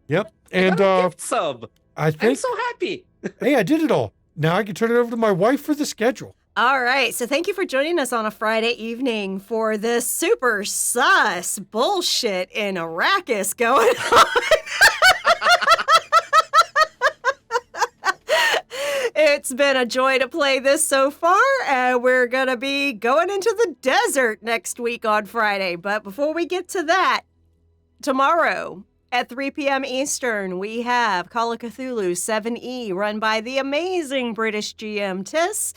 Yep. I And got a gift sub. I I'm think, so happy. hey, I did it all. Now I can turn it over to my wife for the schedule. All right, so thank you for joining us on a Friday evening for this super sus bullshit in Arrakis going on. It's been a joy to play this so far, and we're going to be going into the desert next week on Friday. But before we get to that, tomorrow at 3 p.m. Eastern, we have Call of Cthulhu 7E, run by the amazing British GM Tiss.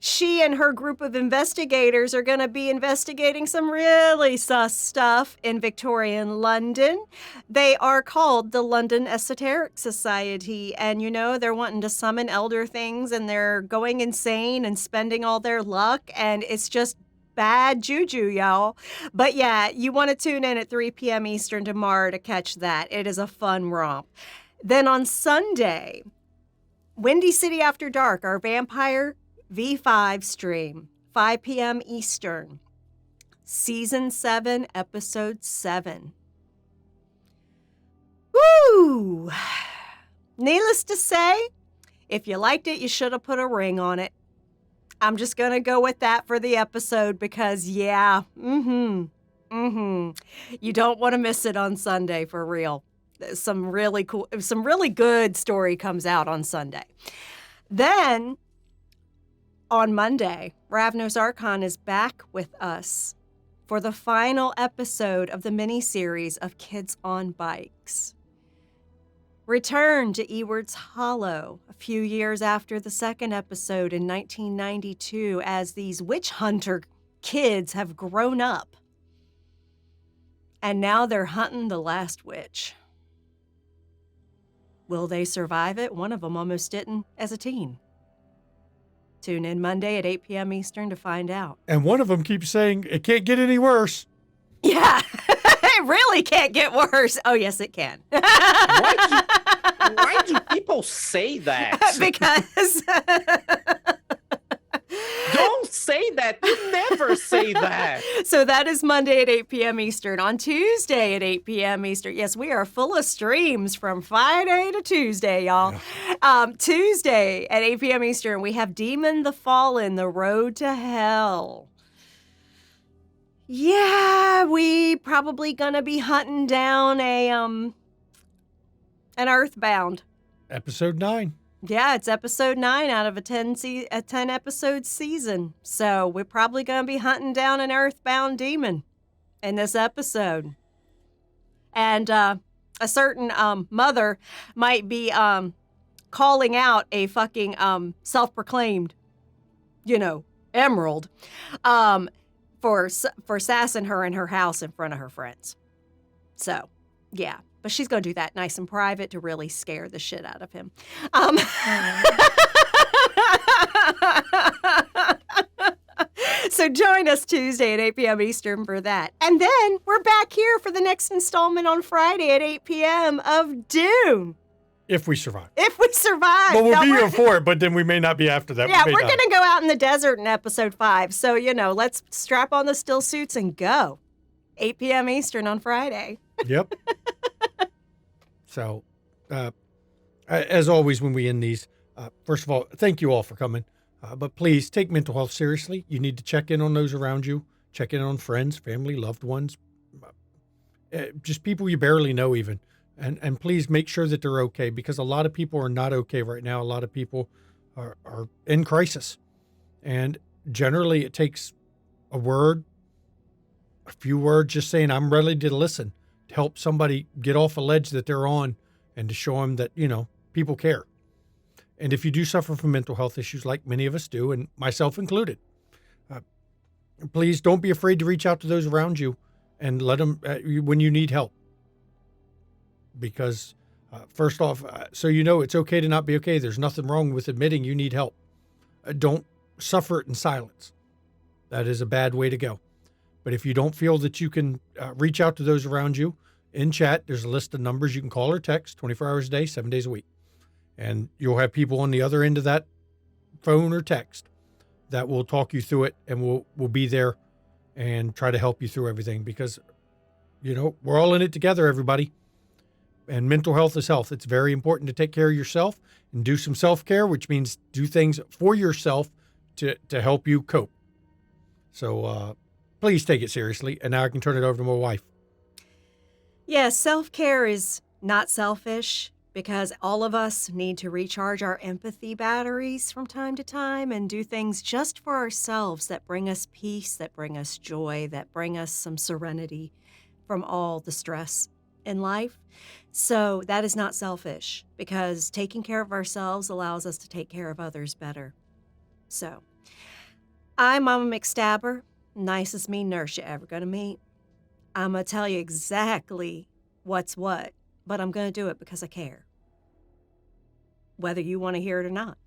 She and her group of investigators are going to be investigating some really sus stuff in Victorian London. They are called the London Esoteric Society, and you know, they're wanting to summon elder things, and they're going insane and spending all their luck, and it's just bad juju, y'all. But yeah, you want to tune in at 3 p.m. Eastern tomorrow to catch that. It is a fun romp. Then on Sunday, Windy City After Dark, our Vampire V5 stream, 5 p.m. Eastern, Season 7, Episode 7. Woo! Needless to say, if you liked it, you should have put a ring on it. I'm just going to go with that for the episode because, yeah, you don't want to miss it on Sunday for real. Some really good story comes out on Sunday. Then, on Monday, Ravnos Archon is back with us for the final episode of the miniseries of Kids on Bikes. Return to Eward's Hollow a few years after the second episode in 1992 as these witch hunter kids have grown up. And now they're hunting the last witch. Will they survive it? One of them almost didn't as a teen. Tune in Monday at 8 p.m. Eastern to find out. And one of them keeps saying, it can't get any worse. Yeah, it really can't get worse. Oh, yes, it can. Why do people say that? Because Don't say that. You never say that. So that is Monday at 8 p.m. Eastern. On Tuesday at 8 p.m. Eastern. Yes, we are full of streams from Friday to Tuesday, y'all. Yeah. Tuesday at 8 p.m. Eastern, we have Demon the Fallen, The Road to Hell. Yeah, we probably gonna be hunting down an Earthbound. Episode 9. Yeah, it's episode 9 out of a 10 episode season. So we're probably going to be hunting down an Earthbound demon in this episode. And a certain mother might be calling out a fucking self-proclaimed, emerald for sassing her in her house in front of her friends. So, yeah. But she's going to do that nice and private to really scare the shit out of him. So join us Tuesday at 8 p.m. Eastern for that. And then we're back here for the next installment on Friday at 8 p.m. of Dune. If we survive. If we survive. But we'll be here for it, but then we may not be after that. Yeah, we're going to go out in the desert in episode 5. So, let's strap on the still suits and go. 8 p.m. Eastern on Friday. Yep. So, as always, when we end these, first of all, thank you all for coming. But please take mental health seriously. You need to check in on those around you. Check in on friends, family, loved ones, just people you barely know even. And please make sure that they're okay, because a lot of people are not okay right now. A lot of people are in crisis. And generally it takes a few words, just saying, I'm ready to listen, to help somebody get off a ledge that they're on and to show them that, people care. And if you do suffer from mental health issues like many of us do, and myself included, please don't be afraid to reach out to those around you and let them, when you need help. Because first off, so it's okay to not be okay. There's nothing wrong with admitting you need help. Don't suffer it in silence. That is a bad way to go. But if you don't feel that you can reach out to those around you, in chat, there's a list of numbers you can call or text 24 hours a day, 7 days a week. And you'll have people on the other end of that phone or text that will talk you through it, and we'll be there and try to help you through everything, because, we're all in it together, everybody. And mental health is health. It's very important to take care of yourself and do some self-care, which means do things for yourself to help you cope. So please take it seriously. And now I can turn it over to my wife. Yeah, self-care is not selfish because all of us need to recharge our empathy batteries from time to time and do things just for ourselves that bring us peace, that bring us joy, that bring us some serenity from all the stress in life. So that is not selfish because taking care of ourselves allows us to take care of others better. So I'm Mama McStabber, nicest mean nurse you're ever gonna meet. I'm gonna tell you exactly what's what, but I'm gonna do it because I care, whether you want to hear it or not.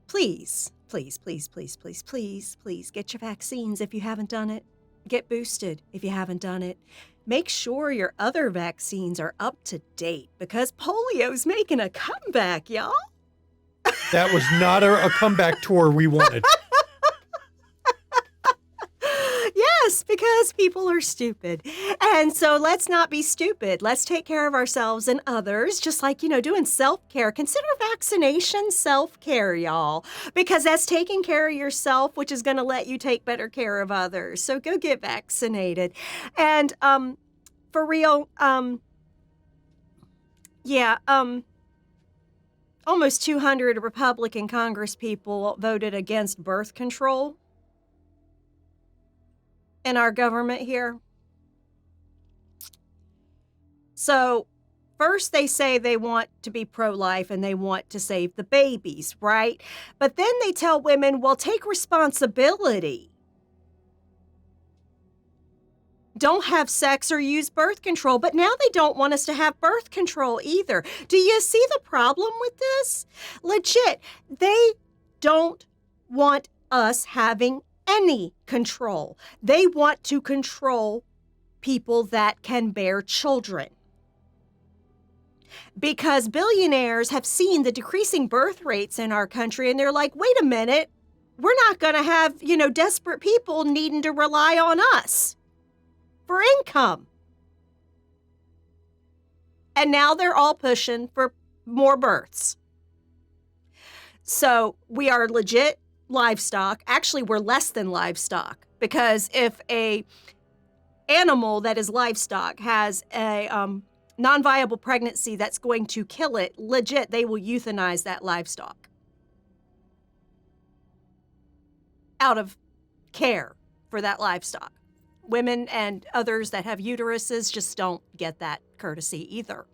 Please, please, please, please, please, please, please get your vaccines if you haven't done it. Get boosted if you haven't done it. Make sure your other vaccines are up to date because polio's making a comeback, y'all. That was not a comeback tour we wanted. Yes, because people are stupid. And so let's not be stupid. Let's take care of ourselves and others, just like, doing self-care. Consider vaccination self-care, y'all, because that's taking care of yourself, which is going to let you take better care of others. So go get vaccinated. And for real, almost 200 Republican Congress people voted against birth control in our government here. So first they say they want to be pro-life and they want to save the babies, right? But then they tell women, well, take responsibility. Don't have sex or use birth control. But now they don't want us to have birth control either. Do you see the problem with this? Legit, they don't want us having any control. They want to control people that can bear children. Because billionaires have seen the decreasing birth rates in our country and they're like, wait a minute, we're not going to have, desperate people needing to rely on us for income. And now they're all pushing for more births. So we are legit livestock. Actually, we're less than livestock because if a animal that is livestock has a non-viable pregnancy that's going to kill it, legit, they will euthanize that livestock out of care for that livestock. Women and others that have uteruses just don't get that courtesy either.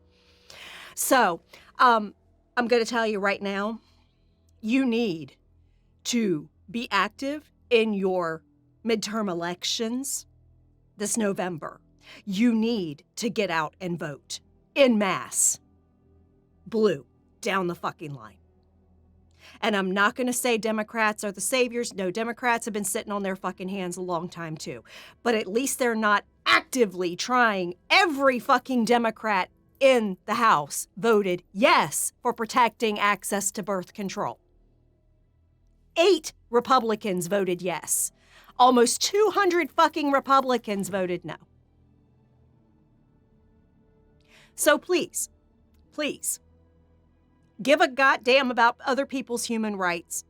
So I'm going to tell you right now, you need to be active in your midterm elections this November. You need to get out and vote en masse. Blue, down the fucking line. And I'm not going to say Democrats are the saviors. No, Democrats have been sitting on their fucking hands a long time too. But at least they're not actively trying. Every fucking Democrat in the House voted yes for protecting access to birth control. 8 Republicans voted yes. Almost 200 fucking Republicans voted no. So please, please, give a goddamn about other people's human rights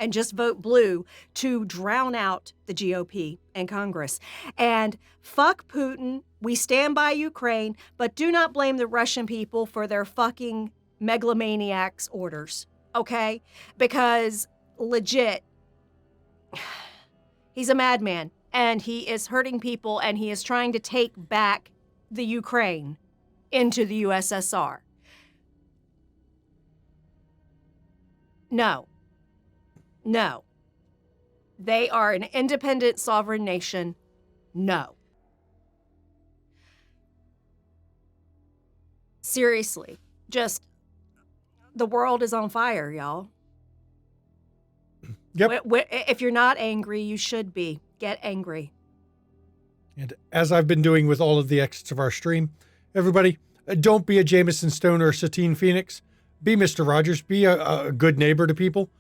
and just vote blue to drown out the GOP and Congress. And fuck Putin. We stand by Ukraine, but do not blame the Russian people for their fucking megalomaniacs' orders, okay? Because legit, he's a madman and he is hurting people and he is trying to take back the Ukraine into the USSR. No. They are an independent sovereign nation. No. Seriously, just the world is on fire, y'all. Yep. If you're not angry, you should be. Get angry. And as I've been doing with all of the exits of our stream, everybody, don't be a Jameson Stone or a Satine Phoenix. Be Mr. Rogers. Be a good neighbor to people.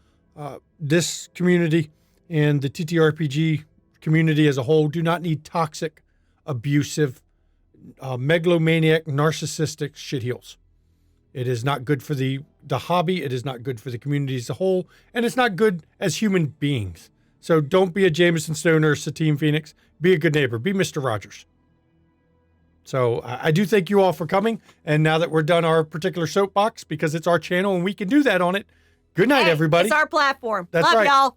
This community and the TTRPG community as a whole do not need toxic, abusive, megalomaniac, narcissistic shitheels. It is not good for the hobby. It is not good for the community as a whole. And it's not good as human beings. So don't be a Jameson Stone or a Satine Phoenix. Be a good neighbor. Be Mr. Rogers. So I do thank you all for coming. And now that we're done our particular soapbox, because it's our channel and we can do that on it, good night, Hey, everybody. It's our platform. That's Love right. y'all.